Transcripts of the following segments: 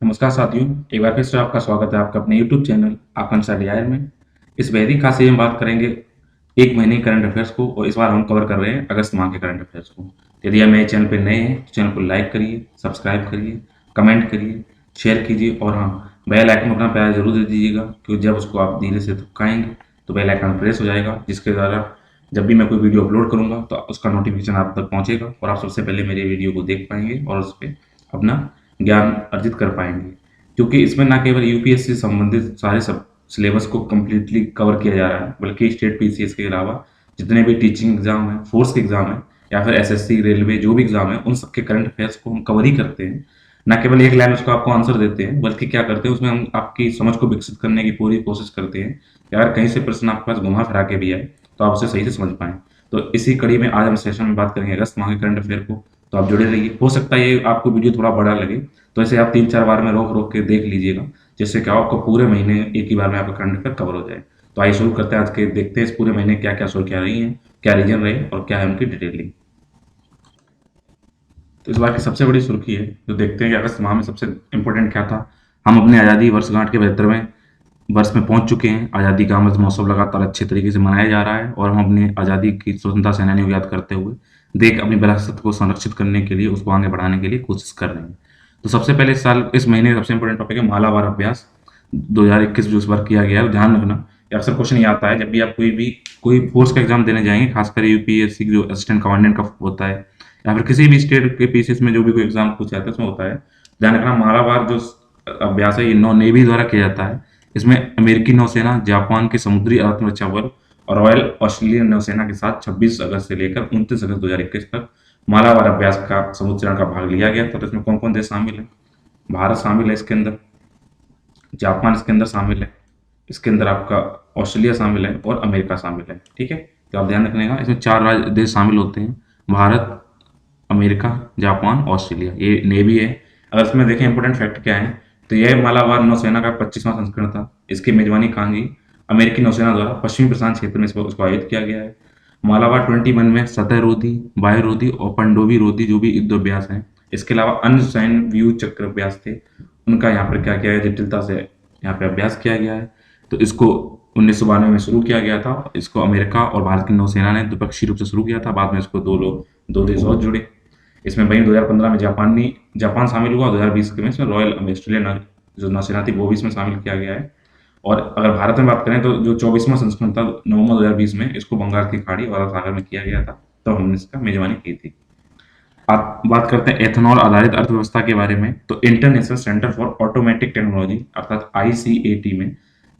नमस्कार साथियों, एक बार फिर से आपका स्वागत है आपका अपने यूट्यूब चैनल आकांक्षा डीआईआर में। इस बेहतरीन खास सीरीज में बात करेंगे एक महीने करंट अफेयर्स को, और इस बार हम कवर कर रहे हैं अगस्त माह के करंट अफेयर्स को। यदि आप मेरे चैनल पर नए हैं तो चैनल को लाइक करिए, सब्सक्राइब करिए, कमेंट करिए, शेयर कीजिए, और हाँ, बेल आइकन को अपना प्यार जरूर दे दीजिएगा, क्योंकि जब उसको आप धीरे से दबाएंगे तो बेल आइकन प्रेस हो जाएगा, जिसके द्वारा जब भी मैं कोई वीडियो अपलोड करूंगा तो उसका नोटिफिकेशन आप तक पहुंचेगा और आप सबसे पहले मेरे वीडियो को देख पाएंगे और उस पर अपना ज्ञान अर्जित कर पाएंगे। क्योंकि इसमें ना केवल यूपीएससी से संबंधित सारे सब सिलेबस को कम्प्लीटली कवर किया जा रहा है, बल्कि स्टेट पीसीएस के अलावा जितने भी टीचिंग एग्जाम है, फोर्स के एग्जाम है, या फिर एसएससी, रेलवे, जो भी एग्जाम है, उन सबके करंट अफेयर्स को हम कवर ही करते हैं। ना केवल एक लाइन उसको आपको आंसर देते हैं, बल्कि क्या करते हैं उसमें हम आपकी समझ को विकसित करने की पूरी कोशिश करते हैं कि अगर कहीं से प्रश्न आपके पास घुमा फिरा के भी आए तो आप उसे सही से समझ पाएं। तो इसी कड़ी में आज हम सेशन में बात करेंगे अगस्त माह के करंट अफेयर को। तो आप जुड़े रहिए। हो सकता है ये आपको वीडियो थोड़ा बड़ा लगे, तो ऐसे आप 3-4 बार में रोक रोक के देख लीजिएगा, जिससे क्या आपको पूरे महीने एक ही बार में आपका करंट अफेयर कवर हो जाए। तो आइए शुरू करते हैं। आज के देखते हैं इस पूरे महीने क्या क्या सुर्खियां रही हैं, क्या रीजन रहे और क्या है उनकी डिटेलिंग। तो इस बार की सबसे बड़ी सुर्खी है, जो देखते हैं कि अगस्त माह में सबसे इंपॉर्टेंट क्या था। हम अपने आज़ादी वर्षगांठ के 72वें वर्ष में पहुंच चुके हैं। आज़ादी का अमृत महोत्सव लगातार अच्छे तरीके से मनाया जा रहा है, और हम अपने आज़ादी की स्वतंत्रता सेनानियों को याद करते हुए देख अपनी विरासत को संरक्षित करने के लिए, उसको आगे बढ़ाने के लिए कोशिश कर रहे हैं। तो सबसे पहले इस महीने सबसे इंपॉर्टेंट टॉपिक है मालाबार अभ्यास 2021 जो इस बार किया गया है। ध्यान रखना, ये अक्सर क्वेश्चन ये आता है जब भी आप कोई फोर्स का एग्जाम देने जाएंगे, खासकर यूपीएससी जो असिस्टेंट कमांडेंट का होता है, या फिर किसी भी स्टेट के पीसीएस में जो भी कोई एग्जाम पूछा जाता है उसमें होता है। ध्यान रखना, मालाबार जो अभ्यास है ये नौ नेवी द्वारा किया जाता है। इसमें अमेरिकी नौसेना, जापान के समुद्री आत्मरक्षा बल और रॉयल ऑस्ट्रेलियन नौसेना के साथ 26 अगस्त से लेकर 29 अगस्त 2021 तक मालाबार अभ्यास का समुद्रीकरण का भाग लिया गया था। तो इसमें कौन कौन देश शामिल है? भारत शामिल है इसके अंदर, जापान इसके अंदर शामिल है, इसके अंदर आपका ऑस्ट्रेलिया शामिल है और अमेरिका शामिल है। ठीक है, तो आप ध्यान रखने का, इसमें 4 देश शामिल होते हैं: भारत, अमेरिका, जापान, ऑस्ट्रेलिया। ये नेवी है। अगर इसमें देखें इंपोर्टेंट फैक्ट क्या है, तो यह मालाबार नौसेना का 25वां संस्करण था। इसकी मेजबानी कांगी अमेरिकी नौसेना द्वारा पश्चिमी प्रशांत क्षेत्र में उसको आयोजित किया गया है। मालाबार 21 में सतह रोधी, वायु रोधी और पनडुब्बी रोधी जो भी युद्ध अभ्यास है, इसके अलावा अन्य सैन्य व्यू चक्र अभ्यास थे, उनका यहाँ पर क्या किया गया, जटिलता से यहाँ पे अभ्यास किया गया है। तो इसको 1992 में शुरू किया गया था। इसको अमेरिका और भारत की नौसेना ने द्विपक्षीय रूप से शुरू किया था। बाद में इसको दो देश और जुड़े। इसमें वही 2015 में जापान शामिल हुआ। 2020 में इसमें रॉयल ऑस्ट्रेलियन जो नौसेना थी वो भी इसमें शामिल किया गया है। और अगर भारत में बात करें तो जो 24वां संस्करण था नवंबर 2020 में, इसको बंगाल की खाड़ी और सागर में किया गया था, तो हमने इसका मेजबानी की थी। आप बात करते हैं एथेनॉल आधारित अर्थव्यवस्था के बारे में, तो international centre for automatic technology अर्थात आईसीएटी में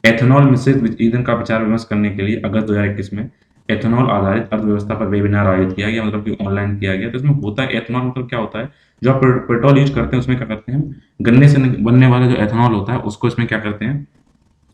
एथेनॉल मिश्रित ईंधन का विचार विमर्श करने के लिए अगस्त 2021 में एथेनॉल आधारित अर्थव्यवस्था पर वेबिनार आयोजित किया गया, मतलब कि ऑनलाइन किया गया। तो इसमें होता है एथेनॉल मतलब क्या होता है, जो आप पेट्रोल यूज करते हैं उसमें क्या करते हैं, गन्ने से बनने वाला जो एथेनॉल होता है उसको इसमें क्या करते हैं,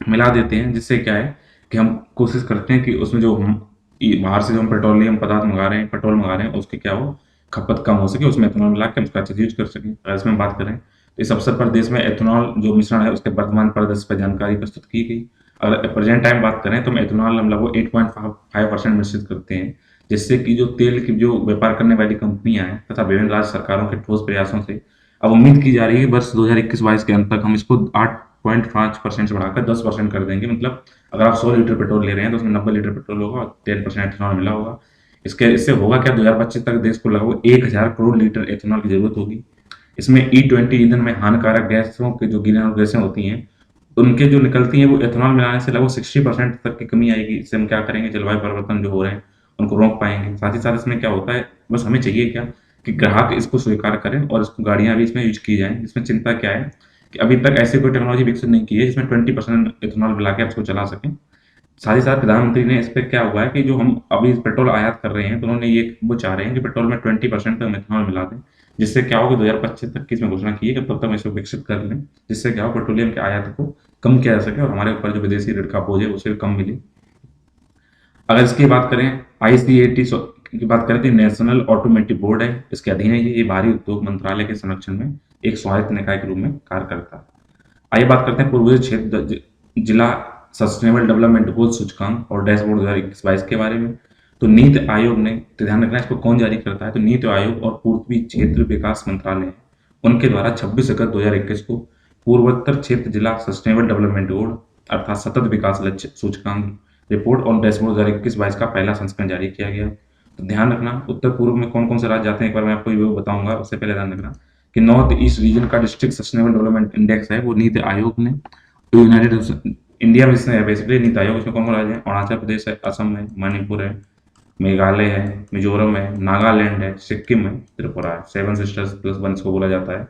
मिला देते हैं, जिससे क्या है कि हम कोशिश करते हैं कि उसमें जो हम बाहर से जो हम पेट्रोलियम पदार्थ मंगा रहे हैं, पेट्रोल मंगा रहे हैं, उसकी क्या हो खपत कम हो सके, उसमें एथेनॉल मिला के हम उसका अच्छे से यूज कर सकें। अगर इसमें बात करें तो इस अवसर पर देश में एथेनॉल जो मिश्रण है उसके वर्तमान परिदृश्य पर जानकारी प्रस्तुत की गई। अगर प्रेजेंट टाइम बात करें तो हम एथेनॉल हम लगभग 8.5% मिश्रित करते हैं, जिससे कि जो तेल की जो व्यापार करने वाली कंपनियां हैं तथा विभिन्न राज्य सरकारों के ठोस प्रयासों से अब उम्मीद की जा रही है कि वर्ष 2021-22 के अंत तक हम इसको 8.5% से बढ़ाकर 10% कर देंगे। मतलब अगर आप 100 लीटर पेट्रोल ले रहे हैं तो उसमें 90 लीटर पेट्रोल होगा और 10% एथेनॉल मिला होगा। इससे होगा क्या, 2025 तक देश को लगभग 1000 करोड़ लीटर एथेनॉल की जरूरत होगी। इसमें E20 ईंधन में हानिकारक गैसों की जो ग्रीन हाउस गैसें होती हैं, उनके जो निकलती हैं वो एथेनॉल मिलाने से लगभग 60% तक की कमी आएगी। इससे हम क्या करेंगे, जलवायु परिवर्तन जो हो रहे हैं उनको रोक पाएंगे। साथ ही साथ इसमें क्या होता है, बस हमें चाहिए क्या कि ग्राहक इसको स्वीकार करें और इसको गाड़ियां भी इसमें यूज की जाएं। इसमें चिंता क्या है कि अभी तक ऐसी कोई टेक्नोलॉजी विकसित नहीं की है जिसमें 20% एथेनॉल मिला के आप इसको चला सकें। साथ ही साथ प्रधानमंत्री ने इस पर क्या हुआ है कि जो हम अभी पेट्रोल आयात कर रहे हैं, तो उन्होंने ये वो चाह रहे हैं कि पेट्रोल में 20% तक हम एथेनॉल मिला दें, जिससे क्या होगा 2025 तक की इसमें घोषणा की है कि तब तक हम इसको विकसित कर लें, जिससे क्या हो पेट्रोलियम के आयात को कम किया जा सके और हमारे ऊपर जो विदेशी ऋण का बोझ है उसे भी कम मिले। अगर इसकी बात करें आईसीएटी की बात करें तो नेशनल ऑटोमेटिव बोर्ड है, इसके अधीन है। ये भारी उद्योग मंत्रालय के संरक्षण में एक स्वायत्त निकाय के रूप में कार्य करता है। आइए बात करते हैं पूर्वी क्षेत्र जिला सस्टेनेबल डेवलपमेंट गोल सूचकांक और डैशबोर्ड 2021-22 के बारे में। तो नीति आयोग ने, तो ध्यान रखना इसको कौन जारी करता है, तो नीति आयोग और पूर्वी क्षेत्र विकास मंत्रालय उनके द्वारा 26 अगस्त 2021 को पूर्वोत्तर क्षेत्र जिला सस्टेनेबल डेवलपमेंट गोल अर्थात सतत विकास लक्ष्य सूचकांक रिपोर्ट और डैशबोर्ड 2021-22 का पहला संस्करण जारी किया गया। तो ध्यान रखना उत्तर पूर्व में कौन कौन से राज्य आते हैं एक बार मैं आपको ये बताऊंगा। उससे पहले ध्यान रखना कि नॉर्थ ईस्ट रीजन का डिस्ट्रिक्ट सस्टेनेबल डेवलपमेंट इंडेक्स है वो नीति आयोग ने यूनाइटेड इंडिया में इसमें बेसिकली नीति आयोग इसमें कौन कौन राज्य है, अरुणाचल प्रदेश है, असम है, मणिपुर है, मेघालय है, मिजोरम है, नागालैंड है, सिक्किम है, त्रिपुरा है। सेवन सिस्टर्स प्लस वन इसको बोला जाता है।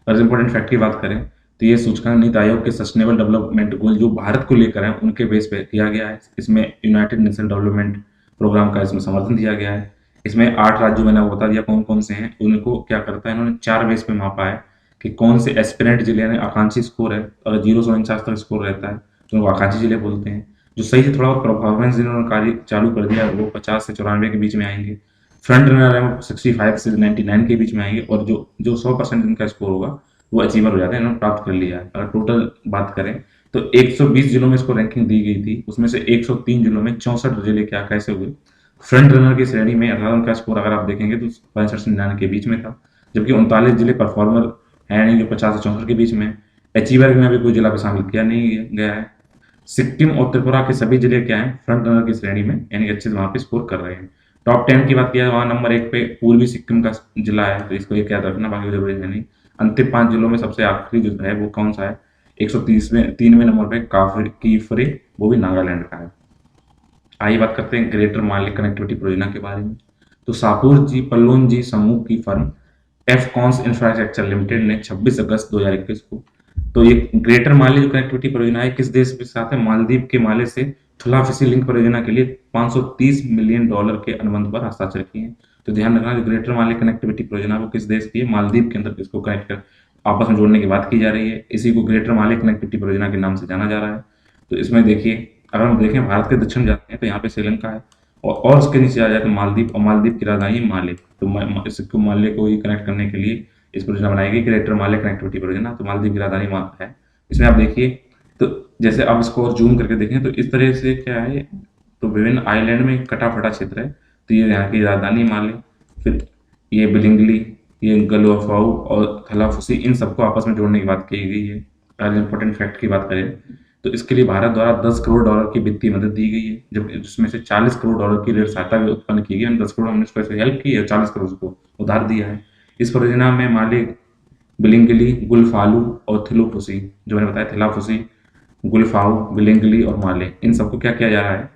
अगर इंपॉर्टेंट फैक्ट की बात करें तो ये सूचकांक नीति आयोग के सस्टेनेबल डेवलपमेंट गोल जो भारत को लेकर है उनके बेस पे किया गया है। इसमें यूनाइटेड नेशन डेवलपमेंट प्रोग्राम का इसमें समर्थन दिया गया है। इसमें 8 राज्यों मैंने आपको बता दिया कौन कौन से हैं। उनको क्या करता है इन्होंने 4 बेस पे मापा है कि कौन से एस्पिरेंट जिले यानी आकांक्षी स्कोर है। अगर 0 से 49 तक स्कोर रहता है तो उनको आकांक्षी जिले बोलते हैं। जो सही से थोड़ा परफॉर्मेंस जिन्होंने कार्य चालू कर दिया वो 50 से 94 के बीच में आएंगे। फ्रंट रनर है वो 65 से 99 के बीच में आएंगे और जो जो 100% जिनका स्कोर होगा वो अचीवर हो जाते हैं, इन्होंने प्राप्त कर लिया है। अगर टोटल बात करें तो 120 जिलों में इसको रैंकिंग दी गई थी, उसमें से 103 जिलों में 64 जिले क्या कैसे हुए फ्रंट रनर की श्रेणी में। अठारह उनका स्कोर अगर आप देखेंगे तो 65 से 99 के बीच में था, जबकि 39 जिले परफॉर्मर है नहीं जो 50 से 64 के बीच में। अचीवर में अभी कोई जिला को शामिल किया नहीं गया है। सिक्किम और त्रिपुरा के सभी जिले क्या हैं फ्रंट रनर की श्रेणी में यानी अच्छे से वहां पे स्कोर कर रहे हैं। टॉप 10 की बात किया वहां नंबर 1 पे पूर्वी सिक्किम का जिला है, तो इसको एक याद रखना, बाकी जरूरी है नहीं। अंतिम 5 जिलों में सबसे आखिरी जो है वो कौन सा है, 130वें नंबर पे कीफरे, वो भी नागालैंड का है। आइए बात करते हैं ग्रेटर माले कनेक्टिविटी परियोजना के बारे में। तो सापुर जी पल्लोन जी समूह की फर्म एफकॉन्स इंफ्रास्ट्रक्चर लिमिटेड ने 26 अगस्त 2021 को तो ये ग्रेटर माले जो कनेक्टिविटी परियोजना है किस देश के साथ है, मालदीव के माले से थुलाफिसी लिंक परियोजना के लिए 530 मिलियन डॉलर के अनुबंध पर हस्ताक्षर किए हैं। तो ध्यान रखना जो ग्रेटर माले कनेक्टिविटी परियोजना वो किस देश की है, मालदीव के अंदर इसको कनेक्ट कर आपस में जोड़ने की बात की जा रही है। इसी को ग्रेटर माले कनेक्टिविटी परियोजना के नाम से जाना जा रहा है। तो इसमें देखिए अगर हम देखें भारत के दक्षिण जाते हैं तो यहाँ पे श्रीलंका है और उसके नीचे आ जाए तो मालदीव, और मालदीव की राजधानी माले। तो इसको माले को कनेक्ट करने के लिए इस परियोजना बनाई गई ग्रेटर माले कनेक्टिविटी परियोजना। तो मालदीव की राजधानी है। इसमें आप देखिए तो जैसे आप इसको और जूम करके देखें तो इस तरह से क्या है, तो विभिन्न आइलैंड में कटा फटा क्षेत्र है। तो ये यहाँ की राजधानी माले, फिर ये बिलिंगली, ये गलवाफाऊ और थलाफुसी, इन सबको आपस में जोड़ने की बात की गई है। अगर इंपॉर्टेंट फैक्ट की बात करें तो इसके लिए भारत द्वारा 10 करोड़ डॉलर की वित्तीय मदद दी गई है, जब जिसमें से 40 करोड़ डॉलर की ऋण सहायता भी उत्पन्न की गई। 10 करोड़ हमने उसको ऐसे हेल्प की है, 40 करोड़ उसको उधार दिया है। इस परियोजना में माले, बिलिंगली, गुलफालू और थिलोफुसी, जो मैंने बताया थिलाफुसी, गुलफाऊ, बिलिंगली और माले, इन सबको क्या किया जा रहा है,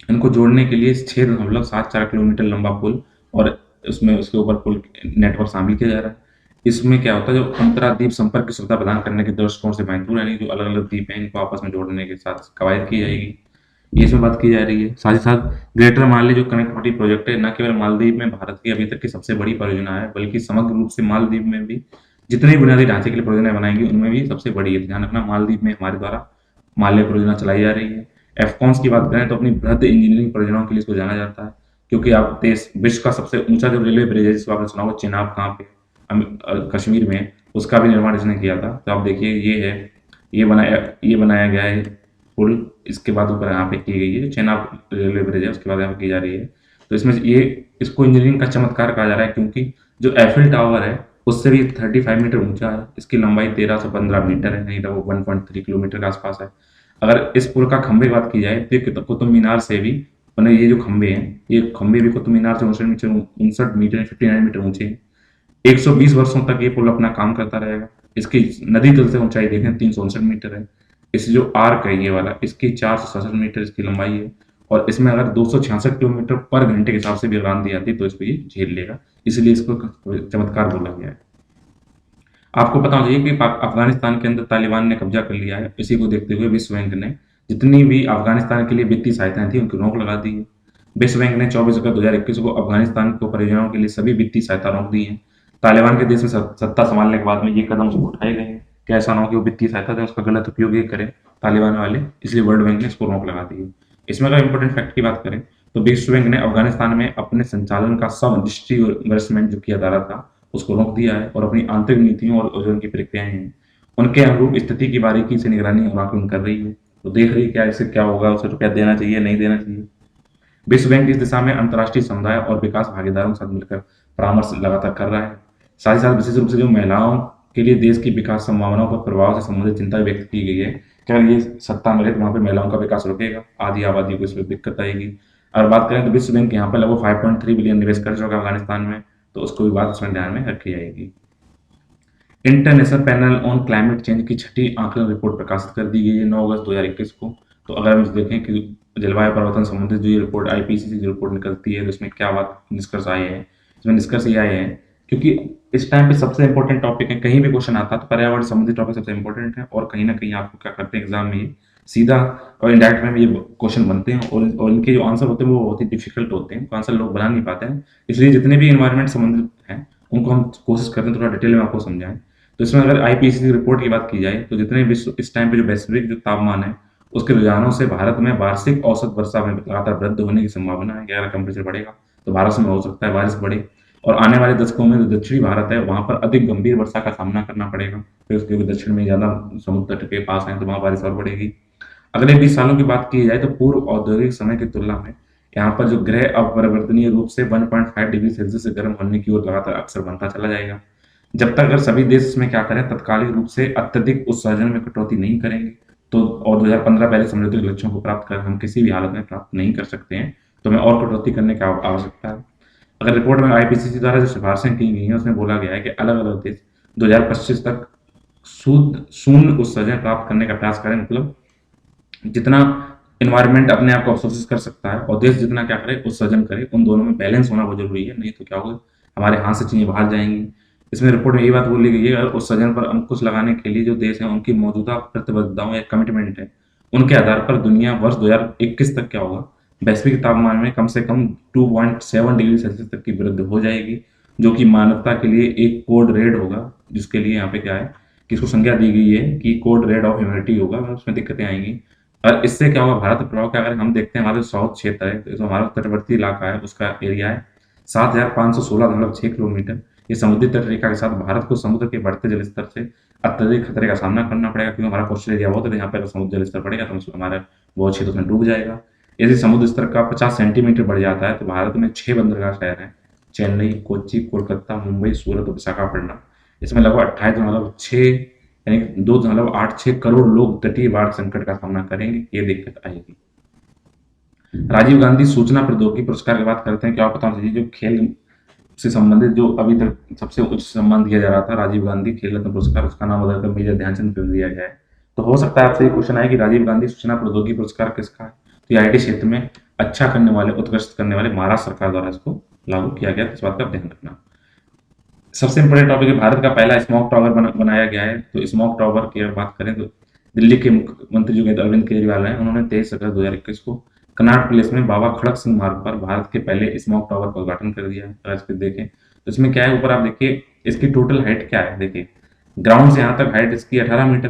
इनको जोड़ने के लिए 6.74 किलोमीटर लंबा पुल और उसमें उसके ऊपर पुल नेटवर्क शामिल किया जा रहा है। इसमें क्या होता है जो अंतर्द्वीप संपर्क की सुविधा प्रदान करने के दृष्टिकोण से महत्वपूर्ण यानी जो अलग अलग द्वीप हैं इनको आपस में जोड़ने के साथ कवायद की जाएगी, ये इसमें बात की जा रही है। साथ ही साथ ग्रेटर माले जो कनेक्टिविटी प्रोजेक्ट है न केवल मालदीव में भारत की अभी तक की सबसे बड़ी परियोजना है, बल्कि समग्र रूप से मालदीव में भी जितनी बुनियादी ढांचे के लिए परियोजनाएं बनाएंगी उनमें भी सबसे बड़ी है। ध्यान रखना मालदीव में हमारे द्वारा माले परियोजना चलाई जा रही है। एफकॉन्स की बात करें तो अपनी बृहद इंजीनियरिंग परियोजनाओं के लिए इसको जाना जाता है, क्योंकि आप देश विश्व का सबसे ऊंचा जो रेलवे ब्रिज है जिसको आपने सुना होगा चेनाब कहाँ पे कश्मीर में, उसका भी निर्माण इसने किया था। तो आप देखिए ये है, ये बनाया गया है पुल, इसके बाद ऊपर यहाँ पे की गई है चेनाब रेलवे ब्रिज है, उसके बाद यहाँ पे की जा रही है। तो इसमें ये इसको इंजीनियरिंग का चमत्कार कहा जा रहा है, क्योंकि जो एफिल टावर है उससे भी 35 मीटर ऊंचा है, इसकी लंबाई 1315 मीटर है, नहीं तो वो 1.3 किलोमीटर के आसपास है। अगर इस पुल का खंभे की बात की जाए तो कुतुब मीनार से भी, मैंने ये जो खंभे हैं ये खंभे भी कुतुब मीनार से 59 मीटर 59 मीटर ऊंचे हैं। 120 वर्षों तक ये पुल अपना काम करता रहेगा। इसकी नदी तल से ऊंचाई देखें 359 मीटर है। इस जो आर्क है ये वाला, इसकी 467 मीटर इसकी लंबाई है, और इसमें अगर 266 किलोमीटर पर घंटे के हिसाब से भी उड़ान दी जाती तो इसको ये झेल लेगा, इसलिए इसको चमत्कार बोला गया है। आपको पता होना चाहिए कि अफगानिस्तान के अंदर तालिबान ने कब्जा कर लिया है। इसी को देखते हुए विश्व बैंक ने जितनी भी अफगानिस्तान के लिए वित्तीय सहायताएं थी उनकी रोक लगा दी है। विश्व बैंक ने 24 अगस्त 2021 को अफगानिस्तान को परियोजनाओं के लिए सभी वित्तीय सहायता रोक दी है। तालिबान के देश में सत्ता संभालने के बाद में ये कदम उठाए गए हैं कि ऐसा ना हो कि वो वित्तीय सहायता दें उसका गलत उपयोग ये करें तालिबान वाले, इसलिए वर्ल्ड बैंक ने इसको रोक लगा दी है। इसमें अगर इंपॉर्टेंट फैक्ट की बात करें तो विश्व बैंक ने अफगानिस्तान में अपने संचालन का सब डिस्ट्रीब्यूटमेंट जो किया जा रहा था उसको रोक दिया है, और अपनी आंतरिक नीतियों और जो उनकी प्रक्रियाएं हैं उनके अनुरूप स्थिति की बारीकी से निगरानी और आकलन कर रही है। तो देख रही है क्या इससे क्या होगा, उसे रुपया देना चाहिए नहीं देना चाहिए। विश्व बैंक इस दिशा में अंतर्राष्ट्रीय समुदाय और विकास भागीदारों के साथ मिलकर परामर्श लगातार कर रहा है। साथ ही साथ विशेष रूप से जो महिलाओं के लिए देश की विकास संभावनाओं पर प्रभाव से संबंधित चिंता व्यक्त की गई है कि अगर ये सत्ता मिले तो वहाँ पे महिलाओं का विकास रुकेगा, आधी आबादी को इसमें दिक्कत आएगी। अगर बात करें तो विश्व बैंक यहाँ पर लगभग 5.3 बिलियन निवेश कर चुका है अफगानिस्तान में, तो उसको भी बात उसमें ध्यान में रखी जाएगी। International panel on climate change की छठी आकलन रिपोर्ट प्रकाशित कर दी गई है 9 अगस्त 2021 को। तो अगर हम देखें कि जलवायु परिवर्तन संबंधित जो ये रिपोर्ट आईपीसीसी की रिपोर्ट निकलती है, तो इसमें क्या बात निष्कर्ष आए हैं, इसमें निष्कर्ष ये आए हैं, क्योंकि इस टाइम पे सबसे इंपॉर्टेंट टॉपिक है, कहीं भी क्वेश्चन आता है तो पर्यावरण संबंधित टॉपिक सबसे इंपॉर्टेंट है, और कहीं ना कहीं आपको क्या करते हैं एग्जाम में ये सीधा और इनडायरेक्ट में ये क्वेश्चन बनते हैं, और इनके जो आंसर होते हैं वो बहुत ही डिफिकल्ट होते हैं, आंसर लोग बना नहीं पाते हैं। इसलिए जितने भी इन्वायरमेंट संबंधित हैं उनको हम कोशिश करते हैं थोड़ा डिटेल में आपको समझाएं। तो इसमें अगर आईपीसीसी रिपोर्ट की बात की जाए तो जितने विश्व इस टाइम पे जो वैश्विक जो तापमान है उसके रुझानों से भारत में वार्षिक औसत वर्षा में लगातार वृद्धि होने की संभावना है कि अगर टेम्परेचर बढ़ेगा तो भारत में हो सकता है बारिश बढ़े, और आने वाले दशकों में जो दक्षिणी भारत है वहां पर अधिक गंभीर वर्षा का सामना करना पड़ेगा, फिर उसके दक्षिण में ज्यादा समुद्र तट के पास है तो वहां बारिश और बढ़ेगी। अगले 20 सालों की बात की जाए तो पूर्व औद्योगिक समय की तुलना में यहाँ पर जो ग्रह अपरिवर्तनीय रूप से 1.5 डिग्री सेल्सियस से गर्म होने की ओर लगातार अक्सर बनता चला जाएगा। जब तक अगर सभी देश इसमें क्या करें तत्कालिक रूप से अत्यधिक उत्सर्जन में कटौती नहीं करेंगे तो, और 2015 पहले समझौते के लक्ष्यों को प्राप्त कर हम किसी भी हालत में प्राप्त नहीं कर सकते हैं, तो हमें और कटौती करने की आवश्यकता है। अगर रिपोर्ट में आईपीसीसी द्वारा जो सिफारिशें की गई हैं उसमें बोला गया है कि अलग अलग देश 2025 तक शुद्ध शून्य उत्सर्जन प्राप्त करने का प्रयास करें, मतलब जितना इन्वायरमेंट अपने आप को अवशोषित कर सकता है और देश जितना क्या करे उत्सर्जन करे, उन दोनों में बैलेंस होना बहुत जरूरी है, नहीं तो क्या होगा हमारे हाथ से चीजें बाहर जाएंगी। इसमें रिपोर्ट में ये बात बोली गई है अगर उत्सर्जन पर अंकुश लगाने के लिए जो देश हैं उनकी मौजूदा प्रतिबद्धताओं या कमिटमेंट है उनके आधार पर दुनिया वर्ष 2021 तक क्या होगा वैश्विक तापमान में कम से कम 2.7 डिग्री सेल्सियस तक की वृद्धि हो जाएगी, जो कि मानवता के लिए एक कोड रेड होगा, जिसके लिए यहाँ पे क्या है कि इसको संज्ञा दी गई है कि कोड रेड ऑफ ह्यूमैनिटी होगा, उसमें दिक्कतें आएंगी। और इससे क्या होगा भारत प्रभाव क्या, अगर हम देखते हैं हमारे साउथ क्षेत्र है तो हमारा तटवर्ती इलाका है उसका एरिया है 7,516.6 किलोमीटर। ये समुद्री तट रेखा के साथ भारत को समुद्र के बढ़ते जल स्तर से अत्यधिक खतरे का सामना करना पड़ेगा, क्योंकि हमारा कोस्टल एरिया बहुत है, यहाँ पर समुद्र जल स्तर बढ़ेगा तो हमारा बहुत क्षेत्र उसमें डूब जाएगा। यदि समुद्र स्तर का 50 सेंटीमीटर बढ़ जाता है तो भारत में 6 बंदरगाह शहर हैं, चेन्नई, कोच्चि, कोलकाता, मुंबई, सूरत और विशाखापट्टनम। इसमें लगभग 28.6 यानी 2.86 करोड़ लोग तटीय बाढ़ संकट का सामना करेंगे, ये दिक्कत आएगी। राजीव गांधी सूचना प्रौद्योगिकी पुरस्कार की बात करते हैं। क्या पता चलिए जो खेल से संबंधित जो अभी तक सबसे उच्च सम्मान दिया जा रहा था राजीव गांधी खेल रत्न पुरस्कार, उसका नाम बदलकर मेजर ध्यानचंद कर दिया गया है। तो हो सकता है आपसे ये क्वेश्चन आए कि राजीव गांधी सूचना प्रौद्योगिकी पुरस्कार किसका है, तो आईटी क्षेत्र में अच्छा करने वाले उत्कृष्ट करने वाले महाराष्ट्र सरकार द्वारा इसको लागू किया गया, इस बात का ध्यान रखना। सबसे इंपॉर्टेंट टॉपिक है भारत का पहला स्मॉग टावर बनाया गया है। तो स्मॉग टावर की अगर बात करें तो दिल्ली के मुख्यमंत्री जो अरविंद केजरीवाल हैं उन्होंने 23 अगस्त 2021 को कनाट प्लेस में बाबा खड़क सिंह मार्ग पर भारत के पहले स्मॉग टावर का उद्घाटन कर दिया है। अगर इसको देखें तो इसमें क्या है, ऊपर आप देखिए इसकी टोटल हाइट क्या है, देखिए ग्राउंड से यहाँ तक हाइट इसकी 18 मीटर,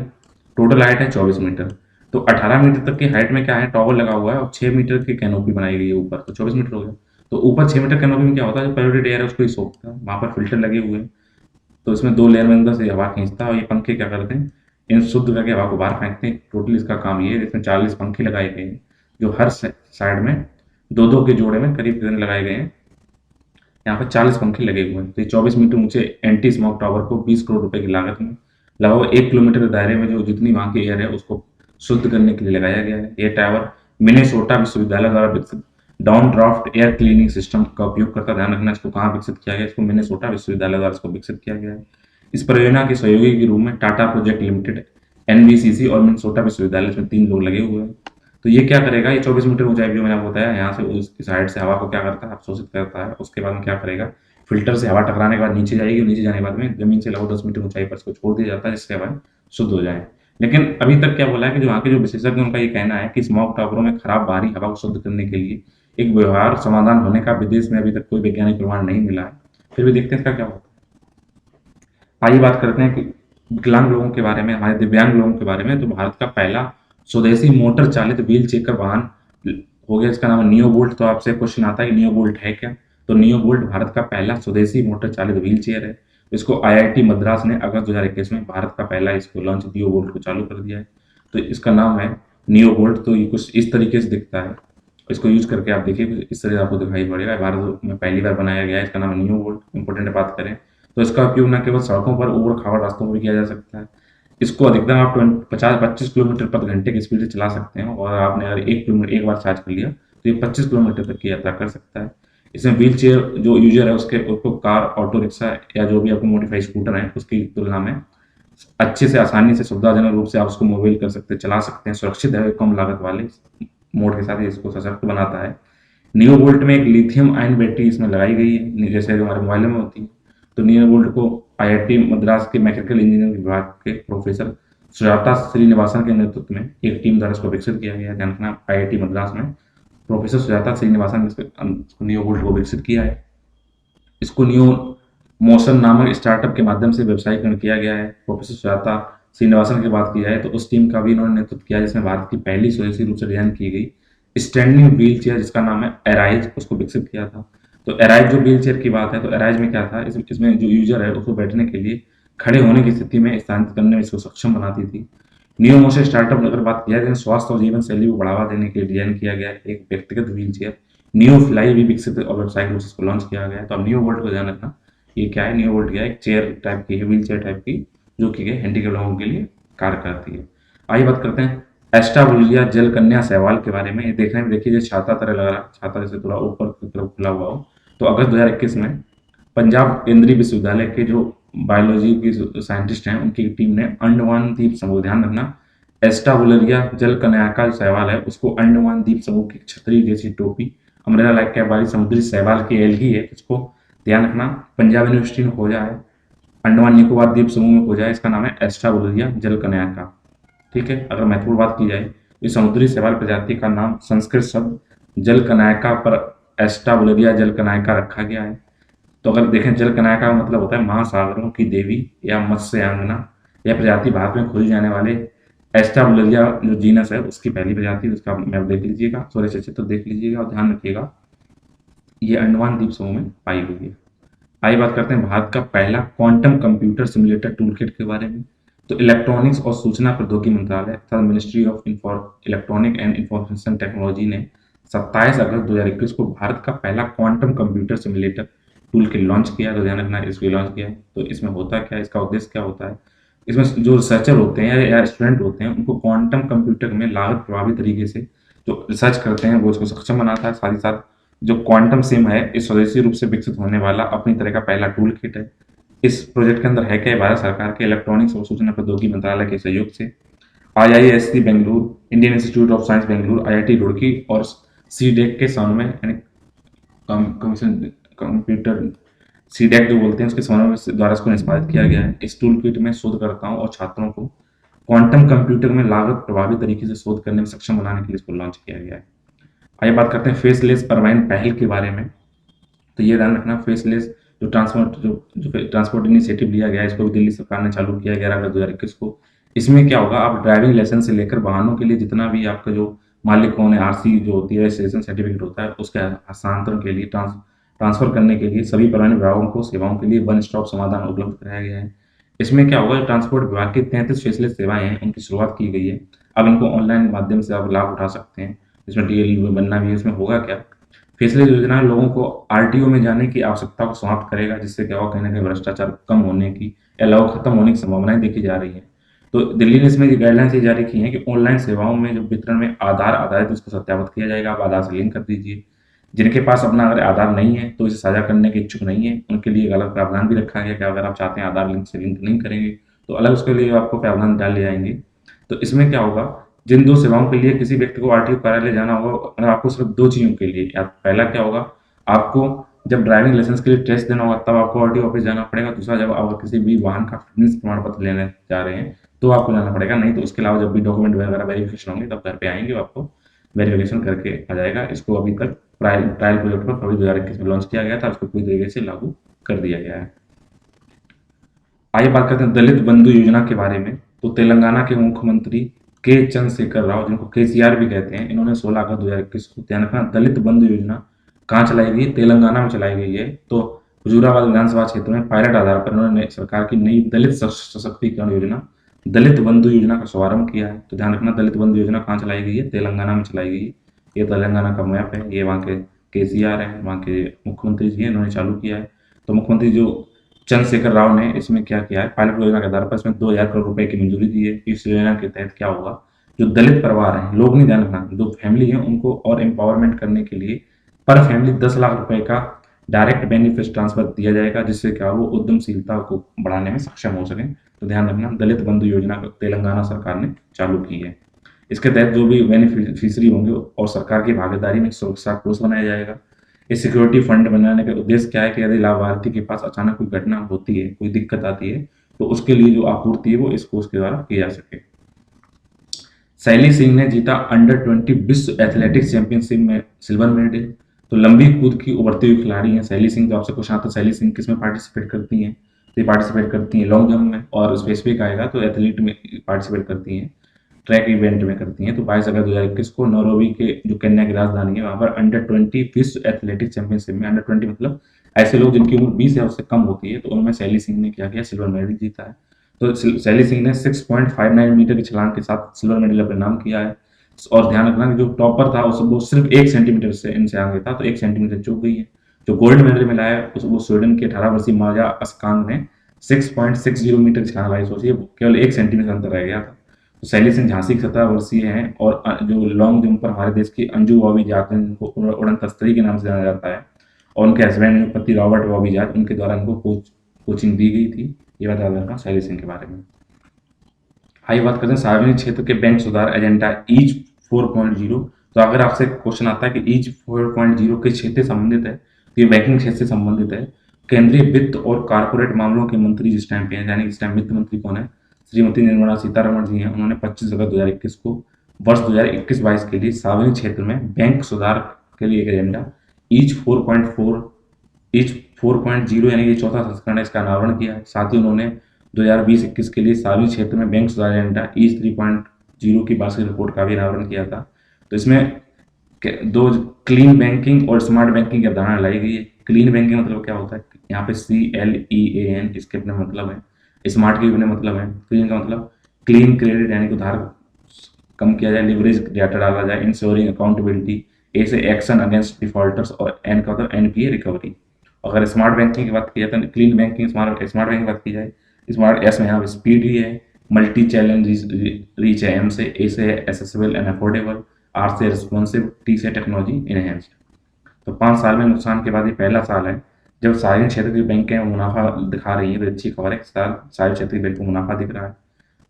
टोटल हाइट है 24 मीटर। तो 18 मीटर तक की हाइट में क्या है टावर लगा हुआ है और 6 मीटर की कैनोपी बनाई गई है ऊपर, तो 24 मीटर हो गया। तो ऊपर 6 मीटर कैनोपी में क्या होता है जो पोल्यूटेड एयर है उसको ही सोखता है, वहां पर फिल्टर लगे हुए हैं, तो इसमें 2 लेयर में अंदर से हवा खींचता है और ये पंखे क्या करते हैं इन शुद्ध करके हवा को बाहर फेंकते हैं। टोटल इसका काम ये है, इसमें 40 पंखे लगाए गए हैं जो हर साइड में 2-2 के जोड़े में करीब लगाए गए हैं। यहाँ पर 40 पंखे लगे हुए हैं। तो ये 24 मीटर ऊंचे एंटी स्मॉग टावर को 20 करोड़ रुपए की लागत में लगभग 1 किलोमीटर के दायरे में जो जितनी वहां की एयर है उसको शुद्ध करने के लिए लगाया गया है। ये टावर मिनेसोटा विश्वविद्यालय द्वारा विकसित down draft air cleaning system का उपयोग करता, ध्यान रखना इसको कहाँ विकसित किया गया, इसको मिनेसोटा विश्वविद्यालय द्वारा इसको विकसित किया गया है। इस परियोजना के सहयोगी के रूप में टाटा प्रोजेक्ट लिमिटेड, एनबीसीसी और मिनेसोटा विश्वविद्यालय, इसमें 3 लोग लगे हुए हैं। तो ये क्या करेगा, ये 24 मीटर ऊंचाई जो मैंने आपको बताया यहाँ से उसकी साइड से हवा को क्या करता है अवशोषित करता है, उसके बाद में क्या करेगा फिल्टर से हवा टकराने के बाद नीचे जाएगी, नीचे जाने के बाद में जमीन से लगभग 10 मीटर ऊंचाई पर इसको छोड़ दिया जाता है जिससे हवा शुद्ध हो जाए। लेकिन अभी तक क्या बोला है कि जो वहाँ के जो विशेषज्ञ उनका ये कहना है कि स्मॉग टावरों में खराब बाहरी हवा को शुद्ध करने के लिए एक व्यवहार समाधान होने का विदेश में अभी तक कोई वैज्ञानिक प्रमाण नहीं मिला है, फिर भी देखते हैं इसका क्या होता है। आइए बात करते हैं कि विकलांग लोगों के बारे में, हमारे दिव्यांग लोगों के बारे में। तो भारत का पहला स्वदेशी मोटर चालित व्हील चेकर वाहन हो गया, इसका नाम है नियो बोल्ट। तो आपसे क्वेश्चन आता है कि नियो बोल्ट है क्या, तो नियो बोल्ट भारत का पहला स्वदेशी मोटर चालित व्हील चेयर है। इसको आईआईटी मद्रास ने अगस्त 2021 में भारत का पहला इसको लॉन्च नियो बोल्ट को चालू कर दिया है। तो इसका नाम है नियो बोल्ट। तो ये कुछ इस तरीके से दिखता है, इसको यूज करके आप देखिए इस तरह आपको दिखाई पड़ेगा। भारत में पहली बार बनाया गया है, इसका नाम है नियो बोल्ट। इंपॉर्टेंट बात करें तो इसका उपयोग न केवल सड़कों पर, ऊबड़ खाबड़ रास्तों पर भी किया जा सकता है। इसको अधिकतम आप 50-25 किलोमीटर प्रति घंटे की स्पीड से चला सकते हैं, और आपने अगर 1 किलोमीटर एक बार चार्ज कर लिया तो ये 25 किलोमीटर तक की यात्रा कर सकता है। इसमें व्हील चेयर जो यूजर है उसको कार, ऑटो रिक्शा या जो भी आपको मॉडिफाई स्कूटर है उसकी तुलना में अच्छे से, आसानी से, सुविधाजनक रूप से आप उसको मोबाइल कर सकते हैं, चला सकते हैं, सुरक्षित है, कम लागत वाले मोड के साथ ही इसको सशक्त बनाता है। नियो वोल्ट में एक लिथियम आयन बैटरी इसमें लगाई गई है, जैसे हमारे मोबाइल में होती है। तो नियो वोल्ट को आईआईटी मद्रास के मैकेनिकल इंजीनियरिंग विभाग के प्रोफेसर सुजाता श्रीनिवासन के नेतृत्व में एक टीम द्वारा इसको विकसित किया गया है। ध्यान रखना, आईआईटी मद्रास में प्रोफेसर सुजाता श्रीनिवासन ने नियो वोल्ट को विकसित किया है। इसको नियो मोशन नामक स्टार्टअप के माध्यम से व्यवसायीकरण किया गया है। प्रोफेसर सुजाता श्रीनिवासन की बात की जाए तो उस टीम का भी इन्होंने नेतृत्व किया जिसमें भारत की पहली स्वदेशी रूप से डिजाइन की गई स्टैंडिंग व्हील चेयर जिसका नाम है एराइज, उसको विकसित किया था। तो एराइज जो व्हील चेयर की बात है, तो एराइज में क्या था, इसमें जो यूजर है उसको बैठने के लिए खड़े होने की स्थिति में स्थानांतरित करने में इसको सक्षम बनाती थी। नियो मोशन स्टार्टअप अगर बात किया जाए, स्वास्थ्य और जीवन शैली को बढ़ावा देने के लिए डिजाइन किया गया है एक व्यक्तिगत व्हील चेयर। नियो फ्लाई भी विकसित और व्यावसायिक रूप से इसको लॉन्च किया गया है। तो अब नियो वोल्ट को ध्यान रखना, ये क्या है, नियो वोल्ट क्या है, एक चेयर टाइप की है, व्हील चेयर टाइप की, जो कि हैंडीकैप लोगों के लिए कार्य करती है। आइए बात करते हैं एस्टाबुलिया जल कन्या शैवाल के बारे में। ये देखने में देखिए जैसे छाता तरह लग रहा है, छाता जैसे थोड़ा ऊपर की तरफ खुला हुआ हो। तो अगस्त 2021 में पंजाब केंद्रीय विश्वविद्यालय के जो बायोलॉजी की साइंटिस्ट हैं उनकी टीम ने अंडमान द्वीप समूह, ध्यान रखना, एस्टाबुलरिया जल कन्या का शैवाल है उसको अंडमान द्वीप समूह की छतरी जैसी टोपी, अम्ब्रेला लाइक कैप वाली समुद्री शैवाल की एलगी है, इसको ध्यान रखना पंजाब यूनिवर्सिटी में खोजा है, अंडमान निकोबार द्वीप समूह में खोजा है, इसका नाम है एस्टाबुलरिया जल कन्या का। ठीक है, अगर महत्वपूर्ण बात की जाए, इस समुद्री शैवाल प्रजाति का नाम संस्कृत शब्द जल कनायका पर एस्टाबुलरिया जल कनायका रखा गया है। तो अगर देखें, जल कनायका का मतलब होता है महासागरों की देवी या मत्स्यांगना। यह प्रजाति भारत में खोजे जाने वाले एस्टाबुलरिया जो जीनस है उसकी पहली प्रजाति, उसका मैप देख लीजिएगा, सूर्य से चित्र देख लीजिएगा और ध्यान रखिएगा ये अंडमान द्वीप समूह में पाई हुई है। आइए बात करते हैं भारत का पहला क्वांटम कंप्यूटर सिमुलेटर टूलकिट के बारे में। तो इलेक्ट्रॉनिक्स और सूचना प्रौद्योगिकी मंत्रालय अर्थात ministry of electronic and information technology ने 27 अगस्त 2021 को भारत का पहला quantum computer simulator tool kit launch किया। तो ध्यान रखना, इसको लॉन्च किया। तो इसमें होता क्या है, इसका उद्देश्य क्या होता है, इसमें जो रिसर्चर होते हैं या स्टूडेंट होते हैं उनको क्वांटम कंप्यूटर में लागत प्रभावी तरीके से जो रिसर्च करते हैं वो उसको सक्षम बनाता है। साथ ही साथ जो क्वांटम सिम है इस स्वदेशी रूप से विकसित होने वाला अपनी तरह का पहला टूल किट है। इस प्रोजेक्ट के अंदर है क्या, भारत सरकार के इलेक्ट्रॉनिक्स और सूचना प्रौद्योगिकी मंत्रालय के सहयोग से IISc Bengaluru, Indian institute of science Bengaluru, IIT Roorkee और सीडेक के समन्वय यानी कमीशन कंप्यूटर सीडेक जो बोलते हैं उसके समन्वय द्वारा इसको निष्पादित किया गया है। इस टूल किट में शोधकर्ताओं और छात्रों को क्वांटम कंप्यूटर में लागत प्रभावी तरीके से शोध करने में सक्षम बनाने के लिए इसको लॉन्च किया गया है। आइए बात करते हैं फेसलेस अरवाइन पहल के बारे में। तो ये ध्यान रखना, फेसलेस जो ट्रांसपोर्ट इनिशिएटिव लिया गया है इसको भी दिल्ली सरकार ने चालू किया 11 अगस्त 2021 को। इसमें क्या होगा, आप ड्राइविंग लाइसेंस से लेकर वाहनों के लिए जितना भी आपका जो मालिक कौन है, आरसी जो होती है, रजिस्ट्रेशन सर्टिफिकेट होता है, उसके हस्तांतरण के लिए, ट्रांसफर करने के लिए सभी परिवहन विभागों को सेवाओं के लिए वन स्टॉप समाधान उपलब्ध कराया गया है। इसमें क्या होगा, ट्रांसपोर्ट विभाग की 33 फेसलेस सेवाएं हैं उनकी शुरुआत की गई है। अब इनको ऑनलाइन माध्यम से आप लाभ उठा सकते हैं, इसमें डीएल बनना भी है। इसमें होगा क्या, फेसलेस योजना लोगों को आरटीओ में जाने की आवश्यकता को समाप्त करेगा, जिससे क्या होगा, कहीं ना कहीं भ्रष्टाचार कम होने की या लगभग खत्म होने की संभावनाएं देखी जा रही है। तो दिल्ली ने इसमें गाइडलाइंस जारी की है कि ऑनलाइन सेवाओं में जो वितरण में आधार आधारित उसको सत्यापित किया जाएगा। आप आधार से लिंक कर दीजिए। जिनके पास अपना अगर आधार नहीं है तो इसे साझा करने के इच्छुक नहीं है उनके लिए एक अलग प्रावधान भी रखा गया कि अगर आप चाहते हैं आधार लिंक से लिंक नहीं करेंगे तो अलग उसके लिए आपको प्रावधान डाल ले जाएंगे। तो इसमें क्या होगा, जिन दो सेवाओं के लिए किसी व्यक्ति को आरटीओ कार्यालय जाना होगा, अगर आपको सिर्फ दो चीजों के लिए, या पहला क्या होगा, आपको जब ड्राइविंग लाइसेंस के लिए टेस्ट देना होगा तब आपको आरटीओ ऑफिस जाना पड़ेगा। दूसरा, जब आप किसी भी वाहन का फिटनेस प्रमाण पत्र लेने जा रहे हैं तो आपको जाना पड़ेगा। नहीं तो उसके अलावा जब भी डॉक्यूमेंट वगैरह वेरिफिकेशन होंगे तब घर पे आएंगे, आपको वेरिफिकेशन करके आ जाएगा। इसको अभी तक ट्रायल प्रोजेक्ट पर फरवरी 2021 में लॉन्च किया गया था, उसको पूरी तरीके से लागू कर दिया गया है। आइए बात करते हैं दलित बंधु योजना के बारे में। तो तेलंगाना के मुख्यमंत्री के चंद्रशेखर राव, जिनको केसीआर भी कहते हैं, इन्होंने 16 अगस्त 2021 को, ध्यान रखना, दलित बंधु योजना कहाँ चलाई गई है, तेलंगाना में चलाई गई है। तो हुजूराबाद विधानसभा क्षेत्र में पायलट आधार पर उन्होंने सरकार की नई दलित सशक्तिकरण योजना दलित बंधु योजना का शुभारंभ किया है। तो ध्यान रखना, दलित बंधु योजना कहाँ चलाई गई है, तेलंगाना में चलाई गई है। ये तेलंगाना का मैप है, ये वहाँ के केसीआर है, वहाँ के मुख्यमंत्री जी हैं, इन्होंने चालू किया है। तो मुख्यमंत्री जो चंद्रशेखर राव ने इसमें क्या किया है, पायलट योजना के आधार पर इसमें 2000 करोड़ रुपए की मंजूरी दी है। इस योजना के तहत क्या होगा, जो दलित परिवार हैं, लोग नहीं ध्यान रखना, जो फैमिली है उनको और एम्पावरमेंट करने के लिए पर फैमिली 10 लाख रुपए का डायरेक्ट बेनिफिट ट्रांसफर दिया जाएगा, जिससे क्या वो उद्यमशीलता को बढ़ाने में सक्षम हो सके। तो ध्यान रखना, दलित बंधु योजना तेलंगाना सरकार ने चालू की है। इसके तहत जो भी बेनिफिशियरी होंगे और सरकार की भागीदारी में सुरक्षा कोष बनाया जाएगा। ये सिक्योरिटी फंड बनाने का उद्देश्य क्या है कि यदि लाभार्थी के पास अचानक कोई घटना होती है, कोई दिक्कत आती है, तो उसके लिए जो आपूर्ति है वो इस कोष के द्वारा की जा सके। शैली सिंह ने जीता अंडर 20 विश्व एथलेटिक्स चैंपियनशिप में सिल्वर मेडल। तो लंबी कूद की उभरती हुई खिलाड़ी हैं शैली सिंह। तो आपसे क्वेश्चन आता है शैली सिंह किस में पार्टिसिपेट करती हैं, तो ये पार्टिसिपेट करती हैं लॉन्ग जंप में, और स्पेसिफिक आएगा तो एथलीट में पार्टिसिपेट करती हैं, ट्रैक इवेंट में करती हैं। तो 22 अगस्त 2021 को नैरोबी के जो केन्या की राजधानी है वहां पर अंडर 20 विश्व एथलेटिक्स चैंपियनशिप में, अंडर 20 मतलब ऐसे लोग जिनकी उम्र 20 या उससे कम होती है, तो उनमें शैली सिंह ने क्या किया, सिल्वर मेडल जीता है। तो शैली सिंह ने 6.59 मीटर की छलांग के साथ सिल्वर मेडल अपने नाम किया है। और ध्यान रखना कि जो टॉपर था वो सिर्फ 1 सेंटीमीटर से इनसे आगे था, तो 1 सेंटीमीटर चूक गई है। जो गोल्ड मेडल मिला है वो स्वीडन के 18 वर्षीय माजा अस्कांग ने 6.60 मीटर छलांग लगाई। सोचिए केवल 1 सेंटीमीटर अंतर रह गया था। तो शैली सिंह झांसी के 17 वर्षीय हैं, और जो लॉन्ग जंप पर हमारे देश की अंजू बॉबी जाट हैं, जिनको उड़न तस्तरी के नाम से जाना जाता है, और उनके हस्बैंड पति रॉबर्ट बॉबी जाट, उनके द्वारा इनको कोचिंग दी गई थी। ये बता रखा शैली सिंह के बारे में। आइए बात करते हैं सार्वजनिक क्षेत्र के बैंक सुधार एजेंडा ईज 4.0। तो अगर आपसे क्वेश्चन आता है कि ईज 4.0 किस क्षेत्र से संबंधित है, तो ये बैंकिंग क्षेत्र से संबंधित है। केंद्रीय वित्त और कारपोरेट मामलों के मंत्री जिस टाइम पे हैं, यानी इस टाइम वित्त मंत्री कौन है, श्रीमती निर्मला सीतारमण जी हैं। उन्होंने 25 अगस्त 2021 को वर्ष 2021-22 के लिए सार्वजनिक क्षेत्र में बैंक सुधार के लिए एक एजेंडा ईज 4.0 यानी कि चौथा संस्करण है, इसका अनावरण किया है। साथ ही उन्होंने 2020-21 के लिए सार्वजनिक क्षेत्र में बैंक सुधार एजेंडा ईज 3.0 की वार्षिक रिपोर्ट का भी अनावरण किया था। तो इसमें दो क्लीन बैंकिंग और स्मार्ट बैंकिंग की अवधारणा लाई गई है। क्लीन बैंकिंग मतलब क्या होता है, यहाँ पे CLEAN इसके अपने मतलब है, स्मार्ट के अपने मतलब है। क्लीन का मतलब क्लीन क्रेडिट यानी कि उधार कम किया जाए, लिवरेज डाटा डाला जाए, इंश्योरिंग अकाउंटेबिलिटी, ए से एक्शन अगेंस्ट डिफॉल्टर्स, और एन का मतलब NPA रिकवरी। अगर स्मार्ट बैंकिंग की बात की जाए तो क्लीन बैंकिंग स्मार्ट बैंकिंग की बात की जाए, स्मार्ट एस में यहाँ स्पीड ही है, मल्टी चैलेंज रीच है, M से, A से एसेसिबल एंड अफोर्डेबल, R से रिस्पॉन्सिव, T से टेक्नोलॉजी इनहेंस्ड। तो 5 साल में नुकसान के बाद ये पहला साल है जब सार्वजनिक क्षेत्र की बैंकें मुनाफा दिखा रही हैं। तो अच्छी खबर है, सार्वजनिक क्षेत्र की बैंक को मुनाफा दिख रहा है।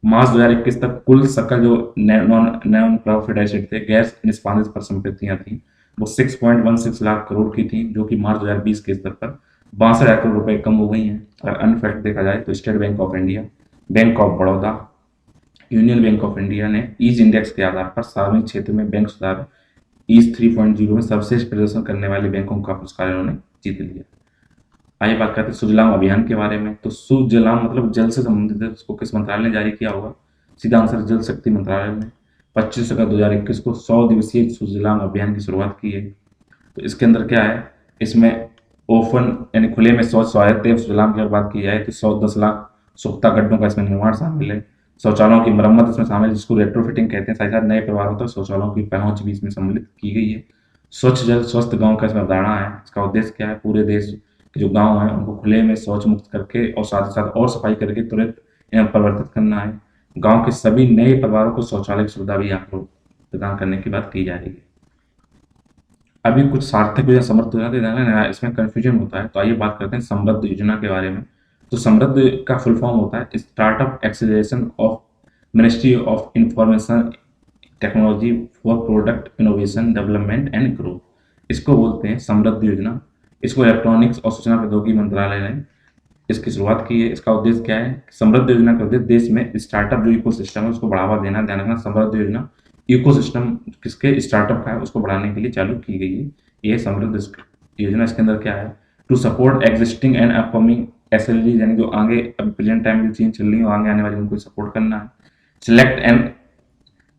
मार्च 2021 तक कुल सकल जो नॉन प्रॉफिट एसेट थे, गैर निष्पादित परिसंपत्तियां थी, वो 6.16 लाख करोड़ की थी, जो कि मार्च 2020 के स्तर पर 62,000 करोड़ रुपए कम हो गई हैं। अगर अन्य फैक्ट देखा जाए तो state bank of India, bank of Baroda, union bank of India ने ईज इंडेक्स के आधार पर सार्वजनिक क्षेत्र में बैंक सुधार ईज 3.0 में सर्वश्रेष्ठ प्रदर्शन करने वाले बैंकों का पुरस्कार इन्होंने जीत लिया। आइए बात करते हैं सुजलाम अभियान के बारे में। तो सुजलाम मतलब जल से संबंधित है, उसको किस मंत्रालय ने जारी किया होगा, सीधा आंसर जल शक्ति मंत्रालय ने 25 अगस्त 2021 को 100 दिवसीय सुजलाम अभियान की शुरुआत की है। तो इसके अंदर क्या है, इसमें ओपन यानी खुले में शौच स्वायत्त सुजलाम की अगर बात की जाए तो 110 लाख सोख्ता गड्ढों का इसमें निर्माण शामिल है। शौचालयों की मरम्मत इसमें शामिल है, जिसको रेट्रोफिटिंग कहते हैं। साथ ही साथ नए परिवारों तक शौचालयों की पहुंच भी इसमें सम्मिलित की गई है। स्वच्छ जल स्वस्थ गांव का इसमें अवधारणा है। इसका उद्देश्य क्या है, पूरे देश के जो गांव हैं उनको खुले में शौच मुक्त करके और साथ ही साथ और सफाई करके तुरंत इन्हें परिवर्तित करना है। गांव के सभी नए परिवारों को शौचालय की सुविधा भी यहाँ पर प्रदान करने की बात की जा रही है। अभी कुछ सार्थक योजना समृद्ध योजना इसमें कंफ्यूजन होता है, तो आइए बात करते हैं समृद्ध योजना के बारे में। तो समृद्ध का फुल फॉर्म होता है startup acceleration of ministry of information technology for product innovation development and growth, इसको बोलते हैं समृद्ध योजना। इसको इलेक्ट्रॉनिक्स और सूचना प्रौद्योगिकी मंत्रालय ने इसकी शुरुआत की है। इसका उद्देश्य क्या है, समृद्ध योजना का उद्देश्य देश में स्टार्टअप जो इकोसिस्टम है उसको बढ़ावा देना। ध्यान रखना, समृद्ध योजना इकोसिस्टम किसके, स्टार्टअप का है, उसको बढ़ाने के लिए चालू की गई है ये समृद्ध योजना। इसके अंदर क्या है, to support existing and upcoming SLG यानी जो आगे अभी प्रेजेंट टाइम में चीज चल रही है आगे आने वाली उनको सपोर्ट करना है। Select and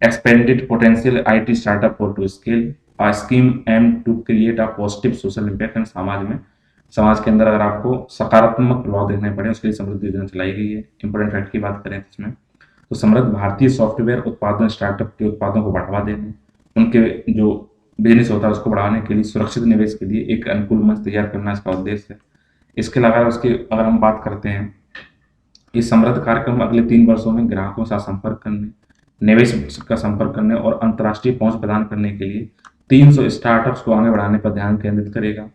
expanded potential IT startup for to scale, a scheme aim to create a positive social impact and समाज के अंदर अगर आपको सकारात्मक प्रभाव देखने पड़े उसके लिए समृद्ध योजना चलाई गई है। इंपोर्टेंट फैक्ट की बात करें इसमें तो समृद्ध भारतीय सॉफ्टवेयर उत्पादन स्टार्टअप के उत्पादों को बढ़ावा देने, उनके जो बिजनेस होता है उसको बढ़ाने के लिए सुरक्षित निवेश के लिए एक अनुकूल मंच तैयार करना इसका उद्देश्य है। इसके अलावा उसके अगर हम बात करते हैं, ये समृद्ध कार्यक्रम अगले 3 वर्षों में ग्राहकों से संपर्क करने, निवेश का संपर्क करने और अंतर्राष्ट्रीय पहुंच प्रदान करने के लिए 300 स्टार्टअप्स को आगे बढ़ाने पर ध्यान केंद्रित करेगा।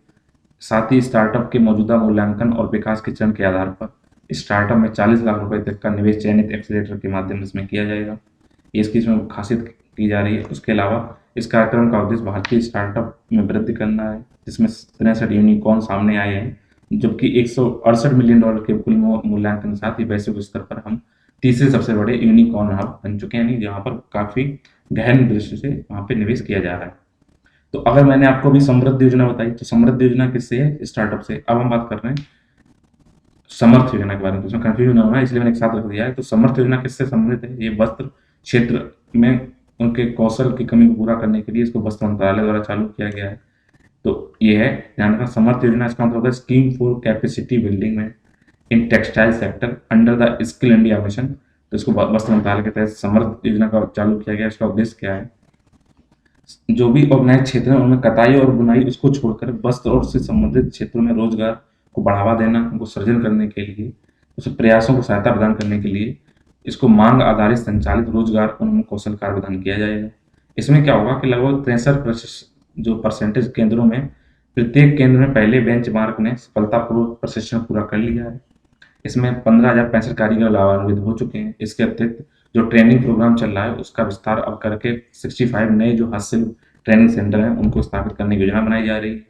साथ ही स्टार्टअप के मौजूदा मूल्यांकन और विकास के चरण के आधार पर स्टार्टअप में 40 लाख रुपए तक का निवेश चयनित एक्सीलेटर के माध्यम से इसमें किया जाएगा। ये इसकी इसमें खासियत की जा रही है। उसके अलावा इस कार्यक्रम का उद्देश्य भारतीय स्टार्टअप में वृद्धि करना है, जिसमें 63 यूनिकॉर्न सामने आए हैं, जबकि $168 मिलियन के कुल मूल्यांकन के साथ ही वैश्विक स्तर पर हम तीसरे सबसे बड़े यूनिकॉर्न हब बन चुके हैं, जहाँ पर काफी गहन दृष्टि से वहाँ पे निवेश किया जा रहा है। तो अगर मैंने आपको अभी समृद्धि योजना बताई, तो समृद्धि योजना किससे है? स्टार्टअप से। अब हम बात कर रहे हैं समर्थ योजना के बारे में, तो उसमें कंफ्यूजन ना होना, इसलिए मैंने एक साथ रख दिया है। तो समर्थ योजना किससे संबंधित है? ये वस्त्र क्षेत्र में उनके कौशल की कमी को पूरा करने के लिए इसको वस्त्र मंत्रालय द्वारा चालू किया गया है। तो ये है ध्यान रखना, समर्थ योजना, इसका मतलब होता है स्कीम फॉर कैपेसिटी बिल्डिंग में in textile sector under the skill India mission. तो इसको वस्त्र मंत्रालय के तहत समर्थ योजना का चालू किया गया। इसका उद्देश्य क्या है? जो भी ऑर्गेनाइज क्षेत्र है उनमें कताई और बुनाई उसको छोड़कर वस्त्र और उससे संबंधित क्षेत्रों में रोजगार को बढ़ावा देना, उनको सृजन करने के लिए, उस प्रयासों को सहायता प्रदान करने के लिए इसको मांग आधारित संचालित रोजगार उन्मुख कौशल कार्य प्रदान किया जाएगा। इसमें क्या होगा कि लगभग 63% जो परसेंटेज केंद्रों में, प्रत्येक केंद्र में पहले बेंचमार्क ने सफलतापूर्वक प्रशिक्षण पूरा कर लिया है। इसमें 15,065 कारीगर लाभान्वित हो चुके हैं। इसके अतिरिक्त जो ट्रेनिंग प्रोग्राम चल रहा है उसका विस्तार अब करके 65 नए जो हासिल ट्रेनिंग सेंटर हैं उनको स्थापित करने की योजना बनाई जा रही है।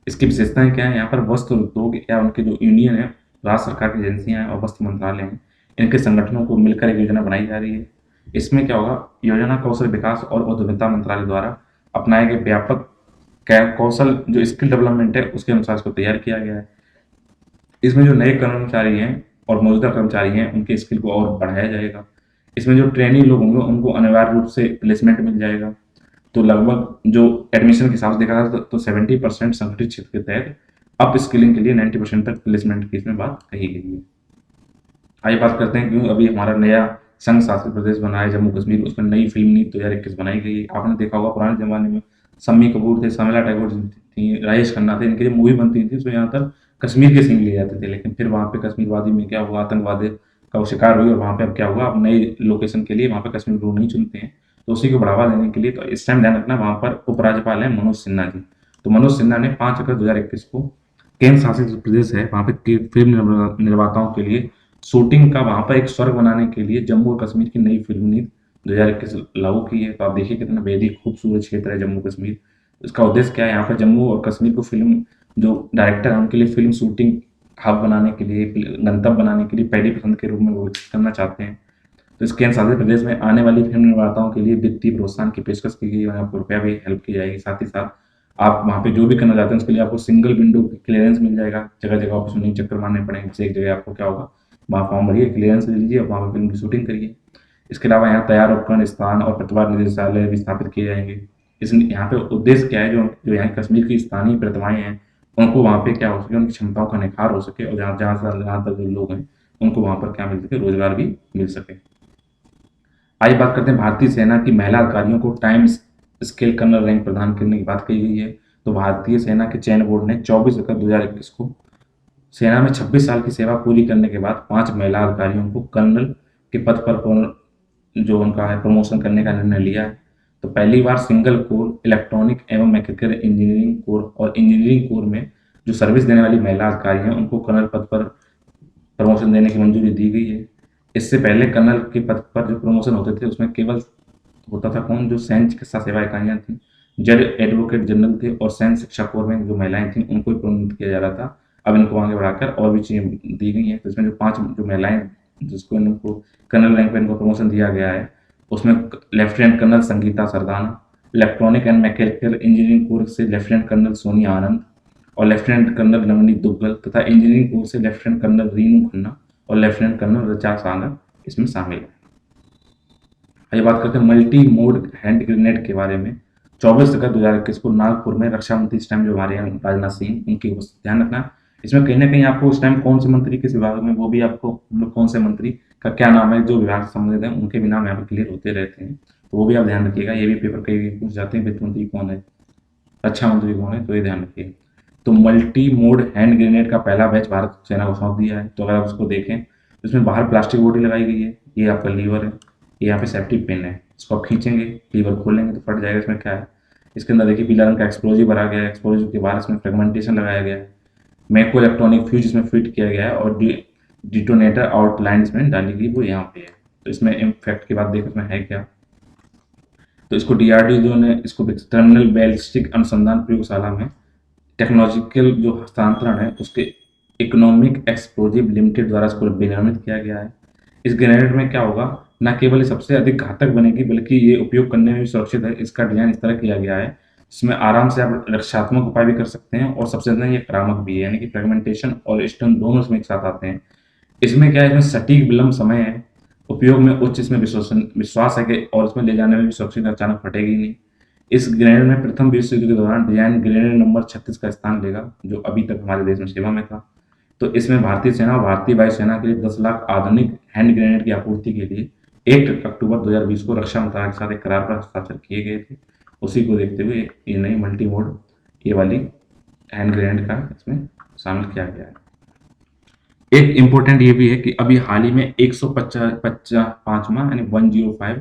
इसकी विशेषताएं क्या है? यहाँ पर वस्त्र उद्योग या उनके जो यूनियन है, राज्य सरकार की एजेंसियां हैं और वस्त्र मंत्रालय हैं, इनके संगठनों को मिलकर एक योजना बनाई जा रही है। इसमें क्या होगा? योजना कौशल विकास और उद्यमिता मंत्रालय द्वारा अपनाए गए व्यापक कौशल जो स्किल डेवलपमेंट है उसके अनुसार इसको तैयार किया गया है। इसमें जो नए कर्मचारी हैं और मौजूदा कर्मचारी हैं उनके स्किल को और बढ़ाया जाएगा। इसमें जो ट्रेनिंग लोग होंगे उनको अनिवार्य रूप से प्लेसमेंट मिल जाएगा। तो लगभग जो एडमिशन के हिसाब से देखा जाए तो 70% संगठित क्षेत्र के तहत अप स्किलिंग के लिए 90% तक प्लेसमेंट की इसमें बात कही गई है। आइए बात करते हैं क्यों अभी हमारा नया संघ शासित प्रदेश बना है जम्मू कश्मीर, उसमें नई फिल्म नीति 2021 बनाई गई है। आपने देखा होगा पुराने जमाने में शम्मी कपूर थे, शर्मिला टैगोर थी, राजेश खन्ना थे, इनकी जो मूवी बनती थी उसमें यहाँ तक कश्मीर के सीन लिए जाते थे। लेकिन फिर वहाँ पे कश्मीरवादी में क्या हुआ, आतंकवादी का वो शिकार हुई और वहाँ पे अब क्या हुआ, अब नई लोकेशन के लिए वहाँ पे कश्मीर लोग नहीं चुनते हैं। तो उसी को बढ़ावा देने के लिए तो इस टाइम ध्यान रखना वहाँ पर उपराज्यपाल है मनोज सिन्हा जी। तो मनोज सिन्हा ने 5 अगस्त 2021 को केंद्र शासित प्रदेश है वहाँ पे फिल्म निर्माताओं के लिए शूटिंग का वहाँ पर एक स्वर्ग बनाने के लिए जम्मू और कश्मीर की नई फिल्म नीति 2021 लागू की है। तो आप देखिए कितना बेहद खूबसूरत क्षेत्र है जम्मू कश्मीर। इसका उद्देश्य क्या है? यहाँ पर जम्मू और कश्मीर को फिल्म जो डायरेक्टर है उनके लिए फिल्म शूटिंग हब बनाने के लिए, गंतव्य बनाने के लिए पहली पसंद के रूप में विकसित करना चाहते हैं। तो इस केंद्र शासित प्रदेश में आने वाली फिल्म निर्माताओं के लिए वित्तीय प्रोत्साहन की पेशकश की गई है, आपको रुपया भी हेल्प की जाएगी। साथ ही साथ आप वहाँ पे जो भी करना चाहते हैं उसके लिए आपको सिंगल विंडो क्लियरेंस मिल जाएगा। जगह जगह ऑफिस में नहीं चक्कर मारने पड़ेंगे, जैसे एक जगह आपको क्या होगा, वहाँ फॉर्म भरिए, क्लियरेंस ले लीजिए और वहाँ पर फिल्म की शूटिंग करिए। इसके अलावा यहाँ तैयार उपकरण स्थान और प्रतिभा निदेशालय भी स्थापित किए जाएंगे। इस यहाँ पे उद्देश्य क्या है? जो यहाँ कश्मीर की स्थानीय प्रतिभाएं हैं उनको वहाँ पे क्या हो सके, उनकी क्षमताओं का निखार हो सके और जहाँ तक जो लोग हैं उनको वहाँ पर क्या मिल सके, रोजगार भी मिल सके। आइए बात करते हैं भारतीय सेना की महिला अधिकारियों को टाइम स्केल कर्नल रैंक प्रदान करने की बात कही गई है। तो भारतीय सेना के चयन बोर्ड ने 24 अगस्त 2021 को सेना में 26 साल की सेवा पूरी करने के बाद 5 महिला अधिकारियों को कर्नल के पद पर जो उनका है प्रमोशन करने का निर्णय लिया है। तो पहली बार सिंगल कोर, इलेक्ट्रॉनिक एवं मैकेनिकल इंजीनियरिंग कोर और इंजीनियरिंग कोर में जो सर्विस देने वाली महिला अधिकारी हैं उनको कर्नल पद पर प्रमोशन देने की मंजूरी दी गई है। इससे पहले कर्नल के पद पर जो प्रमोशन होते थे उसमें केवल होता था कौन, जो सैन्य चिकित्सा सेवा इकाइयाँ थी, जज एडवोकेट जनरल थे और सैन्य शिक्षा कोर में जो महिलाएं थी उनको ही प्रोन्नत किया जा रहा था। अब इनको आगे बढ़ाकर और भी चीजें दी गई हैं। तो इसमें जो 5 जो महिलाएं जिसको इनको कर्नल रैंक पे इनको प्रमोशन दिया गया है उसमें lieutenant colonel Sangeeta Sardana, electronic and mechanical engineering corps से लेफ्टिनेंट कर्नल सोनिया आनंद और लेफ्टिनेंट कर्नल नवनीत दुग्गल तथा इंजीनियरिंग कोर से लेफ्टिनेंट कर्नल रीनू खन्ना और लेफ्टिनेंट कर्नल ऋचा सागर इसमें शामिल है। आइए बात करते हैं मल्टी मोड हैंड ग्रेनेड के बारे में। 24 अगस्त 2021 को नागपुर में रक्षा मंत्री इस टाइम जो हमारे यहाँ राजनाथ सिंह, उनकी ध्यान रखना इसमें कहीं ना कहीं आपको उस टाइम कौन से मंत्री किस विभाग में, वो भी आपको मतलब कौन से मंत्री का क्या नाम है, जो विभाग से संबंधित है उनके भी नाम यहाँ पे क्लियर होते रहते हैं। तो वो भी आप ध्यान रखिएगा। ये भी पेपर कई पूछ जाते हैं वित्त मंत्री कौन है, रक्षा मंत्री कौन है, तो ये ध्यान रखिए। तो मल्टी मोड हैंड ग्रेनेड का पहला बैच भारत सेना को सौंप दिया है। तो अगर आप उसको देखें तो इसमें बाहर प्लास्टिक बॉडी लगाई गई है, ये आपका लीवर है, ये यहाँ पे सेफ्टी पिन है, इसको आप खींचेंगे, लीवर खोलेंगे तो फट जाएगा। इसमें क्या है, इसके अंदर देखिए पीला रंग का एक्सप्लोजिव भरा गया है, एक्सप्लोजिव के बाद इसमें फ्रेगमेंटेशन लगाया गया है, मैक्रो इलेक्ट्रॉनिक फ्यूज इसमें फिट किया गया है और डिटोनेटर आउटलाइन इसमें डाली गई वो यहाँ पे है। तो इसमें इम्पैक्ट की बात देखो इसमें है क्या, तो इसको डीआरडीओ ने इसको टर्मिनल बैलिस्टिक अनुसंधान प्रयोगशाला में टेक्नोलॉजिकल जो हस्तांतरण है उसके इकोनॉमिक एक्सप्लोजिव लिमिटेड द्वारा इसको विनिर्मित किया गया है। इस ग्रेनेड में क्या होगा, न केवल ये सबसे अधिक घातक बनेगी बल्कि ये उपयोग करने में भी सुरक्षित है। इसका डिजाइन इस तरह किया गया है जिसमें आराम से आप रक्षात्मक उपाय भी कर सकते हैं और सबसे ज्यादा ये आक्रामक भी है, यानी कि फ्रेगमेंटेशन और स्टन दोनों इसमें एक साथ आते हैं। इसमें क्या है, इसमें सटीक विलंब समय है, उपयोग में उच्च इसमें विश्वास है कि और इसमें ले जाने में भी सुरक्षित, अचानक फटेगी नहीं। इस ग्रेनेड में प्रथम विश्व युद्ध के दौरान डिजाइन ग्रेनेड नंबर 36 का स्थान लेगा जो अभी तक हमारे देश में सेवा में था। तो इसमें भारतीय सेना और भारतीय वायुसेना के लिए 10 लाख आधुनिक हैंड ग्रेनेड की आपूर्ति के लिए 1 अक्टूबर 2020 को रक्षा मंत्रालय के साथ एक करार पर हस्ताक्षर किए गए थे। उसी को देखते हुए ये नई मल्टी मोड ये वाली हैंड ग्रेनेड का इसमें शामिल किया गया है। एक इम्पोर्टेंट ये भी है कि अभी हाल ही में 155वां यानी 105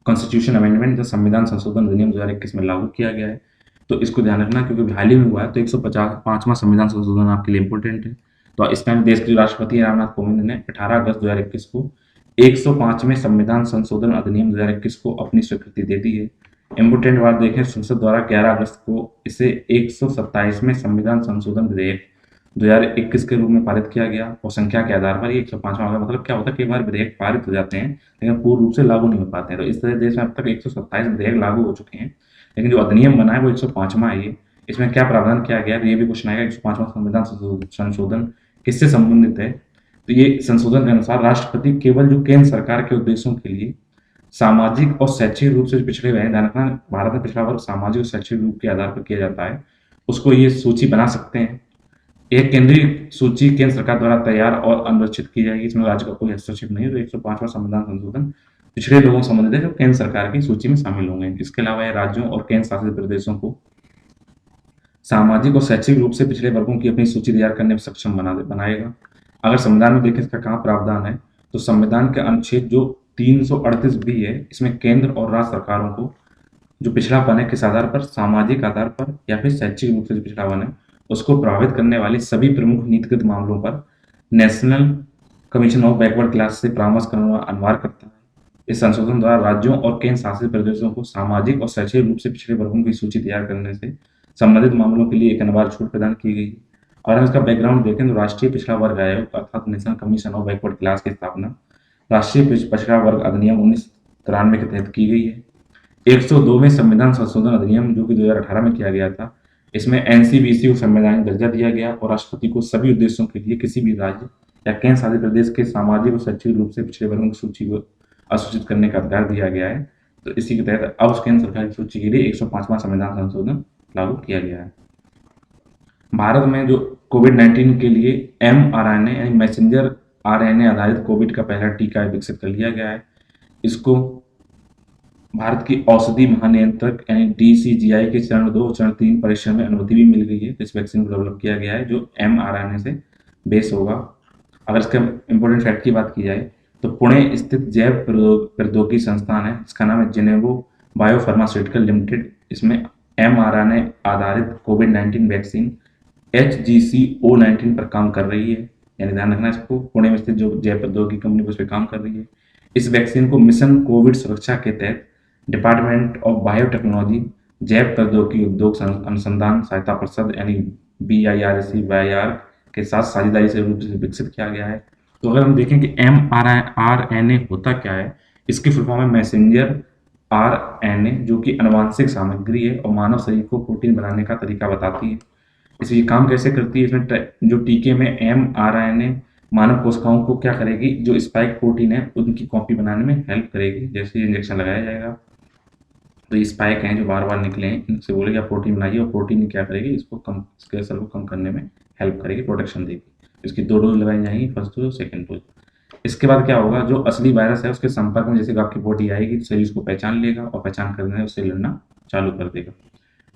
कॉन्स्टिट्यूशन अमेंडमेंट जो संविधान संशोधन अधिनियम 2021 में लागू किया गया है। तो इसको ध्यान रखना क्योंकि हाल ही में हुआ है, तो 155वां संविधान संशोधन आपके लिए इम्पोर्टेंट है। तो इस टाइम देश के राष्ट्रपति रामनाथ कोविंद ने 18 अगस्त 2021 को 105वें संविधान संशोधन अधिनियम 2021 को अपनी स्वीकृति दे दी है। इम्पोर्टेंट बात देखें, संसद द्वारा 11 अगस्त को इसे 127वें संविधान संशोधन विधेयक 2021 के रूप में पारित किया गया और संख्या के आधार पर ये 105वां होगा। मतलब क्या होता है, कई बार विधेयक पारित हो जाते हैं लेकिन पूर्ण रूप से लागू नहीं हो पाते हैं। तो इस तरह देश में अब तक 127 विधेयक लागू हो चुके हैं, लेकिन जो अधिनियम बना है वो 105वां है। ये इसमें क्या प्रावधान किया गया है, तो ये भी क्वेश्चन आएगा, 105वां संविधान संशोधन किससे संबंधित है। तो ये संशोधन के अनुसार राष्ट्रपति केवल जो केंद्र सरकार के उद्देश्यों के लिए सामाजिक और शैक्षिक रूप से पिछड़े हुए हैं, ध्यान रखना भारत में पिछड़ा वर्ग सामाजिक और शैक्षिक रूप के आधार पर किया जाता है, उसको ये सूची बना सकते हैं। एक केंद्रीय सूची केंद्र सरकार द्वारा तैयार और अनुरक्षित की जाएगी, इसमें राज्य का कोई हस्तक्षेप नहीं है। तो 105वां संविधान संशोधन पिछड़े लोगों से संबंधित है जो केंद्र सरकार की सूची में शामिल होंगे। इसके अलावा यह राज्यों और केंद्र शासित प्रदेशों को सामाजिक और शैक्षिक रूप से पिछड़े वर्गों की अपनी सूची तैयार करने में सक्षम बनाएगा। अगर संविधान में देखें इसका कहाँ प्रावधान है, तो संविधान के अनुच्छेद जो 338 भी है, इसमें केंद्र और राज्य सरकारों को जो पिछड़ापन है किस आधार पर, सामाजिक आधार पर या फिर शैक्षिक रूप से जो पिछड़ापन है उसको प्रभावित करने वाले सभी प्रमुख नीतिगत मामलों पर national commission of backward class से परामर्श करना अनिवार्य करता है। इस संशोधन द्वारा राज्यों और केंद्र शासित प्रदेशों को सामाजिक और शैक्षिक रूप से पिछड़े वर्गों की सूची तैयार करने से संबंधित मामलों के लिए एक अनिवार्य छूट प्रदान की गई। और हम इसका बैकग्राउंड देखें तो राष्ट्रीय पिछड़ा वर्ग आयोग अर्थात national commission of backward class की स्थापना राष्ट्रीय पिछड़ा वर्ग अधिनियम 1993 के तहत की गई है। 102वें संविधान संशोधन अधिनियम जो कि 2018 में किया गया था, इसमें एनसीबीसी को संवैधानिक दर्जा दिया गया और राष्ट्रपति को सभी उद्देश्यों के लिए किसी भी राज्य या केंद्र शासित प्रदेश के सामाजिक और शैक्षिक रूप से पिछड़े वर्गों की सूची को असूचित करने का अधिकार दिया गया है। तो इसी के तहत अब उस केंद्र सरकार की सूची के लिए 105वां संविधान संशोधन लागू किया गया है। भारत में जो कोविड-19 के लिए mRNA यानी मैसेंजर आरएनए आधारित कोविड का पहला टीका विकसित कर लिया गया है। इसको भारत की औषधि महानियंत्रक यानी डीसीजीआई के चरण 2 और चरण 3 परीक्षण में अनुमति भी मिल गई है। इस वैक्सीन को डेवलप किया गया है जो mRNA से बेस होगा। अगर इसके इंपॉर्टेंट फैक्ट की बात की जाए तो पुणे स्थित जैव प्रौद्योगिकी संस्थान है, इसका नाम है जेनेवो बायोफार्मास्यूटिकल लिमिटेड। इसमें mRNA आधारित कोविड-19 वैक्सीन HGCO19 पर काम कर रही है, यानी ध्यान रखना इसको, पुणे में स्थित जो जैव प्रौद्योगिकी कंपनी उस पर काम कर रही है। इस वैक्सीन को मिशन कोविड सुरक्षा के तहत डिपार्टमेंट ऑफ बायोटेक्नोलॉजी जैव प्रौद्योगिकी उद्योग अनुसंधान सहायता परिषद यानी BIRC के साथ साझेदारी से रूप से विकसित किया गया है। तो अगर हम देखें कि mRNA होता क्या है, इसकी फुल फॉर्म है मैसेंजर RNA, जो कि आनुवांशिक सामग्री है और मानव शरीर को प्रोटीन बनाने का तरीका बताती है। इसलिए काम कैसे करती है, इसमें जो टीके में mRNA मानव कोशिकाओं को क्या करेगी, जो स्पाइक प्रोटीन है उनकी कॉपी बनाने में हेल्प करेगी। जैसे इंजेक्शन लगाया जाएगा तो ये स्पाइक हैं जो बार बार निकले हैं, इनसे बोलेगी आप प्रोटीन बनाइए और प्रोटीन क्या करेगी, इसको कम, इसके असर को कम करने में हेल्प करेगी, प्रोटेक्शन देगी। इसकी 2 डोज लगाई जाएंगी, फर्स्ट डोज और सेकेंड डोज। इसके बाद क्या होगा, जो असली वायरस है उसके संपर्क में जैसे आपकी बॉडी आएगी तो शरीर उसको पहचान लेगा और पहचान करने उससे लड़ना चालू कर देगा।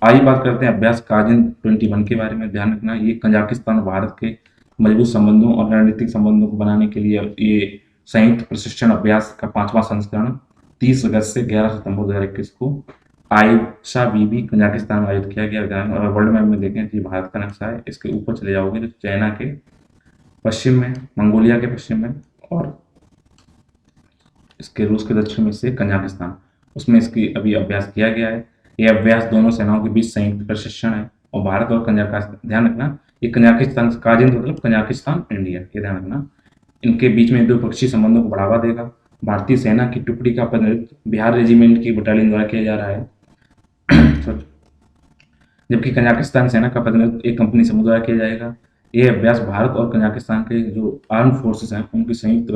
आइए बात करते हैं अभ्यास काजिन 21 के बारे में। ध्यान रखना, ये कजाकिस्तान और भारत के मजबूत संबंधों और रणनीतिक संबंधों को बनाने के लिए ये संयुक्त प्रशिक्षण अभ्यास का 5वां संस्करण 30 अगस्त से 11 सितंबर 2021 को आयशा बीबी कजाकिस्तान में आयोजित किया गया। और वर्ल्ड मैप में देखें तो ये भारत का नक्शा है, इसके ऊपर चले जाओगे तो चाइना के पश्चिम में, मंगोलिया के पश्चिम में और इसके रूस के दक्षिण में से कजाकिस्तान, उसमें इसकी अभी अभ्यास किया गया है। यह अभ्यास दोनों सेनाओं के बीच संयुक्त प्रशिक्षण है और भारत और कजाकिस्तान, ध्यान रखना ये कजाकिस्तान काजिन मतलब कजाकिस्तान इंडिया, ये ध्यान रखना, इनके बीच में द्विपक्षीय संबंधों को बढ़ावा देगा। भारतीय सेना की टुकड़ी का प्रतिनिधित्व बिहार रेजिमेंट की बटालियन द्वारा किया जा रहा है जबकि कजाकिस्तान सेना का प्रतिनिधित्व एक कंपनी समूह द्वारा किया जाएगा। यह अभ्यास भारत और कजाकिस्तान के जो आर्म फोर्सेस हैं उनकी संयुक्त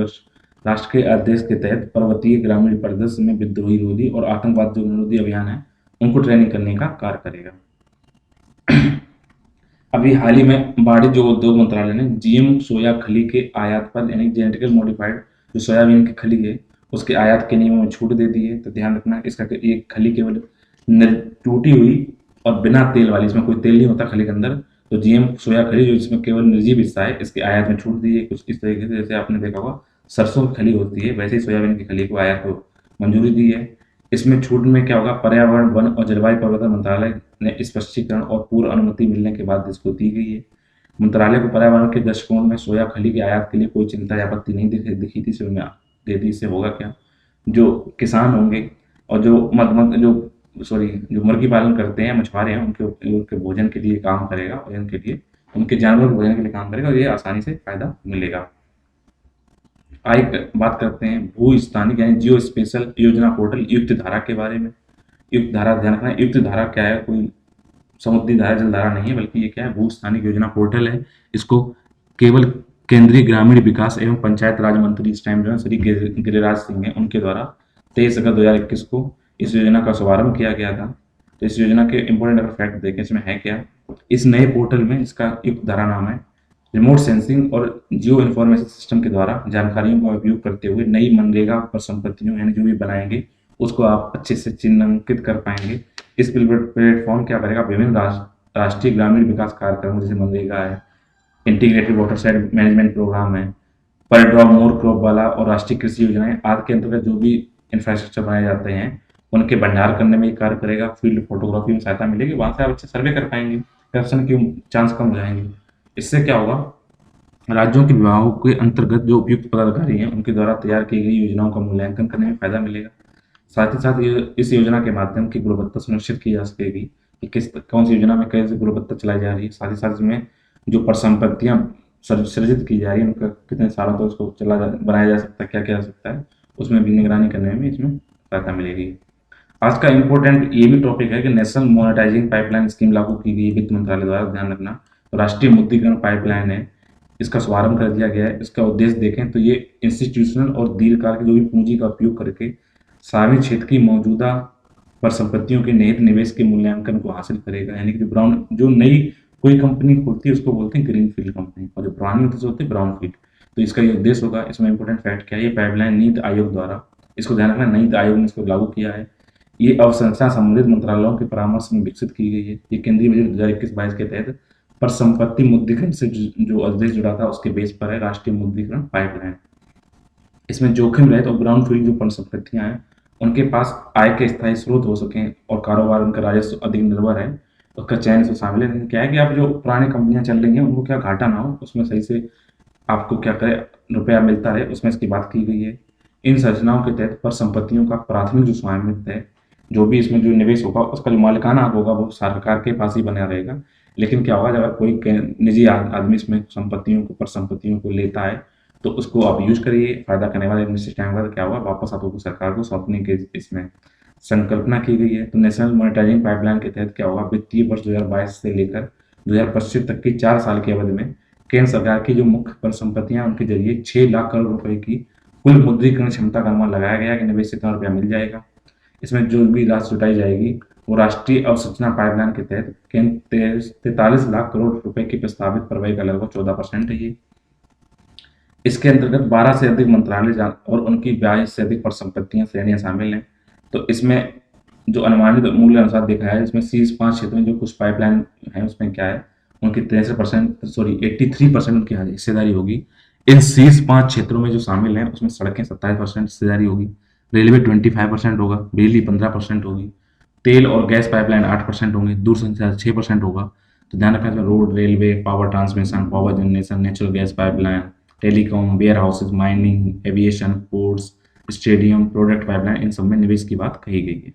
राष्ट्र के आदेश के तहत पर्वतीय ग्रामीण परिदृश्य में विद्रोही रोधी और आतंकवाद जो विरोधी अभियान है उनको ट्रेनिंग करने का कार्य करेगा। अभी हाल ही में वाणिज्य और उद्योग मंत्रालय ने जीएम सोया खली के आयात पर यानी जेनेटिकल मॉडिफाइड जो सोयाबीन की खली है उसके आयात के नियमों में छूट दे दी है। तो ध्यान रखना, इसका एक खली केवल टूटी हुई और बिना तेल वाली, इसमें कोई तेल नहीं होता खली के अंदर, तो जीएम सोया खली जो इसमें केवल निर्जीव हिस्सा है इसके आयात में छूट दी है। कुछ इस तरीके से जैसे आपने देखा होगा सरसों की खली होती है, वैसे ही सोयाबीन की खली को आयात को मंजूरी दी है। इसमें छूट में क्या होगा, पर्यावरण वन और जलवायु परिवर्तन मंत्रालय ने स्पष्टीकरण और पूर्व अनुमति मिलने के बाद इसको दी गई है। मंत्रालय को पर्यावरण के दृष्टिकोण में सोया खली के आयात के लिए कोई चिंता या आपत्ति नहीं दिखी थी, दे दी। इससे होगा क्या, जो किसान होंगे और जो मुर्गी पालन करते हैं, मछुआरे हैं, उनके भोजन के लिए काम करेगा और इनके लिए उनके जानवर भोजन के लिए काम करेगा और ये आसानी से फायदा मिलेगा। आइए बात करते हैं भू स्थानिक यानी जियो स्पेशल योजना पोर्टल युक्त धारा के बारे में। युक्त धारा, ध्यान रखना, युक्त धारा क्या है, कोई समुद्री धारा जलधारा नहीं है, बल्कि ये क्या है, भू स्थानिक योजना पोर्टल है। इसको केवल केंद्रीय ग्रामीण विकास एवं पंचायत राज मंत्री इस टाइम जो है श्री गिरिराज सिंह है, उनके द्वारा 23 अगस्त 2021 को इस योजना का शुभारंभ किया गया था। तो इस योजना के इंपॉर्टेंट अगर फैक्ट देखें इसमें है क्या, इस नए पोर्टल में इसका युक्त धारा नाम है रिमोट सेंसिंग और जियो इन्फॉर्मेशन सिस्टम के द्वारा जानकारियों का उपयोग करते हुए नई मनरेगा पर संपत्तियों यानी जो भी बनाएंगे उसको आप अच्छे से चिन्हांकित कर पाएंगे। इस प्लेटफॉर्म क्या करेगा, विभिन्न राष्ट्रीय ग्रामीण विकास कार्यक्रम जैसे मनरेगा है, इंटीग्रेटेड वाटरसाइड मैनेजमेंट प्रोग्राम है, पर ड्रॉप मोर क्रॉप वाला और राष्ट्रीय कृषि योजनाएं आदि के अंतर्गत जो भी इंफ्रास्ट्रक्चर बनाए जाते हैं उनके भंडार करने में कार्य करेगा। फील्ड फोटोग्राफी में सहायता मिलेगी, वहां से आप अच्छे सर्वे कर पाएंगे, करप्शन के चांस कम हो जाएंगे। इससे क्या होगा, राज्यों के विभागों के अंतर्गत जो उपयुक्त पदाधिकारी हैं उनके द्वारा तैयार की गई योजनाओं का मूल्यांकन करने में फायदा मिलेगा। साथ ही साथ इस योजना के माध्यम की गुणवत्ता सुनिश्चित की जा सकेगी कि कौन सी योजना में कैसे गुणवत्ता चलाई जा रही है। साथ ही साथ इसमें जो परिसंपत्तियां सृजित की जा रही है उनका कितने सालों तक उसको बनाया जा सकता है, क्या किया जा सकता है, उसमें भी निगरानी करने में इसमें सहायता मिलेगी। आज का इंपॉर्टेंट ये भी टॉपिक है कि नेशनल मोनेटाइजिंग पाइपलाइन स्कीम लागू की गई वित्त मंत्रालय द्वारा, ध्यान रखना। तो राष्ट्रीय मुद्रीकरण पाइपलाइन है, इसका शुभारंभ कर दिया गया है। इसका उद्देश्य देखें तो ये इंस्टीट्यूशनल और दीर्घकाल की जो भी पूंजी का उपयोग करके सार्वजनिक क्षेत्र की मौजूदा परिसंपत्तियों के निहित निवेश के मूल्यांकन को हासिल करेगा। यानी कि जो नई कोई कंपनी खोलती है उसको बोलते हैं ग्रीन फील्ड कंपनी, और जो पुरानी होती है ब्राउन फील्ड। तो इसका ये उद्देश्य होगा। इसमें इंपॉर्टेंट फैक्ट क्या है, ये पाइपलाइन नीति आयोग द्वारा, इसको ध्यान रखना, नीति आयोग ने इसको लागू किया है। ये अवसंरचना संबंधित मंत्रालयों के परामर्श में विकसित की गई है। ये केंद्रीय बजट 2021-22 के तहत पर संपत्ति मुद्रीकरण से जो अध्यादेश जुड़ा था उसके बेस पर है राष्ट्रीय मुद्रीकरण पाइपलाइन। इसमें जोखिम रहित और ग्राउंड फील्ड जो परिसंपत्तियां हैं उनके पास आय के स्थायी स्रोत हो सकें और कारोबार उनका राजस्व अधिक निर्भर है, उसका चयन इसमें शामिल है। क्या है कि आप जो पुरानी कंपनियां चल रही हैं उनको क्या घाटा ना हो, उसमें सही से आपको क्या करे रुपया मिलता रहे, उसमें इसकी बात की गई है। इन संरचनाओं के तहत परिसंपत्तियों का प्राथमिक जो स्वामित्व है, जो भी इसमें जो निवेश होगा उसका जो मालिकाना हक होगा वो सरकार के पास ही बना रहेगा। लेकिन क्या होगा, अगर कोई निजी आदमी इसमें परिसंपत्तियों को लेता है तो उसको आप यूज करिए, फायदा करने वाले निश्चित टाइम बाद क्या होगा, वापस आपको सरकार को सौंपने के इसमें संकल्पना की गई है। तो नेशनल मॉनेटाइजिंग पाइपलाइन के तहत क्या होगा, वित्तीय वर्ष 2022 से लेकर 2025 तक की 4 साल की अवधि में केंद्र सरकार की जो मुख्य परिसंपत्तियां उनके जरिए 6 लाख करोड़ रुपए की कुल मुद्रीकरण क्षमता का अनुमान लगाया गया कि निवेश से कितना रुपया मिल जाएगा। इसमें जो भी राशि जुटाई जाएगी वो राष्ट्रीय अवसंरचना पाइपलाइन के तहत केंद्र 43 लाख करोड़ रुपए की प्रस्तावित प्रवाही का लगभग 14% है। ये इसके अंतर्गत 12 से अधिक मंत्रालय और उनकी 22 से अधिक परिसंपत्तियां श्रेणियां शामिल हैं। तो इसमें जो अनुमानित मूल्य अनुसार देखा है, इसमें शीर्ष 5 क्षेत्रों में जो कुछ पाइपलाइन है उसमें क्या है, उनकी 63% सॉरी 83% उनकी हिस्सेदारी होगी। इन शीर्ष 5 क्षेत्रों में जो शामिल हैं उसमें सड़कें 27% हिस्सेदारी होगी, रेलवे 25% होगा, बिजली 15% होगी, तेल और गैस पाइपलाइन 8% होंगे, दूरसंचार 6% होगा। तो ध्यान रखना, road, railway, power transmission, power generation, natural gas pipeline, telecom, warehouses, mining, aviation, ports, stadium, product pipeline, इन सब में निवेश की बात कही गई है।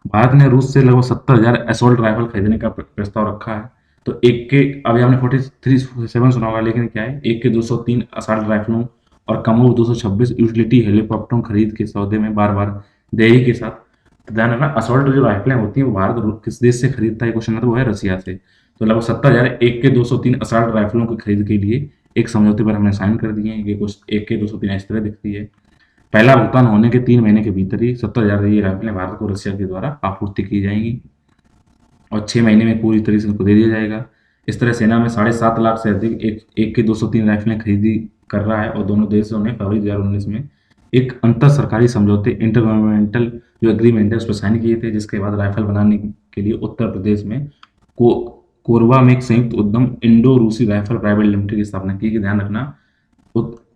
भारत ने रूस से लगभग 70,000 असॉल्ट राइफल खरीदने का प्रस्ताव रखा है। तो एक के, अभी आपने 43-47 सुना होगा, लेकिन क्या है, एक के 203 असॉल्ट राइफलों और कमोव 226 यूटिलिटी हेलीकॉप्टरों खरीद के सौदे में बार बार देरी के साथ। तो ध्यान रखना, असॉल्ट जो राइफलें होती हैं वो भारत किस देश से खरीदता है, क्वेश्चन है, तो वो है रसिया से। तो लगभग 70,000 एक के 203 असॉल्ट राइफलों की खरीद के लिए एक समझौते पर हमने साइन कर दिए हैं। ये कुछ एक के 203 इस तरह दिखती है। पहला भुगतान होने के 3 महीने के भीतर ही 70,000 ये राइफलें भारत को रशिया के द्वारा आपूर्ति की जाएंगी और 6 महीने में पूरी तरीके से उनको दे दिया जाएगा। इस तरह सेना में 7.5 लाख से अधिक एक के 203 राइफलें खरीदी कर रहा है और दोनों देशों ने फरवरी 2019 में एक अंतर सरकारी समझौते, इंटर गवर्नमेंटल जो एग्रीमेंट है, उस पर साइन किए थे, जिसके बाद राइफल बनाने के लिए उत्तर प्रदेश में को कोरबा में एक संयुक्त उद्यम इंडो रूसी राइफल प्राइवेट लिमिटेड की स्थापना की। ध्यान रखना,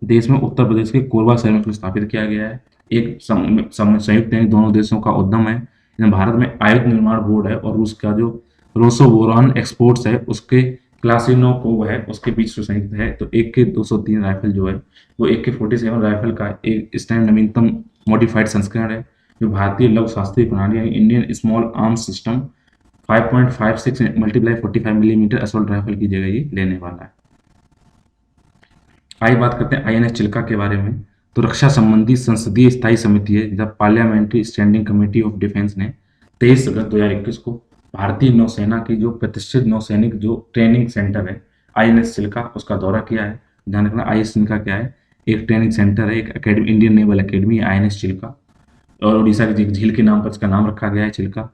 देश में उत्तर प्रदेश के कोरबा शहर में स्थापित किया गया है। एक संयुक्त यानी दोनों देशों का उद्यम है। भारत में आयुध निर्माण बोर्ड है और रूस का जो रोसोबोरॉन एक्सपोर्ट्स है उसके क्लासिनोकोव है, उसके बीच जो संयुक्त है। तो एक के 203 राइफल जो है वो एक के 47 राइफल का एक इस टाइम नवीनतम मॉडिफाइड संस्करण है, जो भारतीय लघु शास्त्रीय प्रणाली यानी Indian small arms system 5.56 multiply 45 millimetre assault rifle की जगह ये लेने वाला है। आइए बात करते हैं आईएनएस चिल्का के बारे में। तो रक्षा संबंधी संसदीय स्थायी समिति है, the parliamentary standing committee of defence ने 23 अगस्त 2021 को भारतीय नौसेना की जो प्रतिष्ठित नौसैनिक जो ट्रेनिंग सेंटर है आईएनएस चिल्का, उसका दौरा किया है। ध्यान रखना, आईएनएस चिल्का क्या है, एक ट्रेनिंग सेंटर है, एक academy, Indian naval academy INS Chilka, और उड़ीसा की झील के नाम पर इसका नाम रखा गया है चिल्का।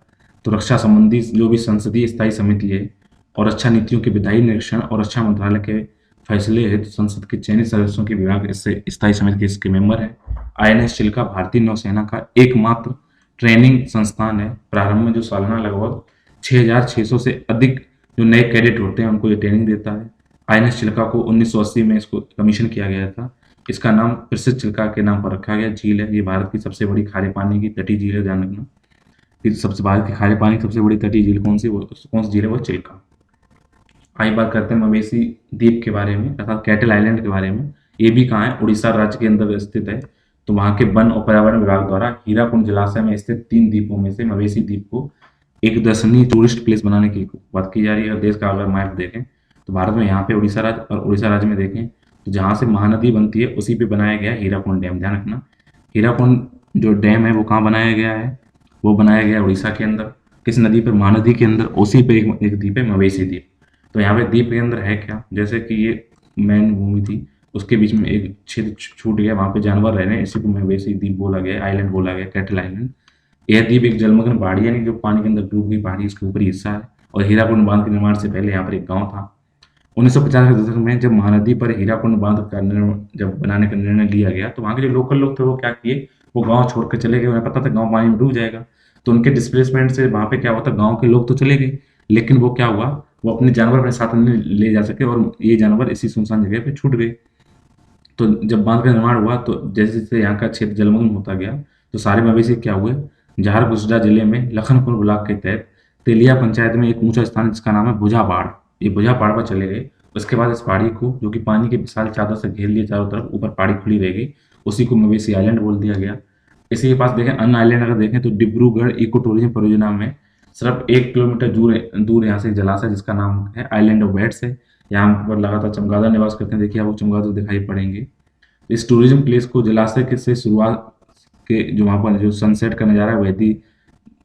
तो रक्षा संबंधी जो भी संसदीय स्थायी समिति है और रक्षा नीतियों के विधायी निरीक्षण और रक्षा मंत्रालय के फैसले हेतु संसद के चयनित सदस्यों के विभाग इससे स्थायी समिति के इसके मेंबर है। आईएनएस चिल्का भारतीय नौसेना का एकमात्र ट्रेनिंग संस्थान है। प्रारंभ में जो सालाना लगभग 6,600 से अधिक जो नए कैडेट होते हैं उनको ये ट्रेनिंग देता है। आईएनएस चिल्का को 1980 में इसको कमीशन किया गया था। इसका नाम प्रसिद्ध चिल्का के नाम पर रखा गया। झील है, ये भारत की सबसे बड़ी खारे पानी की तटीय झील है। ध्यान रखना, सबसे भारत की खारे पानी की सबसे बड़ी तटीय झील कौन सी झील है, वो चिल्का। आइए बात करते हैं मवेशी द्वीप के बारे में अर्थात कैटल आइलैंड के बारे में। ये भी कहाँ है, उड़ीसा राज्य के अंदर स्थित है। तो वहाँ के वन और पर्यावरण विभाग द्वारा हीराकुंड जलाशय में स्थित 3 द्वीपों में से मवेशी द्वीप को एक दर्शनीय टूरिस्ट प्लेस बनाने की बात की जा रही है। देश का अगर मैप देखें तो भारत में यहाँ पे उड़ीसा राज्य, और उड़ीसा राज्य में देखें तो जहाँ से महानदी बनती है उसी पे बनाया गया हीराकुंड डैम। ध्यान रखना, हीराकुंड जो डैम है वो कहाँ बनाया गया है, वो बनाया गया उड़ीसा के अंदर। किस नदी पर, महानदी के अंदर। उसी पे एक द्वीप है मवेशी द्वीप। तो यहाँ पे द्वीप के अंदर है क्या, जैसे कि ये मैन भूमि थी, उसके बीच में एक क्षेत्र छूट गया, वहाँ पे जानवर रह रहे हैं, इसी को मवेशी द्वीप बोला गया, आइलैंड बोला गया, कैटल आइलैंड। यह द्वीप एक जलमग्न पहाड़ी यानी जो पानी के अंदर डूब गई पहाड़ी, इसके ऊपरी हिस्सा है। और हीराकुंड बांध के निर्माण से पहले यहाँ पर एक गाँव था। 1950 के दशक में जब महानदी पर हीराकुंड बांध का जब बनाने का निर्णय लिया गया तो वहाँ के जो लोकल लोग थे वो क्या किए, वो गाँव छोड़ कर चले गए। उन्हें पता था गाँव पानी में डूब जाएगा, तो उनके डिस्प्लेसमेंट से वहाँ पे क्या होता, गाँव के लोग तो चले गए, लेकिन वो क्या हुआ, वो अपने जानवर अपने साथ नहीं ले जा सके और ये जानवर इसी सुनसान जगह पे छूट गए। तो जब बांध का निर्माण हुआ तो जैसे जैसे यहाँ का क्षेत्र जलमग्न होता गया तो सारे मवेशी क्या हुए, झारखुर्दा जिले में लखनपुर ब्लॉक के तहत तेलिया पंचायत में एक ऊंचा स्थान जिसका नाम है भुजा पहाड़, ये भुजा पहाड़ पर चले गए। उसके बाद इस पहाड़ी को, जो कि पानी के विशाल चादर से घेर लिया चारों तरफ, ऊपर पहाड़ी खुली रह गई, उसी को मवेशी आइलैंड बोल दिया गया। इसी के पास देखें अन्य आइलैंड अगर देखें तो डिब्रूगढ़ इको टूरिज्म परियोजना में सिर्फ 1 किलोमीटर दूर यहाँ से एक जलाशय जिसका नाम है आइलैंड ऑफ बैट्स है। यहाँ पर लगातार चमगादड़ निवास करते हैं, देखिए आपको चमगादड़ दिखाई पड़ेंगे। इस टूरिज्म प्लेस को जलाशय के से शुरुआत के जो वहाँ पर जो सनसेट का नज़ारा है बेहद ही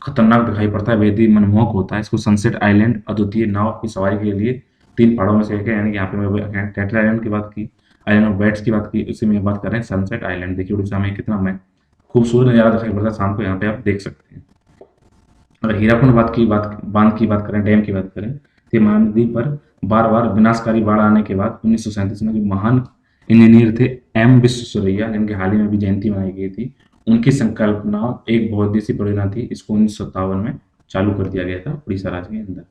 खतरनाक दिखाई पड़ता है, बेहद ही मनमोहक होता है। इसको सनसेट आइलैंड अद्वितीय नाव की सवारी के लिए 3 पहाड़ों में से एक है, यानी कि यहाँ पे मैं कैटल आइलैंड की बात की, आइलैंड ऑफ बैट्स की बात की, उसी में बात कर रहे हैं सनसेट आइलैंड। देखिए उड़ीसा में कितना मैं खूबसूरत नज़ारा दिखाई पड़ता है शाम को, यहाँ पे आप देख सकते हैं। अगर हीराकुंड बांध की बात करें, डैम की बात करें, तो महानदी पर बार बार विनाशकारी बाढ़ आने के बाद 1937 में जो महान इंजीनियर थे एम विश्वेश्वरैया, जिनके हाल ही में भी जयंती मनाई गई थी, उनकी संकल्पना एक बहुउद्देशीय परियोजना थी। इसको 1957 में चालू कर दिया गया था उड़ीसा राज्य के अंदर।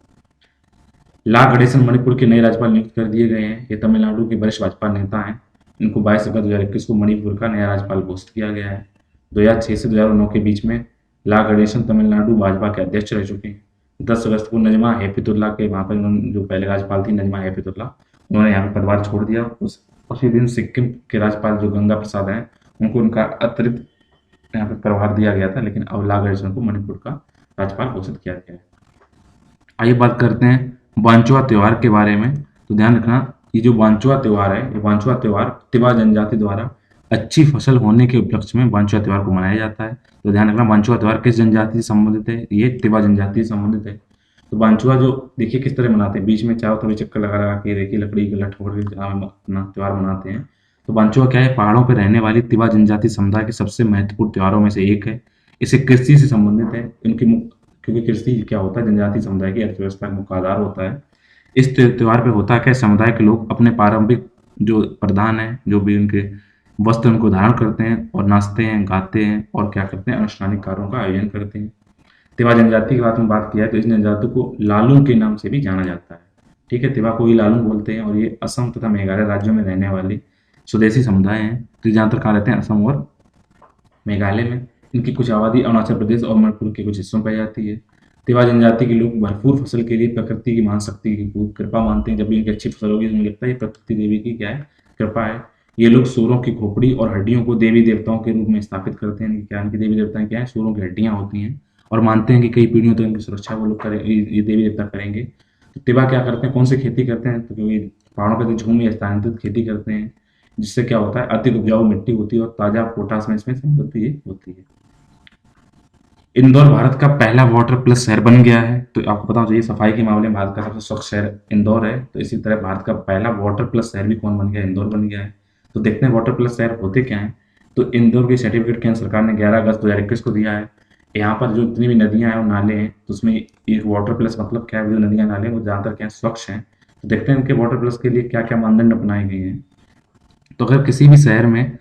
ला गणेशन मणिपुर के नए राज्यपाल नियुक्त कर दिए गए हैं। ये तमिलनाडु के वरिष्ठ भाजपा नेता हैं। इनको 22 अगस्त 2021 को मणिपुर का नया राज्यपाल घोषित किया गया है। 2006 से 2009 के बीच में ला गणेशन तमिलनाडु भाजपा के अध्यक्ष रह चुके हैं। 10 अगस्त को नजमा हेपतुल्ला के वहाँ पर जो पहले राज्यपाल थी नजमा हेपतुल्ला, उन्होंने यहाँ पर पदभार छोड़ दिया। उसी दिन सिक्किम के राज्यपाल जो गंगा प्रसाद हैं, उनको उनका अतिरिक्त यहाँ पर प्रभार दिया गया था, लेकिन अब ला गणेशन को मणिपुर का राज्यपाल घोषित किया गया है। आइए बात करते हैं वांचुआ त्योहार के बारे में। तो ध्यान रखना, ये जो वांचुआ त्योहार है, ये वांचुआ त्योहार तिवा जनजाति द्वारा अच्छी फसल होने के उपलक्ष्य में वांचुआ त्योहार को मनाया जाता है। तो ध्यान रखना, वांचुआ त्योहार किस जनजाति से संबंधित है? ये तिवा जनजाति से संबंधित है। तो वांचुआ जो देखिए किस तरह मनाते हैं, बीच में चारों थोड़ी चक्कर लगा लगा के देखिए लकड़ी के लठोड़ के अपना त्योहार मनाते हैं। तो वांचुआ क्या है? पहाड़ों पर रहने वाली तिवा जनजाति समुदाय के सबसे महत्वपूर्ण त्योहारों में से एक है। इसे कृषि से संबंधित है। इनकी क्योंकि कृषि क्या होता है, जनजाति समुदाय की अर्थव्यवस्था का मुख्य आधार होता है। इस त्योहार पे होता क्या, समुदाय के लोग अपने पारंपरिक जो प्रधान है, जो भी उनके वस्त्र उनको धारण करते हैं और नाचते हैं, गाते हैं और क्या करते हैं, अनुष्ठानिक कार्यों का आयोजन करते हैं। तिवा जनजाति की बात किया है तो इस जनजाति को लालुंग के नाम से भी जाना जाता है। ठीक है, तिवा को ही लालुंग बोलते हैं और ये असम तथा मेघालय राज्यों में रहने वाले स्वदेशी समुदाय हैं। तो ज्यादातर कहाँ रहते हैं? असम और मेघालय में। इनकी कुछ आबादी अरुणाचल प्रदेश और मणिपुर के कुछ हिस्सों में पाई जाती है। तिवा जनजाति के लोग भरपूर फसल के लिए प्रकृति की महान शक्ति की कृपा मानते हैं। जब भी इनकी अच्छी फसल होगी तो उन्हें लगता है ये प्रकृति देवी की क्या है, कृपा है। ये लोग सूरों की खोपड़ी और हड्डियों को देवी देवताओं के रूप में स्थापित करते हैं। क्या इनकी देवी देवताएं क्या है? सूरों की हड्डियां होती हैं और मानते हैं कि कई पीढ़ियों तक इनकी सुरक्षा वो लोग करें, ये देवी देवता करेंगे। तो तिवा क्या करते हैं, कौन सी खेती करते हैं? तो क्योंकि पहाड़ों पर झूम या स्थानांतरित खेती करते हैं, जिससे क्या होता है, अति उपजाऊ मिट्टी होती है और ताजा पोटास में इसमें समृद्धि होती है। इंदौर भारत का पहला वाटर प्लस शहर बन गया है। तो आपको पता होना चाहिए सफाई के मामले में भारत का सबसे स्वच्छ शहर इंदौर है। तो इसी तरह भारत का पहला वाटर प्लस शहर भी कौन बन गया? इंदौर बन गया है। तो देखते हैं वाटर प्लस शहर होते क्या हैं। तो इंदौर के सर्टिफिकेट केंद्र सरकार ने 11 अगस्त 2021 को दिया है। यहाँ पर जो जितनी भी नदियां हैं और नाले हैं, तो उसमें एक वाटर प्लस मतलब क्या है, जो नदियां नाले वो ज्यादातर क्या है, स्वच्छ हैं। तो देखते हैं इनके वाटर प्लस के लिए क्या क्या मानदंड अपनाए गए हैं। तो अगर किसी भी शहर में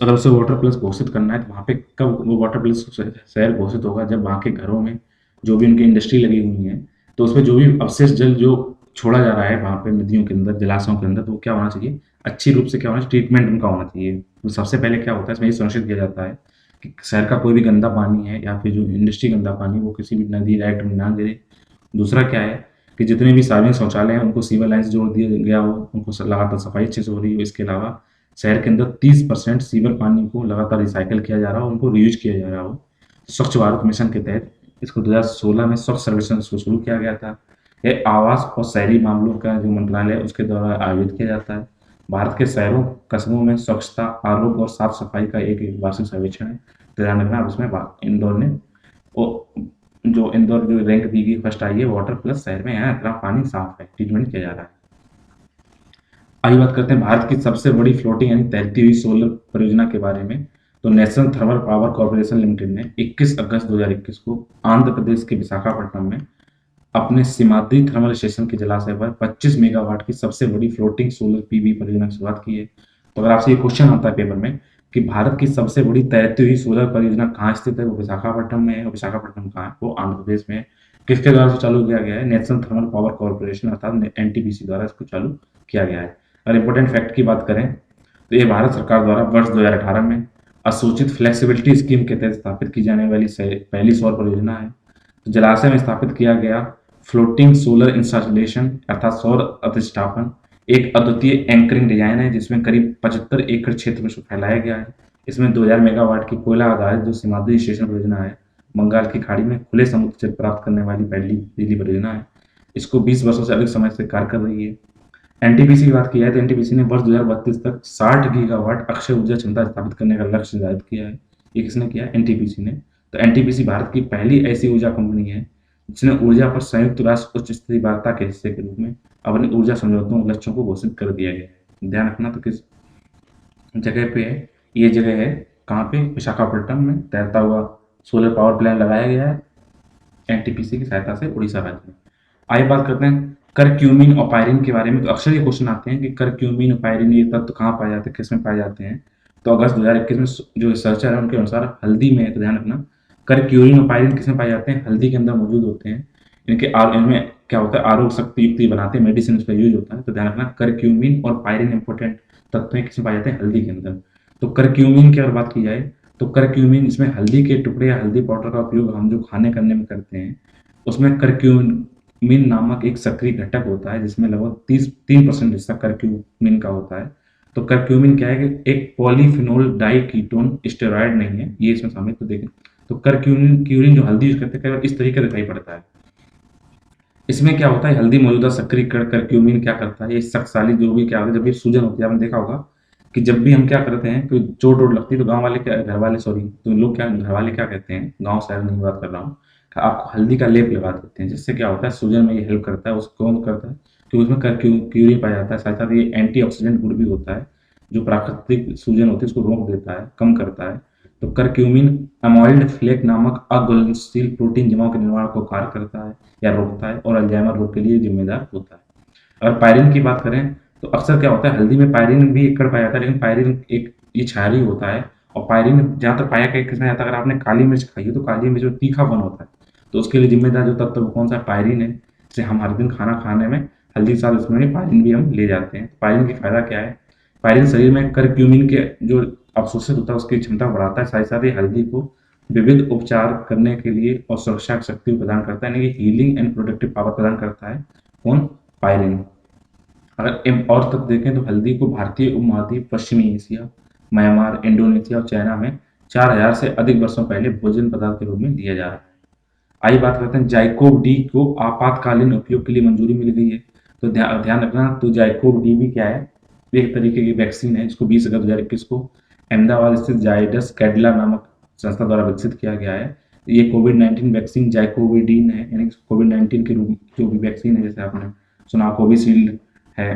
अगर उसे वाटर प्लस घोषित करना है तो वहाँ पे कब वो वाटर प्लस शहर घोषित होगा? जब वहाँ के घरों में जो भी उनकी इंडस्ट्री लगी हुई है, तो उसमें जो भी अवशेष जल जो छोड़ा जा रहा है वहाँ पे नदियों के अंदर, जलाशयों के अंदर, तो वो क्या होना चाहिए, अच्छी रूप से क्या होना चाहिए, ट्रीटमेंट उनका होना चाहिए। तो सबसे पहले क्या होता है, इसमें ये सुनिश्चित किया जाता है कि शहर का कोई भी गंदा पानी है या फिर जो इंडस्ट्री गंदा पानी वो किसी भी नदी डायरेक्ट में ना गिरे। दूसरा क्या है कि जितने भी सार्वजनिक शौचालय हैं उनको सीवर लाइन से जोड़ दिया गया हो, उनको लगातार सफाई अच्छे से हो रही हो। इसके अलावा शहर के अंदर 30% सीवर पानी को लगातार रिसाइकिल किया जा रहा हो, उनको रीयूज किया जा रहा हो। स्वच्छ भारत मिशन के तहत इसको 2016 में स्वच्छ सर्वेक्षण इसको शुरू किया गया था। यह आवास और शहरी मामलों का जो मंत्रालय है उसके द्वारा आयोजित किया जाता है। भारत के शहरों कस्बों में स्वच्छता, आरोग्य और साफ सफाई का एक वार्षिक सर्वेक्षण है। तो ध्यान रखना, उसमें इंदौर ने इंदौर जो रैंक दी गई फर्स्ट आई है वाटर प्लस शहर में, यहाँ इतना पानी साफ है, ट्रीटमेंट किया जा रहा है। आइए बात करते हैं भारत की सबसे बड़ी फ्लोटिंग यानी तैरती हुई सोलर परियोजना के बारे में। तो national thermal power corporation limited ने 21 अगस्त 2021 को आंध्र प्रदेश के विशाखापट्टनम में अपने सीमाद्री थर्मल स्टेशन के जलाशय पर 25 मेगावाट की सबसे बड़ी फ्लोटिंग सोलर पीवी परियोजना की शुरुआत की है। तो अगर आपसे ये क्वेश्चन आता है पेपर में कि भारत की सबसे बड़ी तैरती हुई सोलर परियोजना कहाँ स्थित है, वो विशाखापट्टनम में है। और विशाखापट्टनम कहाँ है? वो आंध्र प्रदेश में है। किसके द्वारा से चालू किया गया है? नेशनल थर्मल पावर कॉर्पोरेशन अर्थात एनटीपीसी द्वारा इसको चालू किया गया है। अगर इंपॉर्टेंट फैक्ट की बात करें तो ये भारत सरकार द्वारा वर्ष 2018 में असूचित फ्लेक्सिबिलिटी स्कीम के तहत स्थापित की जाने वाली पहली सौर परियोजना है। तो जलाशय में स्थापित किया गया फ्लोटिंग सोलर इंस्टॉलेशन अर्थात सौर अधिष्ठापन एक अद्वितीय एंकरिंग डिजाइन है, जिसमें करीब 75 एकड़ क्षेत्र में फैलाया गया है। इसमें 2000 मेगावाट की कोयला आधारित जो सीमांत स्टेशन परियोजना है, बंगाल की खाड़ी में खुले समुद्र से प्राप्त करने वाली पहली बिजली परियोजना है। इसको 20 वर्षों से अधिक समय से कार्य कर रही है। एनटीपीसी की बात की जाए तो एनटीपीसी ने वर्ष 2032 तक 60 गीगावाट अक्षय ऊर्जा क्षमता स्थापित करने का लक्ष्य निर्धारित किया है। ये किसने किया? एनटीपीसी ने। तो एनटीपीसी भारत की पहली ऐसी ऊर्जा कंपनी है जिसने ऊर्जा पर संयुक्त राष्ट्र उच्च स्तरीय वार्ता के हिस्से के रूप में अपने ऊर्जा समझौतों और लक्ष्यों को घोषित कर दिया गया है। ध्यान रखना, तो किस जगह पे है? ये जगह है कहाँ पे? विशाखापट्टनम में तैरता हुआ सोलर पावर प्लांट लगाया गया है एनटीपीसी की सहायता से उड़ीसा राज्य में। आइए बात करते हैं करक्यूमिन और पायरिन के बारे में। तो अक्सर ये क्वेश्चन आते हैं कि करक्यूमिन और पायरिन ये तत्व कहाँ पाए जाते हैं, किसमें पाए जाते हैं? तो अगस्त 2021 में जो रिसर्चर है उनके अनुसार हल्दी में, तो ध्यान रखना, करक्यूरिन और पायरिन किसमें पाए जाते हैं? हल्दी के अंदर मौजूद होते हैं। इनमें क्या होता है, आरोग्य शक्ति युक्त बनाते हैं, मेडिसिन उसका यूज होता है। तो ध्यान रखना, करक्यूमिन और पायरिन इंपॉर्टेंट तत्व किसमें पाए जाते हैं? हल्दी के अंदर। तो करक्यूमिन की अगर बात की जाए तो करक्यूमिन, इसमें हल्दी के टुकड़े या हल्दी पाउडर का उपयोग हम जो खाने करने में करते हैं, उसमें करक्यूमिन नामक एक सक्रिय घटक होता है जिसमें लगभग 3% हिस्सा करक्यूमिन का होता है। तो करक्यूमिन क्या है कि एक पॉलीफिनोल डाइकीटोन स्टेरॉयड नहीं है, ये इसमें शामिल। तो देखें, तो करक्यूरिन जो हल्दी यूज करते हैं इस तरीके से दिखाई पड़ता है। इसमें क्या होता है, हल्दी मौजूदा सक्रिय करक्यूमिन क्या करता है, ये शक्तिशाली जो भी क्या होता है, जब भी सूजन होती है, आपने देखा होगा कि जब भी हम क्या करते हैं, कोई चोट वोट लगती है तो गांव वाले क्या, घर वाले सॉरी, तो लोग क्या, घर वाले क्या कहते हैं, गांव शहर नहीं बात कर रहा हूँ, आपको हल्दी का लेप लगा देते हैं, जिससे क्या होता है, सूजन में ये हेल्प करता है। उसको कौन करता है कि उसमें करक्यूरिन पाया जाता है, साथ साथ ये एंटीऑक्सीडेंट गुण भी होता है, जो प्राकृतिक सूजन होती है उसको रोक देता है, कम करता है। तो करक्यूमिन अमोइल्ड फ्लेक नामक अघुलनशील प्रोटीन जमाव के निर्माण को कार्य करता है या रोकता है, और अल्जाइमर रोग के लिए जिम्मेदार होता है। अगर पायरिन की बात करें तो अक्सर क्या होता है, हल्दी में पायरिन भी एक कण पाया जाता है, लेकिन पायरिन एक ये क्षारीय होता है। और पायरिन जहाँ तक पाया किसमें जाता है, अगर आपने काली मिर्च खाई हो तो काली मिर्च में तीखापन होता है, तो उसके लिए जिम्मेदार जो तत्व वो कौन सा, पायरिन है। जैसे हम हर दिन खाना खाने में हल्दी के साथ उसमें पायरिन भी हम ले जाते हैं। पायरिन की फायदा क्या है, पायरिन शरीर में करक्यूमिन के जो अवशोषित होता है उसकी क्षमता बढ़ाता है, साथ ही साथ ये हल्दी को विविध उपचार करने के लिए और सुरक्षा शक्ति प्रदान करता है, यानी कि हीलिंग एंड प्रोटेक्टिव पावर प्रदान करता है। कौन? पायरिन। अगर और तक देखें तो हल्दी को भारतीय उपमहाद्वीप, पश्चिमी एशिया, म्यांमार, इंडोनेशिया और चाइना में 4000 से अधिक वर्षों पहले भोजन पदार्थ के रूप में दिया जा रहा है। आइए बात करते हैं, जाइकोव डी को आपातकालीन उपयोग के लिए मंजूरी मिल गई है। तो ध्यान रखना, तो जाइकोव डी भी क्या है, एक तरीके की वैक्सीन है, जिसको 20 अगस्त 2021 को अहमदाबाद स्थित जाइडस कैडिला नामक संस्था द्वारा विकसित किया गया है। ये कोविड-19 वैक्सीन जाइकोविडीन है, यानी कोविड-19 के रूप जो भी वैक्सीन है, जैसे आपने सुना कोविशील्ड है,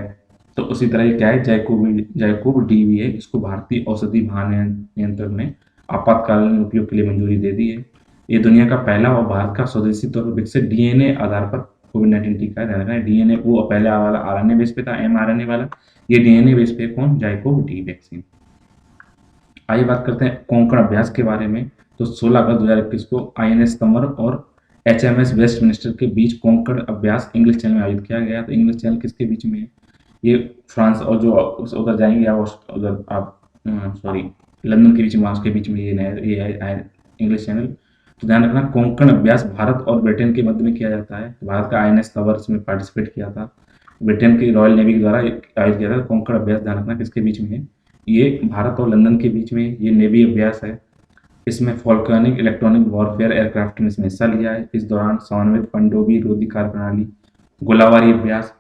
तो उसी तरह ये क्या है, जाइकोव डी भी है। इसको भारतीय औषधि महानियंत्रक ने आपातकालीन उपयोग के लिए मंजूरी दे दी है। ये दुनिया का पहला और भारत का स्वदेशी तौर पर विकसित डीएनए आधार पर कोविड-19 टीका है। ध्यान रखना, डीएनए वो पहले वाला आरएनए बेस पे था, एमआरएनए वाला, ये डीएनए बेस पे कौन, जाइकोव डी वैक्सीन। आइए बात करते हैं कोंकण अभ्यास के बारे में। तो 16 अगस्त 2021 को आईएनएस कमर और एचएमएस वेस्टमिनिस्टर के बीच कोंकण अभ्यास इंग्लिश चैनल में आयोजित किया गया। तो इंग्लिश चैनल किसके बीच में है, ये फ्रांस और जो उधर जाएंगे या उधर आप सॉरी लंदन के बीच में, उसके बीच में ये इंग्लिश चैनल। तो ध्यान रखना, कोंकण अभ्यास भारत और ब्रिटेन के मध्य में किया जाता है। तो भारत का आईएनएस कवर इसमें पार्टिसिपेट किया था, ब्रिटेन की रॉयल नेवी के द्वारा आयोजित किया था। कोंकण अभ्यास ध्यान रखना किसके बीच में है, ये भारत और लंदन के बीच में ये नेवी अभ्यास है। इसमें फॉल्कनिक इलेक्ट्रॉनिक वॉरफेयर एयरक्राफ्ट ने इसमें हिस्सा लिया है। इस दौरान समन्वित पनडुब्बी रोधी कार्य प्रणाली, गोलाबारी अभ्यास,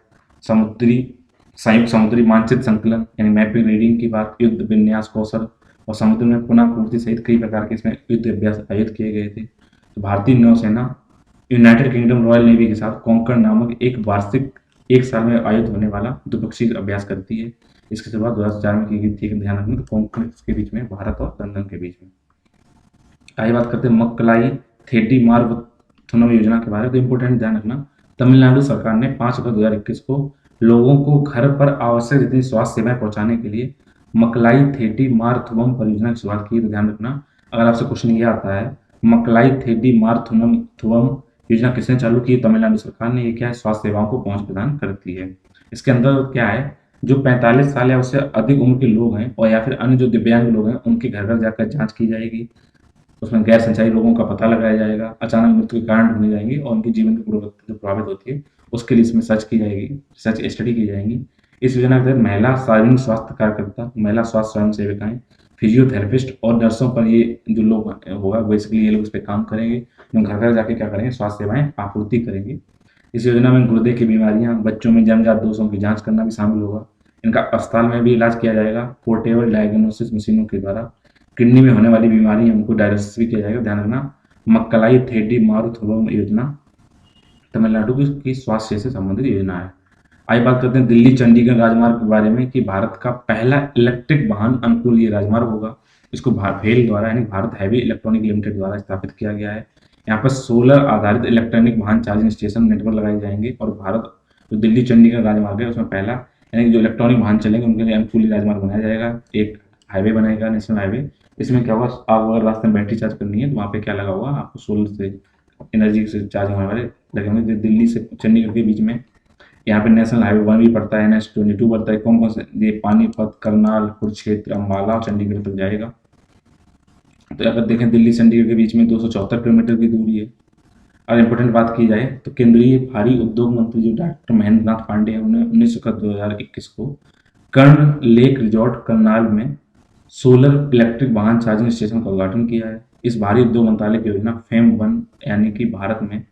संयुक्त समुद्री मानचित्र संकलन यानी मैपिंग रीडिंग की बात, युद्ध विन्यास कौशल और समुद्र में पुनः पूर्ति सहित कई प्रकार के इसमें युद्ध अभ्यास आयोजित किए गए थे। तो भारतीय नौसेना यूनाइटेड किंगडम रॉयल नेवी के साथ कोंकण नामक एक वार्षिक, एक साल में आयोजित होने वाला द्विपक्षीय अभ्यास करती है। इसकी शुरुआत 2004 में की गई थी। ध्यान रखना, तो कोंकण के बीच में, भारत और लंदन के बीच में। आइए बात करते हैं मक्कलाई थेडी मारवथुनम योजना के बारे में। तो इंपोर्टेंट ध्यान रखना, तमिलनाडु सरकार ने 5 अगस्त 2021 को लोगों को घर पर आवश्यक जितनी स्वास्थ्य सेवाएं पहुंचाने के लिए मक्कलाई थेडी मारथुनम परियोजना की शुरुआत की। तो ध्यान रखना, अगर आपसे क्वेश्चन ये आता है, मक्कलाई थेडी मारथुनम योजना किसने चालू की? तमिलनाडु सरकार ने। ये क्या है, स्वास्थ्य सेवाओं को पहुंच प्रदान करती है। इसके अंदर क्या है, जो 45 साल या उससे अधिक उम्र के लोग हैं और या फिर अन्य जो दिव्यांग लोग हैं, उनके घर घर जाकर जांच की जाएगी। उसमें गैर संचारी रोगों का पता लगाया जाएगा, अचानक मृत्यु के कारण ढूंढे जाएंगे और उनके जीवन की गुणवत्ता जो प्रभावित होती है उसके लिए इसमें सर्च की जाएगी, रिसर्च स्टडी की जाएंगी। इस योजना के तहत महिला सार्वजनिक स्वास्थ्य कार्यकर्ता, महिला स्वास्थ्य स्वयं सेविकाएं, फिजियोथेरेपिस्ट और नर्सों पर ये जो लोग होगा, बेसिकली ये लोग इस पर काम करेंगे, जो घर घर जाके क्या करेंगे, स्वास्थ्य सेवाएं आपूर्ति करेंगे। इस योजना में गुर्दे की बीमारियां, बच्चों में जन्मजात दोषों की जांच करना भी शामिल होगा। इनका अस्पताल में भी इलाज किया जाएगा पोर्टेबल डायग्नोसिस मशीनों के द्वारा। किडनी में होने वाली बीमारी है उनको डायलिसिस भी किया जाएगा। ध्यान रखना, मक्कलाई थेडी मारुथुवम योजना तमिलनाडु की स्वास्थ्य से संबंधित योजना है। आइए बात करते हैं दिल्ली चंडीगढ़ राजमार्ग के बारे में कि भारत का पहला इलेक्ट्रिक वाहन अनुकूल ये राजमार्ग होगा। इसको भेल द्वारा यानी भारत हैवी इलेक्ट्रॉनिक लिमिटेड द्वारा स्थापित किया गया है। यहाँ पर सोलर आधारित इलेक्ट्रॉनिक वाहन चार्जिंग स्टेशन नेटवर्क लगाए जाएंगे और भारत जो दिल्ली चंडीगढ़ राजमार्ग है उसमें पहला यानी जो इलेक्ट्रॉनिक वाहन चलेंगे उनके लिए अनुकूल राजमार्ग बनाया जाएगा। एक हाईवे बनेगा, नेशनल हाईवे। इसमें क्या होगा, आप अगर रास्ते में बैटरी चार्ज करनी है तो वहाँ पे क्या लगा हुआ, आपको सोलर से एनर्जी से चार्ज होने वाले लगे होंगे। दिल्ली से चंडीगढ़ के बीच में यहाँ पे नेशनल हाईवे 1 भी पड़ता है, NH-22 पड़ता है। कौन कौन से, ये पानीपत, करनाल, कुरुक्षेत्र, अम्बाला और चंडीगढ़ तक जाएगा। तो अगर देखें दिल्ली चंडीगढ़ के बीच में 274 किलोमीटर की दूरी है। और इम्पोर्टेंट बात की जाए तो केंद्रीय भारी उद्योग मंत्री जो डॉक्टर महेंद्र नाथ पांडे हैं, उन्होंने 19/2021 को कर्ण लेक रिजॉर्ट करनाल में सोलर इलेक्ट्रिक वाहन चार्जिंग स्टेशन का उद्घाटन किया है। इस भारी उद्योग मंत्रालय की योजना फेम 1 यानी कि भारत में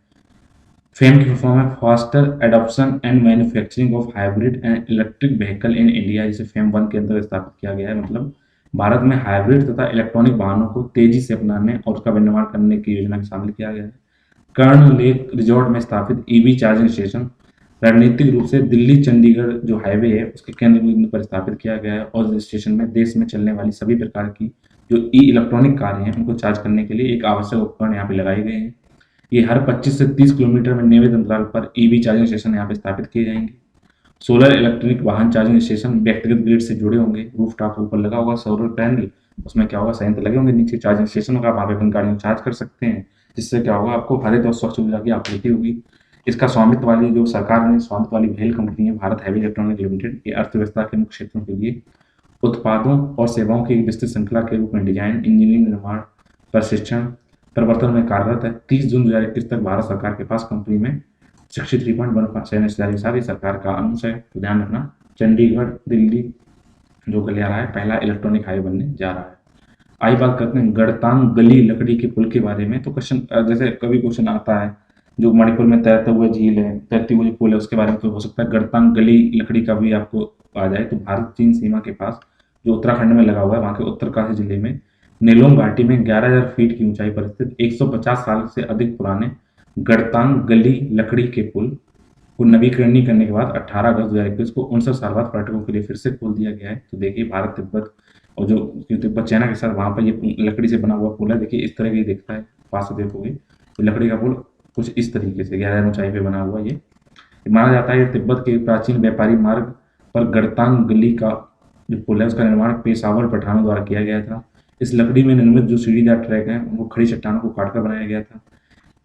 फेम की फॉर्म है faster adoption and manufacturing of hybrid and electric vehicle in India, जिसे फेम 1 के अंतर्गत स्थापित किया गया है। मतलब भारत में हाइब्रिड तथा इलेक्ट्रॉनिक वाहनों को तेजी से अपनाने और उसका विनिर्माण करने की योजना में शामिल किया गया है। कर्ण लेक रिजॉर्ट में स्थापित ईवी चार्जिंग स्टेशन रणनीतिक रूप से दिल्ली चंडीगढ़ जो हाईवे है उसके केंद्र बिंदु पर स्थापित किया गया है, और इस स्टेशन में देश में चलने वाली सभी प्रकार की जो इलेक्ट्रॉनिक कारें हैं उनको चार्ज करने के लिए एक आवश्यक उपकरण यहाँ पे लगाए गए हैं। ये हर 25 से 30 किलोमीटर में नियमित अंतराल पर ईवी चार्जिंग स्टेशन यहाँ पे स्थापित किए जाएंगे। सोलर इलेक्ट्रिक वाहन चार्जिंग स्टेशन व्यक्तिगत ग्रिड से जुड़े होंगे। रूफ टॉप के ऊपर लगा होगा सोलर पैनल, उसमें क्या होगा, संयंत्र लगे होंगे नीचे चार्जिंग स्टेशन होगा, आप वहाँ पे अपनी गाड़ी में चार्ज कर सकते हैं, जिससे क्या होगा, आपको हरित और स्वच्छ ऊर्जा की आपूर्ति होगी। इसका स्वामित्व वाली जो सरकार ने स्वामित्व वाली पहल कंपनी है भारत हैवी इलेक्ट्रॉनिक लिमिटेड, ये अर्थव्यवस्था के मुख्य क्षेत्रों के लिए उत्पादों और सेवाओं की एक विस्तृत श्रृंखला के रूप में डिजाइन, इंजीनियरिंग, निर्माण, प्रशिक्षण, प्रवर्तन में कार्यरत है। 30 जून 2021 तक भारत सरकार के पास कंपनी में 63.17 के साथ ये सरकार का अंश है। तो ध्यान रखना, चंडीगढ़ दिल्ली जो गलिया रहा है पहला इलेक्ट्रॉनिक हाईवे बनने जा रहा है। आई बात करते हैं गड़तांग गली लकड़ी के पुल के बारे में। तो क्वेश्चन जैसे कभी क्वेश्चन आता है, जो मणिपुर में तैरता हुआ झील है, तैरती हुई पुल है, उसके बारे में तो हो सकता है गड़तांग गली लकड़ी का भी आपको आ जाए। तो भारत चीन सीमा के पास जो उत्तराखंड में लगा हुआ है, वहाँ के उत्तरकाशी जिले में नेलोंग घाटी में 11,000 फीट की ऊंचाई पर स्थित 150 साल से अधिक पुराने गड़तांग गली लकड़ी के पुल को नवीकरणीय करने के बाद 18 अगस्त 2021 को 59 साल बाद पर्यटकों के लिए फिर से खोल दिया गया है। तो देखिए भारत तिब्बत और जो तिब्बत चाइना के साथ वहाँ पर ये लकड़ी से बना हुआ पुल है। देखिए इस तरह की दिखता है, पास से देखोगे तो लकड़ी का पुल कुछ इस तरीके से 11,000 ऊंचाई पे बना हुआ ये माना जाता है। तिब्बत के प्राचीन व्यापारी मार्ग पर गड़तांग गली का जो पुल है उसका निर्माण पेशावर पठानों द्वारा किया गया था। इस लकड़ी में निर्मित जो सीढ़ीदार ट्रैक है उनको खड़ी चट्टानों को काटकर बनाया गया था।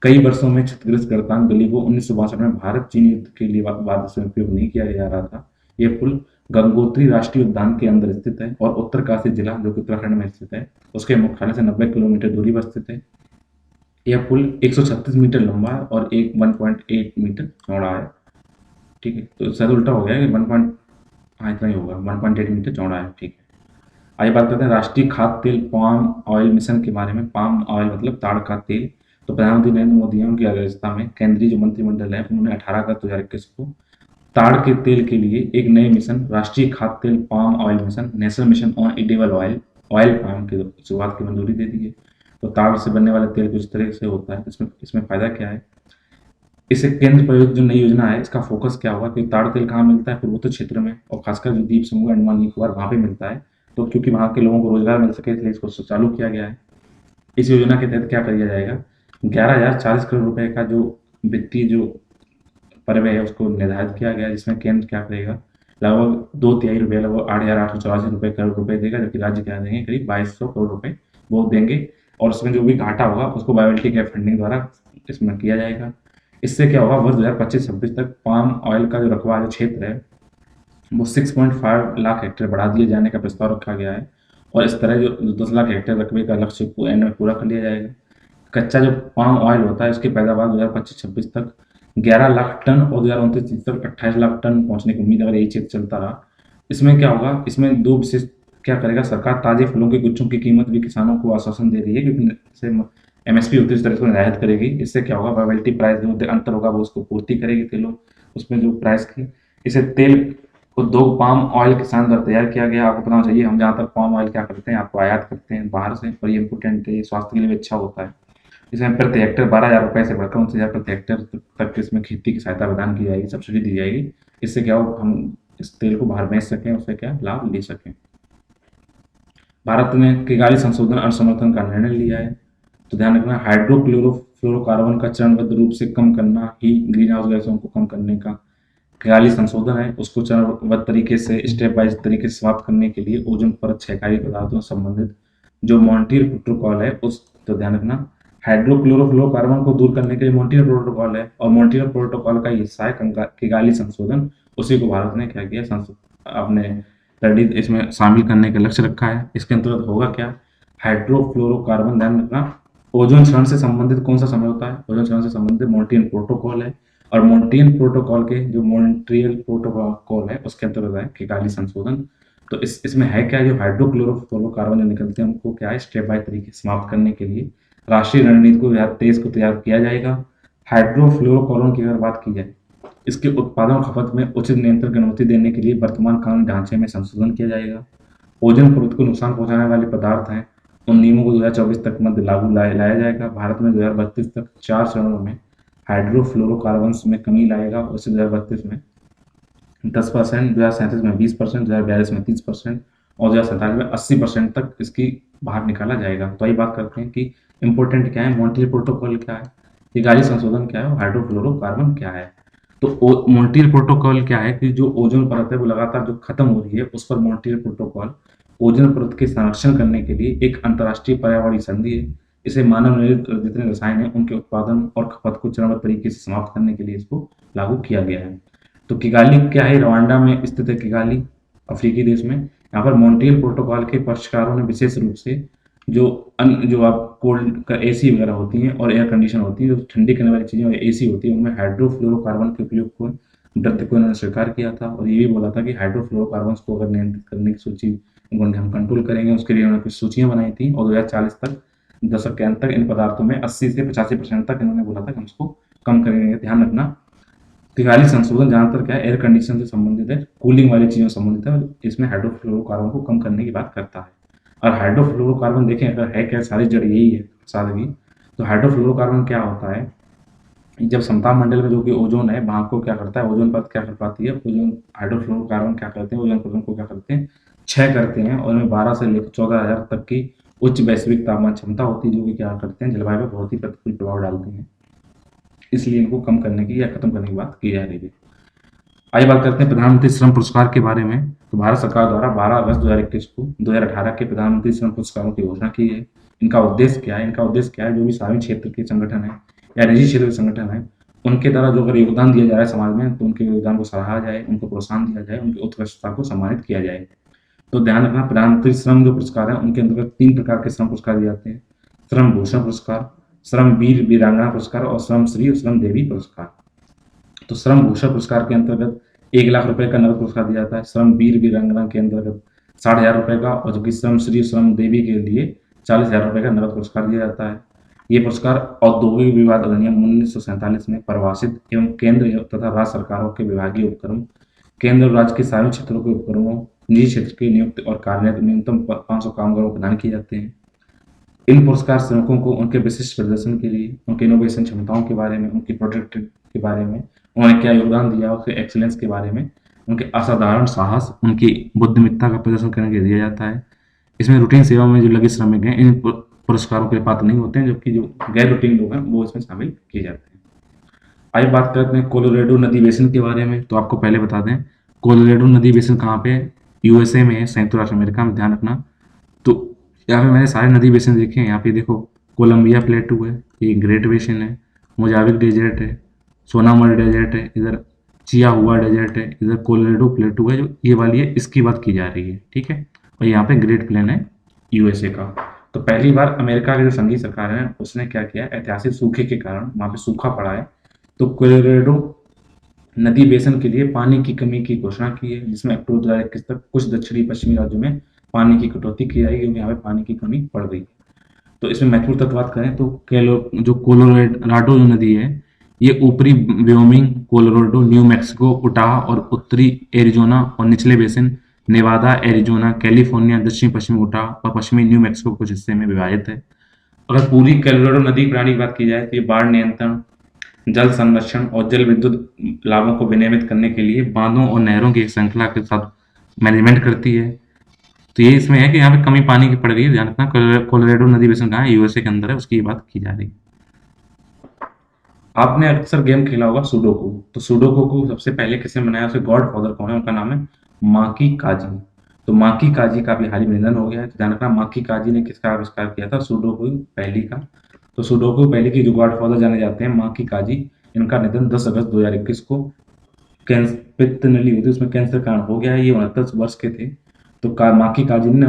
कई वर्षों में क्षतिग्रस्त गड़तांग गली को 1962 में भारत चीन युद्ध के लिए बाद में उपयोग नहीं किया जा रहा था। यह पुल गंगोत्री राष्ट्रीय उद्यान के अंदर स्थित है और उत्तरकाशी जिला जो कि उत्तराखंड में स्थित है उसके मुख्यालय से 90 किलोमीटर दूरी पर स्थित है। यह पुल 136 मीटर लंबा है और 1.8 मीटर चौड़ा है। ठीक है, तो शायद उल्टा हो गया कि 1. हाँ इतना ही होगा, 1.8 मीटर चौड़ा है। ठीक है, आइए बात करते हैं राष्ट्रीय खाद्य तेल पाम ऑयल मिशन के बारे में। पाम ऑयल मतलब ताड़ का तेल। तो प्रधानमंत्री नरेंद्र मोदी हैं, उनकी अध्यक्षता में केंद्रीय जो मंत्रिमंडल है उन्होंने 18 अगस्त 2021 को ताड़ के तेल के लिए एक नए मिशन राष्ट्रीय खाद्य तेल palm oil mission national mission on edible oil palm की शुरुआत की मंजूरी दे दी है। तो ताड़ से बनने वाला तेल कुछ तरह से होता है। इसमें फायदा क्या है, इसे केंद्र प्रायोजित जो नई योजना है इसका फोकस क्या होगा कि ताड़ तेल कहाँ मिलता है, पूर्वोत्तर क्षेत्र में और खासकर जो द्वीप समूह अंडमान निकोबार वहाँ पे मिलता है। तो क्योंकि वहाँ के लोगों को रोजगार मिल सके इसलिए इसको चालू किया गया है। इस योजना के तहत क्या किया जाएगा, 11,040 करोड़ रुपए का जो वित्तीय जो परिव्यय है उसको निर्धारित किया गया है, जिसमें केंद्र क्या करेगा, लगभग 2/3 रुपये लगभग 8,884 करोड़ रुपए देगा, जबकि राज्य क्या देंगे करीब 2,200 करोड़ रुपए वो देंगे। और उसमें जो भी घाटा होगा उसको बायोलिटी कैप फंडिंग द्वारा इसमें किया जाएगा। इससे क्या होगा, वर्ष 2025-26 तक पाम ऑयल का जो रकबा जो क्षेत्र है वो 6.5 लाख हेक्टेयर बढ़ा दिए जाने का प्रस्ताव रखा गया है। और इस तरह जो 10 लाख हेक्टेयर रकबे का लक्ष्य एंड में पूरा कर लिया जाएगा। कच्चा जो पाम ऑयल होता है उसकी पैदावार 2025-26 तक 11 लाख टन और 2029-30 तक 28 लाख टन पहुंचने की उम्मीद अगर यही क्षेत्र चलता रहा। इसमें क्या होगा, इसमें दो विशेष क्या करेगा, सरकार ताजे फलों के गुच्छों की कीमत भी किसानों को आश्वासन दे रही है, क्योंकि MSP होती है इस तरह से निर्धारित करेगी। इससे क्या होगा, वायबिलिटी प्राइस जो अंतर होगा वो उसको पूर्ति करेगी तेलों उसमें जो प्राइस की। इसे तेल उद्योग पाम ऑयल किसान द्वारा तैयार किया गया। आपको पता होना चाहिए हम जहाँ तक पाम ऑयल क्या करते हैं, आपको आयात करते हैं बाहर से, और ये इंपोर्टेंट है, ये स्वास्थ्य के लिए भी अच्छा होता है। इसमें प्रति हेक्टेयर 12,000 रुपये से बढ़कर 29,000 प्रति हेक्टेयर तक इसमें खेती की सहायता प्रदान की जाएगी, सब्सिडी दी जाएगी। इससे क्या हो, हम इस तेल को बाहर बेच सकें, उससे क्या लाभ ले सकें। भारत ने किगाली संशोधन अनुसमर्थन का निर्णय लिया है। तो ध्यान रखना, हाइड्रोक्लोरोफ्लोरोकार्बन का चरणबद्ध रूप से कम करना ही ग्रीन हाउस गैसों को कम करने का किगाली संशोधन है उसको चरणबद्ध तरीके से स्टेप बाय तरीके से समाप्त करने के लिए ओजोन परत क्षयकारी पदार्थों से संबंधित जो मॉन्ट्रियल प्रोटोकॉल है उस तो ध्यान रखना, हाइड्रोक्लोरोफ्लोरोकार्बन को दूर करने के लिए मॉन्ट्रियल प्रोटोकॉल है और मॉन्ट्रियल प्रोटोकॉल का हिस्सा है किगाली संशोधन। उसी को भारत ने क्या किया, अपने रेडी इसमें शामिल करने का लक्ष्य रखा है। इसके अंतर्गत होगा क्या, हाइड्रोफ्लोरोकार्बन, ध्यान रखना ओजोन क्षरण से संबंधित कौन सा समय होता है, ओजोन क्षरण से संबंधित मॉन्ट्रियल प्रोटोकॉल है और मॉन्ट्रियल प्रोटोकॉल के जो मॉन्ट्रियल प्रोटोकॉल है उसके अंतर्गत है किगाली संशोधन। तो इसमें है क्या, जो हाइड्रोक्लोरोफ्लोरोकार्बन जो निकलते हैं उनको क्या है स्टेप बाय तरीके समाप्त करने के लिए राष्ट्रीय रणनीति को 2023 को तैयार किया जाएगा। हाइड्रोफ्लोरोकार्बन की अगर बात की जाए, इसके उत्पादन और खपत में उचित नियंत्रण की अनुमति देने के लिए वर्तमान कानूनी ढांचे में संशोधन किया जाएगा। ओजोन परत को नुकसान पहुंचाने वाले पदार्थ हैं उन नियमों को 2024 तक मध्य लागू लाया जाएगा। भारत में 2032 तक 4 चरणों में हाइड्रोफ्लोरोकार्बन्स में कमी लाएगा। उसे 2032 में 10%, 2037 में 20%, 2042 में 30% और 2047 में 80% तक इसकी बाहर निकाला जाएगा। तो ये बात करते हैं कि इंपॉर्टेंट क्या है, मॉन्ट्रियल प्रोटोकॉल क्या है, किगाली संशोधन क्या है और हाइड्रोफ्लोरोकार्बन क्या है। तो मॉन्ट्रियल प्रोटोकॉल क्या है कि जो ओजोन परत है वो लगातार जो खत्म हो रही है उस पर मॉन्ट्रियल प्रोटोकॉल ओजोन परत के संरक्षण करने के लिए एक अंतर्राष्ट्रीय पर्यावरणीय संधि है। इसे मानव निर्मित जितने रसायन हैं उनके उत्पादन और खपत को चरणबद्ध तरीके से समाप्त करने के लिए इसको लागू किया गया है। तो किगाली क्या है, रवांडा में स्थित है किगाली, अफ्रीकी देश में। यहाँ पर मॉन्ट्रियल प्रोटोकॉल के पक्षकारों ने विशेष रूप से जो आप कोल्ड का एसी वगैरह होती हैं और एयर कंडीशन होती है, जो ठंडी करने वाली चीजें एसी होती है, उनमें हाइड्रोफ्लोरोकार्बन के उपयोग को वृद्धि को इन्होंने स्वीकार किया था और ये भी बोला था कि हाइड्रोफ्लोरोकार्बन को अगर नियंत्रित करने की सूची हम कंट्रोल करेंगे, उसके लिए उन्होंने कुछ सूचियां बनाई थी और 2040 तक, दशक के अंत तक इन पदार्थों में 80 से 85% तक इन्होंने बोला था कि हम उसको कम करेंगे। ध्यान रखना किगाली संशोधन ज्यादातर क्या है, एयर कंडीशन से संबंधित है, कूलिंग वाली चीजों से संबंधित है, इसमें हाइड्रोफ्लोरोकार्बन को कम करने की बात करता है। और हाइड्रोफ्लोरोकार्बन देखें अगर है क्या, सारी जड़ यही है सादगी। तो हाइड्रोफ्लोरोकार्बन क्या होता है, जब समताप मंडल में जो कि ओजोन है वहां को क्या करता है, ओजोन परत क्या कर पाती है, ओजोन हाइड्रोफ्लोरोकार्बन क्या करते हैं, ओजोन परत को क्या करते हैं, क्षय करते हैं और इनमें 12 से लेकर 14,000 तक की उच्च वैश्विक तापमान क्षमता होती है जो कि क्या करते हैं, जलवायु पर बहुत ही प्रतिकूल प्रभाव डालते हैं। इसलिए इनको कम करने की या खत्म करने की बात की जा रही है। आइए बात करते हैं प्रधानमंत्री श्रम पुरस्कार के बारे में। तो भारत सरकार द्वारा 12 अगस्त 2021 को 2018 के प्रधानमंत्री श्रम पुरस्कारों की घोषणा की है। इनका उद्देश्य क्या है, जो भी सार्वजनिक क्षेत्र के संगठन है या निजी क्षेत्र के संगठन है उनके द्वारा जो अगर योगदान दिया जा रहा है समाज में तो उनके योगदान को सराहा जाए, उनको प्रोत्साहन दिया जाए, उनकी उत्कृष्टता को सम्मानित किया जाए। तो ध्यान रखना प्रधानमंत्री श्रम जो पुरस्कार है उनके अंतर्गत 3 प्रकार के श्रम पुरस्कार दिए जाते हैं, श्रम भूषण पुरस्कार, श्रम वीर वीरांगना पुरस्कार और श्रम श्री और श्रम देवी पुरस्कार। तो श्रम भूषण पुरस्कार के अंतर्गत 1 लाख रुपए का नगद पुरस्कार दिया जाता है, श्रम वीर वीरांगना के अंतर्गत 60,000 रुपए का और जबकि श्रम श्री श्रम देवी के लिए 40,000 रुपए का नगद पुरस्कार दिया जाता है। ये पुरस्कार औद्योगिक विवाद अधिनियम 1947 में परिभाषित एवं केंद्र तथा राज्य सरकारों के विभागीय उपक्रम, केंद्र और राज्य के सार्वजनिक क्षेत्रों के उपक्रमों, निजी क्षेत्र की नियुक्त और कार्यरत न्यूनतम 500 कामगारों को प्रदान किए जाते हैं। इन पुरस्कार श्रमिकों को उनके विशिष्ट प्रदर्शन के लिए, उनके इनोवेशन क्षमताओं के बारे में, उनकी प्रोडक्ट के बारे में, उन्होंने क्या योगदान दिया, उसके एक्सीलेंस के बारे में, उनके असाधारण साहस, उनकी बुद्धिमत्ता का प्रदर्शन करने के लिए दिया जाता है। इसमें रूटीन सेवा में जो लगे श्रमिक हैं इन पुरस्कारों के पात्र नहीं होते हैं, जबकि जो गैर रूटीन लोग हैं वो इसमें शामिल किए जाते हैं। आइए बात करते हैं कोलोराडो नदी बेसिन के बारे में। तो आपको पहले बता दें कोलोराडो नदी बेसिन कहाँ पे, यूएसए में है, संयुक्त राष्ट्र अमेरिका में। ध्यान रखना तो यहाँ पे मैंने सारे नदी बेसिन देखे हैं। यहाँ पे देखो कोलंबिया प्लेटू है, ये ग्रेट बेसिन है, मोजाविक डेजर्ट है, सोनामर डेजर्ट है, इधर चिया हुआ डेजर्ट है, इधर कोलोराडो प्लेटू है जो ये वाली है, इसकी बात की जा रही है, ठीक है। और यहाँ पे ग्रेट प्लेन है यूएसए का। तो पहली बार अमेरिका की जो संघीय सरकार है उसने क्या किया, ऐतिहासिक सूखे के कारण वहाँ पे सूखा पड़ा है तो कोलोराडो नदी बेसिन के लिए पानी की कमी की घोषणा की है, जिसमें अक्टूबर 2021 तक कुछ दक्षिणी पश्चिमी राज्यों में पानी की कटौती की जाएगी क्योंकि यहाँ पे पानी की कमी पड़ रही है। तो इसमें महत्वपूर्ण तत्व बात करें तो जो कोलोराडो जो नदी है ये ऊपरी Wyoming, Colorado, new Mexico, Utah और उत्तरी एरिजोना और निचले बेसिन नेवादा, एरिजोना, कैलिफोर्निया, दक्षिण पश्चिमी उटाह और पश्चिमी न्यू मैक्सिको कुछ हिस्से में विभाजित है। अगर पूरी कोलोराडो नदी प्रणाली की बात की जाए तो ये बाढ़ नियंत्रण, जल संरक्षण और जल विद्युत लाभों को विनियमित करने के लिए बांधों और नहरों की एक श्रृंखला के साथ मैनेजमेंट करती है। तो ये इसमें है कि यहाँ पे कमी पानी की पड़ रही है। ध्यान रखना कोलोराडो नदी बेसिन कहाँ है, यूएसए के अंदर है, उसकी बात की जा रही है। आपने अक्सर गेम खेला होगा सुडोकू। तो सुडोकू को सबसे पहले किसने बनाया, उसके गॉड फादर कौन है, उनका नाम है माकी काजी। तो माकी काजी का भी हाल ही में निधन हो गया है। तो ध्यान रखना, माकी काजी ने किसका आविष्कार किया था, सुडोकू पहली का। तो सुडोकू पहली की जो गॉड फादर जाने जाते हैं माकी काजी, इनका निधन 10 अगस्त 2021 को पित्त नली हुई थी, उसमें कैंसर कारण हो गया है। ये 69 वर्ष के थे। तो माकी काजी ने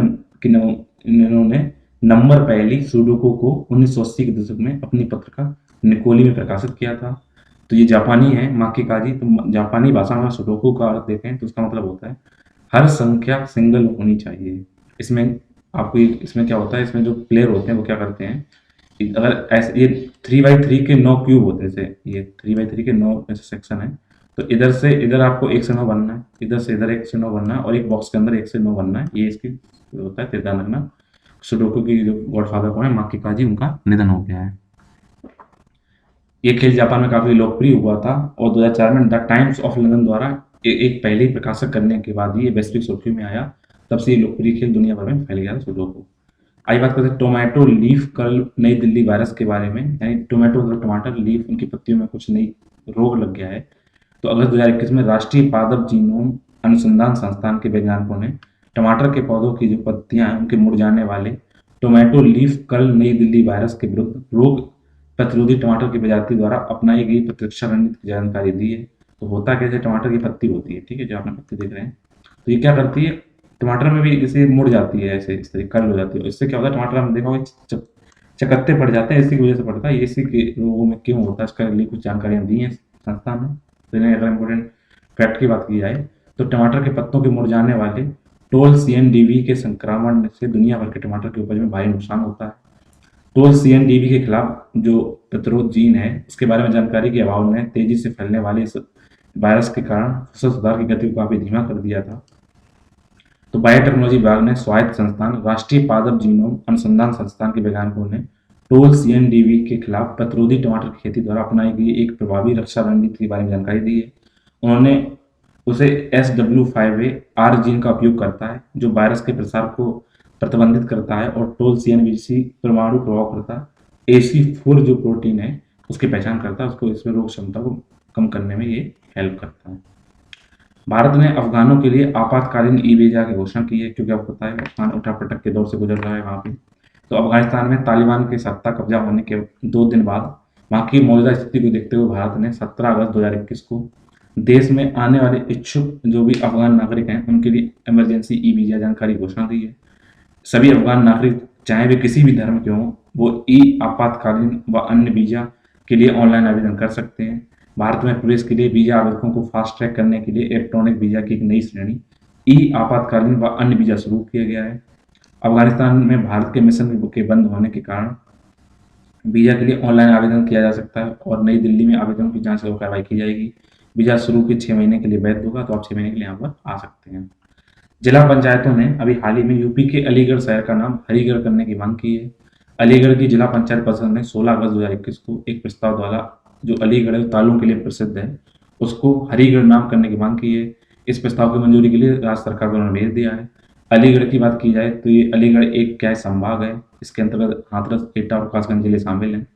इन्होंने नंबर पहली सुडोकू को 1980 के दशक में अपनी पत्रिका निकोली में प्रकाशित किया था। तो ये जापानी है माकी काजी। तो जापानी भाषा में सुडोकू का अर्थ देखें तो उसका मतलब होता है हर संख्या सिंगल होनी चाहिए। इसमें आपको इसमें क्या होता है, इसमें जो प्लेयर होते हैं वो क्या करते हैं, अगर ऐसे ये 3x3 के 9 क्यूब होते थे, ये 3x3 के 9 ऐसे सेक्शन है। तो इधर से इधर आपको 1 से 9 बनना है, इधर से इधर 1 से 9 बनना है, और एक बॉक्स के अंदर 1 से 9 बनना है। ये इसकी होता है, ध्यान रखना। सुडोकू की जो गॉडफादर कौन है, माकी काजी, उनका निधन हो गया है। ये खेल जापान में काफी लोकप्रिय हुआ था, और 2004 में द टाइम्स ऑफ लंदन द्वारा एक पहले ही प्रकाशक करने के बाद ही ये वैश्विक सुर्खियों में आया। तब से ये लोकप्रिय खेल दुनिया भर में फैल गया था सुडोकू। आइए बात करते हैं टोमेटो लीफ कर्ल नई दिल्ली वायरस के बारे में। यानी टोमेटो मतलब टमाटर, लीफ उनकी पत्तियों में कुछ नई रोग लग गया है। तो अगस्त 2021 में राष्ट्रीय पादप जीनोम अनुसंधान संस्थान के वैज्ञानिकों ने टमाटर के पौधों की जो पत्तियां हैं उनके मुरझाने वाले टोमेटो लीफ कर्ल नई दिल्ली वायरस के विरुद्ध रोग प्रतिरोधी टमाटर की प्रजाति द्वारा अपनाई गई प्रतिरक्षा रणनीति की जानकारी दी है। तो होता कैसे, टमाटर की पत्ती होती है, ठीक है, जो आपने पत्ती देख रहे हैं, तो ये क्या करती है, टमाटर में भी जैसे मुड़ जाती है, ऐसे इस तरीके कर्ल हो जाती है। इससे क्या होता है, टमाटर हम देखा होगा चकत्ते पड़ जाते हैं, इसी की वजह से पड़ता है। ये इसी के रोगों में क्यों होता है, इसके लिए कुछ जानकारियां दी हैं संस्थान ने। तो इन्हें अगर इम्पोर्टेंट फैक्ट की बात की जाए तो टमाटर के पत्तों के मुरझाने वाले टोल CNDV के संक्रमण से दुनिया भर के टमाटर की उपज में भारी नुकसान होता है। टोल CNDV के खिलाफ जो प्रतिरोध जीन है उसके बारे में जानकारी के अभाव ने तेजी से फैलने वाले इस वायरस के कारण फसल सुधार की गति को काफी धीमा कर दिया था। तो बायोटेक्नोलॉजी विभाग ने स्वायत्त संस्थान राष्ट्रीय पादप जीनोम अनुसंधान संस्थान के वैज्ञानिकों ने टोल CNDV के खिलाफ प्रतिरोधी टमाटर की खेती द्वारा अपनाई गई एक प्रभावी रक्षा रणनीति के बारे में जानकारी दी है। उन्होंने उसे SW5A R जीन का उपयोग करता है जो वायरस के प्रसार को प्रतिबंधित करता है, और टोल CNVC परमाणु प्रभावकर्ता AC4 जो प्रोटीन है उसकी पहचान करता है, उसको इसमें रोग क्षमता को कम करने में ये हेल्प करता है। भारत ने अफगानों के लिए आपातकालीन ई वीजा की घोषणा की है, क्योंकि आपको पता है अफगान उठापटक के दौर से गुजर रहा है वहाँ पे। तो अफगानिस्तान में तालिबान के सत्ता कब्जा होने के 2 दिन बाद वहाँ की मौजूदा स्थिति को देखते हुए भारत ने 17 अगस्त 2021 को देश में आने वाले इच्छुक जो भी अफगान नागरिक हैं उनके लिए इमरजेंसी ई वीजा जानकारी घोषणा दी है। सभी अफगान नागरिक चाहे वे किसी भी धर्म के हों वो ई आपातकालीन व अन्य वीजा के लिए ऑनलाइन आवेदन कर सकते हैं। भारत में प्रवेश के लिए वीजा आवेदकों को फास्ट ट्रैक करने के लिए इलेक्ट्रॉनिक वीजा की एक नई श्रेणी ई आपातकालीन व अन्य वीजा शुरू किया गया है। अफगानिस्तान में भारत के मिशन के बंद होने के कारण वीजा के लिए ऑनलाइन आवेदन किया जा सकता है, और नई दिल्ली में आवेदनों की जांच और कार्रवाई की जाएगी। वीजा शुरू के 6 महीने के लिए वैध होगा, तो आप 6 महीने के लिए यहाँ पर आ सकते हैं। जिला पंचायतों ने अभी हाल ही में यूपी के अलीगढ़ शहर का नाम हरिगढ़ करने की मांग की है। अलीगढ़ की जिला पंचायत परिषद ने 16 अगस्त 2021 को एक प्रस्ताव द्वारा जो अलीगढ़ तालों के लिए प्रसिद्ध है उसको हरिगढ़ नाम करने की मांग की है। इस प्रस्ताव की मंजूरी के लिए राज्य सरकार को उन्होंने भेज दिया है। अलीगढ़ की बात की जाए तो ये अलीगढ़ एक क्या संभाग है, इसके अंतर्गत हाथरस, एटा और कासगंज जिले शामिल हैं।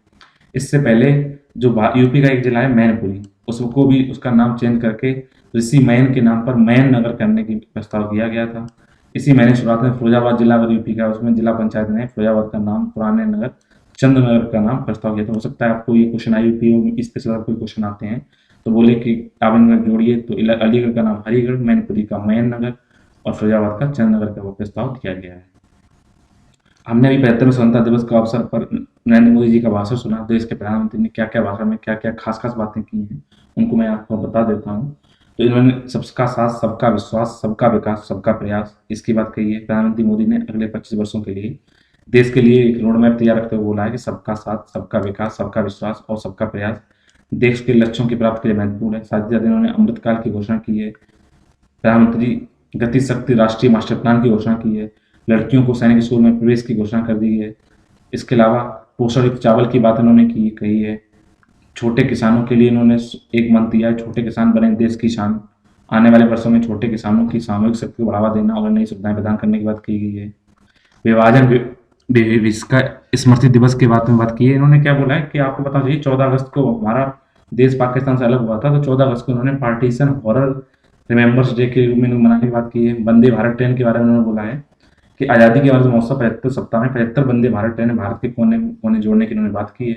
इससे पहले जो यूपी का एक जिला है मैनपुरी, उसको भी उसका नाम चेंज करके ऋषि मैन के नाम पर मैन नगर करने की प्रस्ताव किया गया था। इसी महीने शुरुआत में फिरोजाबाद जिला अगर यूपी का, उसमें जिला पंचायत ने फिरोजाबाद का नाम पुराने नगर चंद नगर का नाम प्रस्ताव किया था। हो सकता है आपको ये क्वेश्चन आई यूपी इस पे कोई क्वेश्चन आते हैं तो बोले कि आवेदन जोड़िए, तो अलीगढ़ का नाम हरिगढ़, मैनपुरी का मैन नगर और फिरोजाबाद का चंद नगर का वो प्रस्ताव दिया गया है। हमने अभी 75वें स्वतंत्रता दिवस के अवसर पर नरेंद्र मोदी जी का भाषण सुना। देश के प्रधानमंत्री ने क्या क्या भाषण में क्या क्या खास खास बातें की हैं उनको मैं आपको बता देता हूँ। तो इन्होंने सबका साथ, सबका विश्वास, सबका विकास, सबका प्रयास, इसकी बात कही है। प्रधानमंत्री मोदी ने अगले 25 वर्षों के लिए देश के लिए एक रोड मैप तैयार रखते हुए बोला है कि सबका साथ, सबका विकास, सबका विश्वास और सबका प्रयास देश के लक्ष्यों की प्राप्ति के लिए महत्वपूर्ण है। साथ ही साथ इन्होंने अमृतकाल की घोषणा की है। प्रधानमंत्री गति शक्ति राष्ट्रीय मास्टर प्लान की घोषणा की है। लड़कियों को सैनिक स्कूल में प्रवेश की घोषणा कर दी है। इसके अलावा पोषण युक्त चावल की बात इन्होंने कही है। छोटे किसानों के लिए इन्होंने एक मंत्र दिया है, छोटे किसान बने देश की शान। आने वाले वर्षों में छोटे किसानों की सामूहिक शक्ति को बढ़ावा देना और नई सुविधाएं प्रदान करने की बात की गई है। विभाजन इसका स्मृति दिवस के बारे में बात की है। इन्होंने क्या बोला है कि आपको पता चाहिए 14 अगस्त को हमारा देश पाकिस्तान से अलग हुआ था, तो 14 अगस्त को इन्होंने पार्टीशन हॉरर रिमेंबर्स डे के रूप में मनाने की बात की है। वंदे भारत ट्रेन के बारे में उन्होंने बोला है कि आज़ादी के अमृत महोत्सव 75 सप्ताह में 75 वंदे भारत ट्रेन भारत के कोने कोने जोड़ने की इन्होंने बात की है।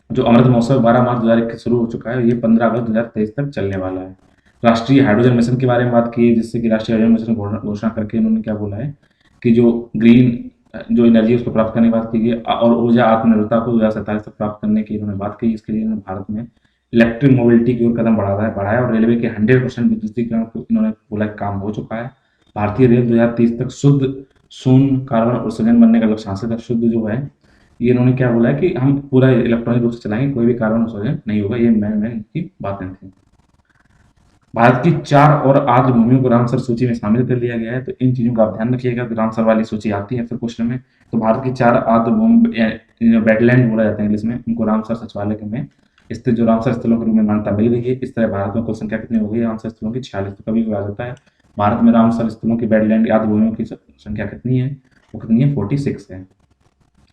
जो अमृत महोत्सव 12 मार्च 2021 शुरू हो चुका है, ये 15 अगस्त 2023 तक चलने वाला है। राष्ट्रीय हाइड्रोजन मिशन के बारे में बात की है, जिससे कि राष्ट्रीय हाइड्रोजन मिशन घोषणा करके इन्होंने क्या बोला है कि जो ग्रीन जो एनर्जी है उसको प्राप्त करने की बात की है और ऊर्जा आत्मनिर्भरता को 2047 तक प्राप्त करने की इन्होंने बात की। इसके लिए इन्होंने भारत में इलेक्ट्रिक मोबिलिटी की ओर कदम बढ़ाया और रेलवे के 100% विद्युतीकरण को इन्होंने बोला काम हो चुका है। भारतीय रेल 2030 तक शुद्ध शून्य कार्बन उत्सर्जन बनने का लक्ष्य हासिल कर शुद्ध जो है ये इन्होंने क्या बोला है कि हम पूरा इलेक्ट्रॉनिक रूप से चलाएंगे, कोई भी कार्बन उत्सर्जन नहीं होगा। ये मैं इनकी बातें थी। भारत की 4 और आर्द्र भूमियों को रामसर सूची में शामिल कर लिया गया है, तो इन चीजों का आप ध्यान रखिएगा। तो रामसर वाली सूची आती है फिर क्वेश्चन में। तो भारत की 4 आर्द्र भूमि वेटलैंड बोला जाता है इंग्लिश में, उनको रामसर सचिवालय में स्थित जो रामसर स्थलों के रूप में मान्यता मिल गई है। इस तरह भारत में कुल संख्या कितनी हो गई है रामसर स्थलों की? 46। तो कभी कभार होता है भारत में रामसर स्थलों की वेटलैंड आर्द्र भूमियों की संख्या कितनी है? वो कितनी है? 46 है।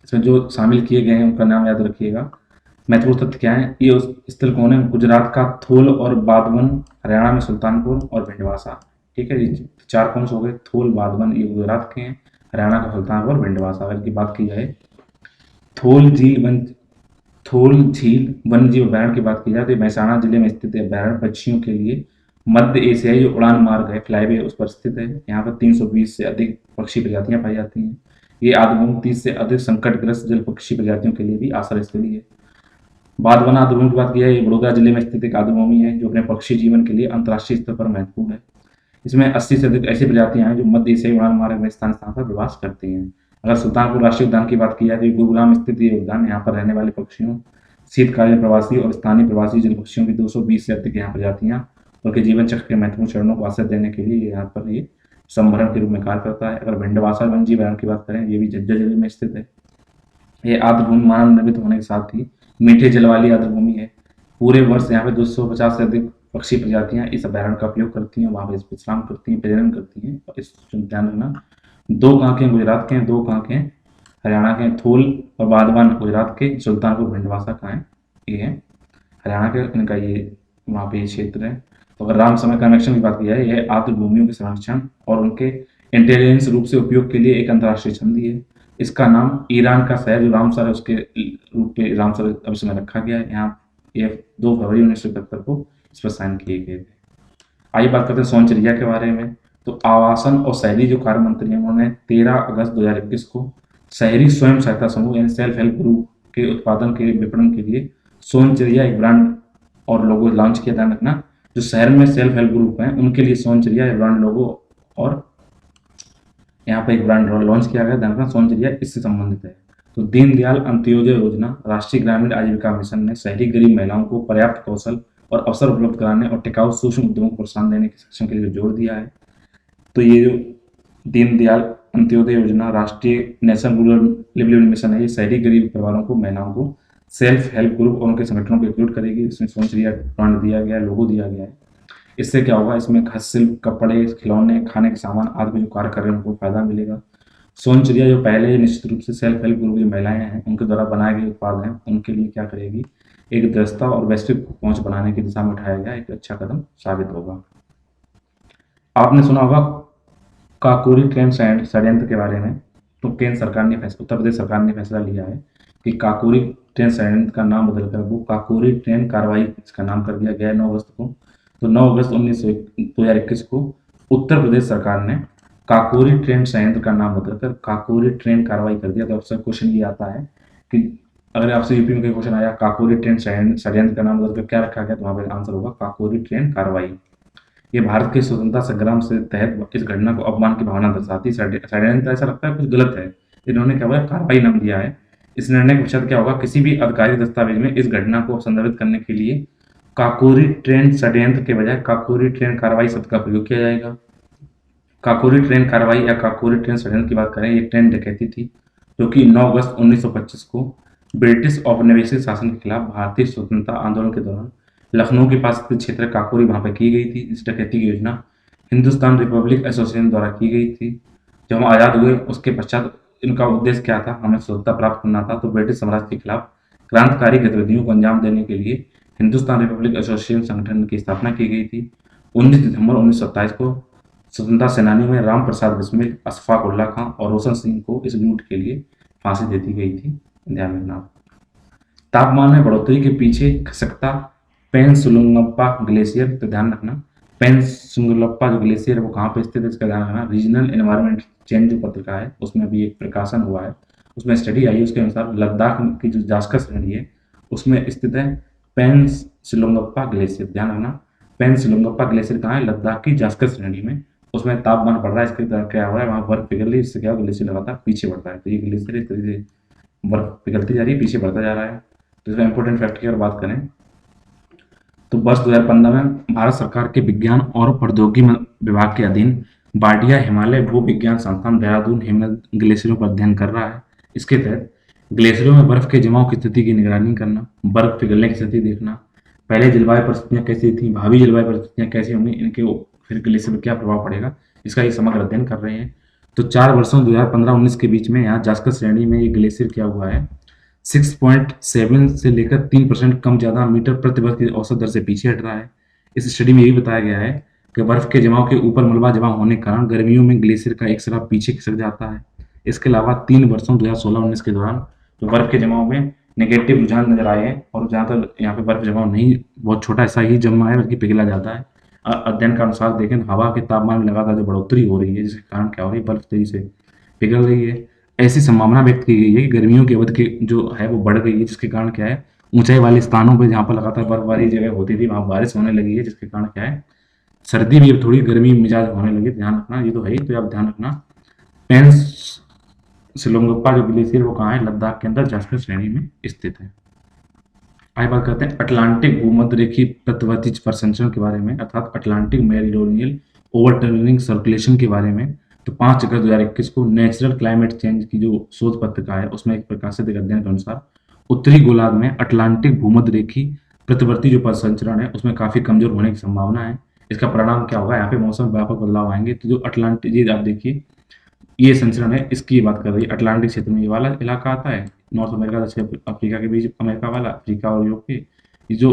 इसमें जो शामिल किए गए हैं उनका नाम याद रखिएगा। महत्वपूर्ण तथ्य क्या है? ये उस स्थल कौन है? गुजरात का थोल और बाधवन, हरियाणा में सुल्तानपुर और भिंडवासा। ठीक है जी, 4 कौन से हो गए? थोल, बाधवन ये गुजरात के हैं, हरियाणा का सुल्तानपुर और भिंडवासा। अगर की बात की जाए थोल झील वन वन्य जीव अभ्यारण्य की बात की जाए तो महसाणा जिले में स्थित अभ्यारण्य पक्षियों के लिए मध्य एशियाई जो उड़ान मार्ग है फ्लाईवे उस पर स्थित है। यहाँ पर 320 से अधिक पक्षी प्रजातियां पाई जाती हैं। ये आदिभूमि 30 से अधिक संकटग्रस्त जल पक्षी प्रजातियों के लिए भी आश्रय स्थली है। बाधवाना आदिभूमि की बात की जाए, ये बड़ौदा जिले में स्थित एक आदिभूमि है जो अपने पक्षी जीवन के लिए अंतर्राष्ट्रीय स्तर पर महत्वपूर्ण है। इसमें 80 से अधिक ऐसी प्रजातियां हैं जो मध्य एशियाई उड़ान मार्ग में स्थान स्थान पर प्रवास करती हैं। अगर सुल्तानपुर राष्ट्रीय उद्यान की बात की जाए तो गुरुग्राम स्थित ये उद्यान यहाँ पर रहने वाले पक्षियों, शीतकालीन प्रवासी और स्थानीय प्रवासी जल पक्षियों की 220 से अधिक यहाँ प्रजातियां उनके जीवन चक्र के महत्वपूर्ण चरणों को आश्रय देने के लिए यहाँ पर ये संभरण के रूप में कार्य करता है। अगर भिंडवासा वन जीव अभयारण्य की बात करें, ये भी झज्जर जिले में स्थित है। ये आर्द्रभूमि मानव निर्मित होने के साथ ही मीठे जल वाली आर्द्रभूमि है। पूरे वर्ष यहाँ पे 250 से अधिक पक्षी प्रजातियां इस अभ्यारण्य का उपयोग करती हैं, वहां पर विश्राम करती हैं, प्रजनन करती हैं। और इस ध्यान रखना, 2 कहाँ के गुजरात के हैं, 2 कहाँ के हरियाणा के। थोल और बाधवान गुजरात के, सुल्तानपुर भिंडवासा कहाँ है? ये है हरियाणा के। इनका ये वहाँ पे क्षेत्र है। तो अगर राम समय कन्वेंशन की बात की जाए, यह आर्द्र भूमियों के संरक्षण और उनके इंटेलिजेंस रूप से उपयोग के लिए एक अंतर्राष्ट्रीय संधि है। इसका नाम ईरान का शहर जो रामसर है उसके रूप में रामसर अब समय रखा गया है। यहाँ ये 2 फरवरी 1971 को इस पर साइन किए गए थे। आइए बात करते हैं सोनचरिया के बारे में। तो आवासन और शहरी जो कार्य मंत्री हैं उन्होंने 13 अगस्त 2021 को शहरी स्वयं सहायता समूह यानी सेल्फ हेल्प ग्रुप के उत्पादन के विपणन के लिए सोनचरिया एक ब्रांड और लोगो लॉन्च किया। ध्यान रखना, जो शहर में सेल्फ हेल्प ग्रुप हैं उनके लिए सोनचरिया एक ब्रांड लोगो और यहाँ पर एक ब्रांड लॉन्च किया गया। ध्यान रखना, सोनचरिया इससे संबंधित है। तो दीनदयाल अंत्योदय योजना राष्ट्रीय ग्रामीण आजीविका मिशन ने शहरी गरीब महिलाओं को पर्याप्त कौशल और अवसर उपलब्ध कराने और टिकाऊ सूक्ष्म उद्योगों को प्रोत्साहन देने के शिक्षण के लिए जोर दिया है। तो ये जो दीनदयाल अंत्योदय योजना राष्ट्रीय नेशनल रूरल लिवलीहुड मिशन है, ये शहरी गरीब परिवारों को, महिलाओं को सेल्फ हेल्प ग्रुप और उनके संगठनों को इंक्लूड करेगी। इसमें सोनचरिया ब्रांड दिया गया है, लोगो दिया गया है। इससे क्या होगा? इसमें हस्तशिल्प, कपड़े, खिलौने, खाने के सामान आदि जो कार्य कर रहे हैं उनको फायदा मिलेगा। सोनचरिया जो पहले निश्चित रूप से सेल्फ हेल्प ग्रुप जो महिलाएं हैं उनके द्वारा बनाए गए उत्पाद हैं उनके लिए क्या करेगी? एक दृढ़ता और वैश्विक पहुंच बनाने की दिशा में उठाया गया एक अच्छा कदम साबित होगा। आपने सुना होगा काकोरी ट्रेन षड्यंत्र के बारे में। तो केंद्र सरकार ने उत्तर प्रदेश सरकार ने फैसला लिया है कि काकोरी ट्रेन षड्यंत्र का नाम बदलकर वो काकोरी ट्रेन कार्रवाई इसका नाम कर दिया गया है 9 अगस्त को। तो 9 अगस्त 2021 को उत्तर प्रदेश सरकार ने काकोरी ट्रेन षड्यंत्र का नाम बदलकर काकोरी ट्रेन कार्रवाई कर दिया। तो अक्सर क्वेश्चन ये आता है कि अगर आपसे यूपी में कोई क्वेश्चन आया काकोरी ट्रेन षड्यंत्र का नाम बदलकर क्या रखा गया, तो वहां पर आंसर होगा काकोरी ट्रेन कार्रवाई। ये भारत के स्वतंत्रता संग्राम से तहत इस घटना को अपमान की भावना दर्शाती है। षड्यंत्र ऐसा लगता है कुछ गलत है, इन्होंने क्या बोला? कार्रवाई नाम दिया है। इस निर्णय के पश्चात क्या होगा? किसी भी आधिकारिक दस्तावेज में इस घटना को संदर्भित करने के लिए काकोरी ट्रेन षड्यंत्र के बजाय काकोरी ट्रेन कार्रवाई शब्द का प्रयोग किया जाएगा। काकोरी ट्रेन कार्रवाई या काकोरी ट्रेन षड्यंत्र की बात करें, ये ट्रेन डकैती थी जो कि 9 अगस्त 1925 को ब्रिटिश औपनिवेशिक शासन के खिलाफ भारतीय स्वतंत्रता आंदोलन के दौरान लखनऊ के पास स्थित क्षेत्र काकोरी वहां पर की गई थी। इस डकैती की योजना हिंदुस्तान रिपब्लिक एसोसिएशन द्वारा की गई थी। जब हम आज़ाद हुए उसके पश्चात इनका उद्देश्य क्या था, हमें स्वतंत्रता प्राप्त करना था, तो ब्रिटिश साम्राज्य के खिलाफ क्रांतिकारी गतिविधियों को अंजाम देने के लिए हिंदुस्तान रिपब्लिक एसोसिएशन संगठन की स्थापना की गई थी। 19 दिसंबर 1927 को स्वतंत्रता सेनानियों में राम प्रसाद बिस्मिल, अशफाक उल्ला खां और रोशन सिंह को इस लूट के लिए फांसी दे दी गई थी। ध्यान रखना। तापमान में बढ़ोतरी के पीछे खसकता पेंसुलंगप्पा ग्लेशियर, तो ध्यान रखना पेंसुलंगप्पा जो ग्लेशियर है वो कहाँ पे स्थित है, इसका ध्यान रखना। रीजनल एनवायरमेंट चेंज जो पत्रिका है उसमें अभी एक प्रकाशन हुआ है, उसमें स्टडी आई है, उसके अनुसार लद्दाख की जो जास्कर श्रेणी है उसमें स्थित है पेंसुलंगप्पा ग्लेशियर। ध्यान रखना पेंसुलंगप्पा ग्लेशियर कहाँ है, लद्दाख की जास्कर श्रेणी में। उसमें तापमान बढ़ रहा है, इसके क्या हो रहा है, वहाँ बर्फ पिघल रही है, इससे क्या ग्लेशियर लगातार पीछे बढ़ता है। तो ये ग्लेशियर इस तरीके से बर्फ पिघलती जा रही है, पीछे बढ़ता जा रहा है। तो इसका इंपॉर्टेंट फैक्ट की अगर बात करें तो वर्ष 2015 में भारत सरकार के विज्ञान और प्रौद्योगिकी विभाग के अधीन बाडिया हिमालय भू विज्ञान संस्थान देहरादून हिमनद ग्लेशियरों पर अध्ययन कर रहा है। इसके तहत ग्लेशियरों में बर्फ के जमाव की स्थिति की निगरानी करना, बर्फ पिघलने की स्थिति देखना, पहले जलवायु परिस्थितियां कैसी थी, भावी जलवायु परिस्थितियां कैसी होंगी, इनके फिर ग्लेशियर पर क्या प्रभाव पड़ेगा, इसका ये समग्र अध्ययन कर रहे हैं। तो 4 वर्षों 2015-19 के बीच में यहाँ जास्कर श्रेणी में ये ग्लेशियर क्या हुआ है, 6.7 से लेकर 3% कम ज़्यादा मीटर प्रति वर्ष की औसत दर से पीछे हट रहा है। इस स्टडी में यही बताया गया है कि बर्फ के जमाव के ऊपर मलबा जमा होने के कारण गर्मियों में ग्लेशियर का एक सिरा पीछे खिसक जाता है। इसके अलावा 3 वर्षों 2016-19 के दौरान जो बर्फ के जमाव में नेगेटिव रुझान नजर आए हैं और जहाँ तक यहाँ पे बर्फ जमाव नहीं, बहुत छोटा ऐसा ही जमा है बल्कि पिघला जाता है। अध्ययन के अनुसार देखें तो हवा के तापमान में लगातार जो बढ़ोतरी हो रही है जिसके कारण क्या हो रही है, बर्फ तेजी से पिघल रही है। ऐसी संभावना व्यक्त की गई है कि गर्मियों की अवधि जो है वो बढ़ गई है, जिसके कारण क्या है, ऊंचाई वाले स्थानों पर जहाँ पर लगातार बर्फबारी जगह होती थी वहाँ बारिश होने लगी है, जिसके कारण क्या है, सर्दी भी अब थोड़ी गर्मी मिजाज होने लगी। ध्यान रखना, ये तो है ही, तो आप ध्यान रखना पेंस सिलोंगप्पा जो ग्लेशियर वो कहाँ है, लद्दाख के अंदर जास्कर श्रेणी में स्थित है। आगे बात करते हैं अटलांटिक भूमध्य रेखीय प्रत्यावर्ती प्रसंचरण के बारे में, अर्थात अटलांटिक मेरीडोनियल ओवरटर्निंग सर्कुलेशन के बारे में। तो 5 अगस्त 2021 को नेचुरल क्लाइमेट चेंज की जो शोध पत्रिका है उसमें एक प्रकाशित एक अध्ययन के अनुसार उत्तरी गोलार्ध में अटलांटिक भूमध्य रेखीय प्रतिवर्ती जो प्रसंचरण है उसमें काफी कमजोर होने की संभावना है। इसका परिणाम क्या होगा, यहाँ पे मौसम में व्यापक बदलाव आएंगे। तो जो अटलांटिक, ये आप देखिए ये संचरण है, इसकी बात कर रही है। अटलांटिक क्षेत्र में ये वाला इलाका आता है, नॉर्थ अमेरिका दक्षिण अफ्रीका के बीच अमेरिका वाला, अफ्रीका और यूरोप के ये जो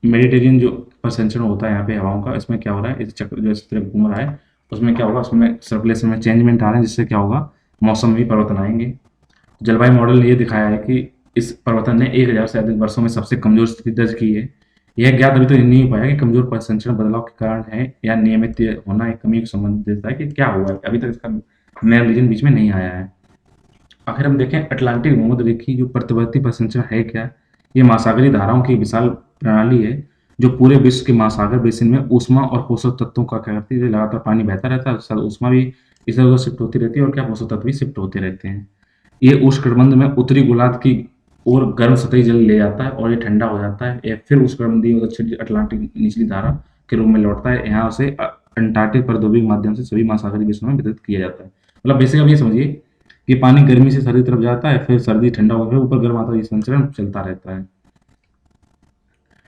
मेडिटेरियन जो संचरण होता है यहाँ पे हवाओं का, इसमें क्या हो रहा है, इस चक्र जो इस तरह घूम रहा है उसमें क्या होगा, उसमें सर्कुलेशन में चेंजमेंट आ रहे हैं, जिससे क्या होगा, मौसम में भी परिवर्तन आएंगे। जलवायु मॉडल ने ये दिखाया है कि इस परिवर्तन ने 1000 से अधिक वर्षों में सबसे कमजोर स्थिति दर्ज की है। यह ज्ञात अभी तो नहीं हो पाया कि कमजोर प्रसंचरण बदलाव के कारण है या नियमित होना एक कमी को संबंधित देता है कि क्या हुआ है, अभी तक इसका नया रीजन बीच में नहीं आया है। आखिर हम देखें अटलांटिक भूमध्य रेखीय जो प्रत्यावर्ती प्रसंचरण है क्या, ये महासागरीय धाराओं की विशाल प्रणाली है जो पूरे विश्व के महासागर बेसिन में ऊष्मा और पोषक तत्वों का क्या करती है, लगातार पानी बहता रहता है, ऊष्मा भी इधर उधर शिफ्ट होती रहती है और क्या पोषक तत्व भी शिफ्ट होते रहते हैं। ये उष्णकटिबंध में उत्तरी गोलार्ध की ओर गर्म सतही जल ले जाता है और ये ठंडा हो जाता है, या फिर उष्णकटिबंधीय और दक्षिणी अटलांटिक निचली धारा के रूप में लौटता है। यहाँ से अंटार्कटिक प्रौद्योगिकी माध्यम से सभी महासागरीय विश्व में वितरित किया जाता है। मतलब बेसिक आप ये समझिए कि पानी गर्मी से सर्दी तरफ जाता है, फिर सर्दी ठंडा होकर ऊपर गर्म आता है, ये संचरण चलता रहता है।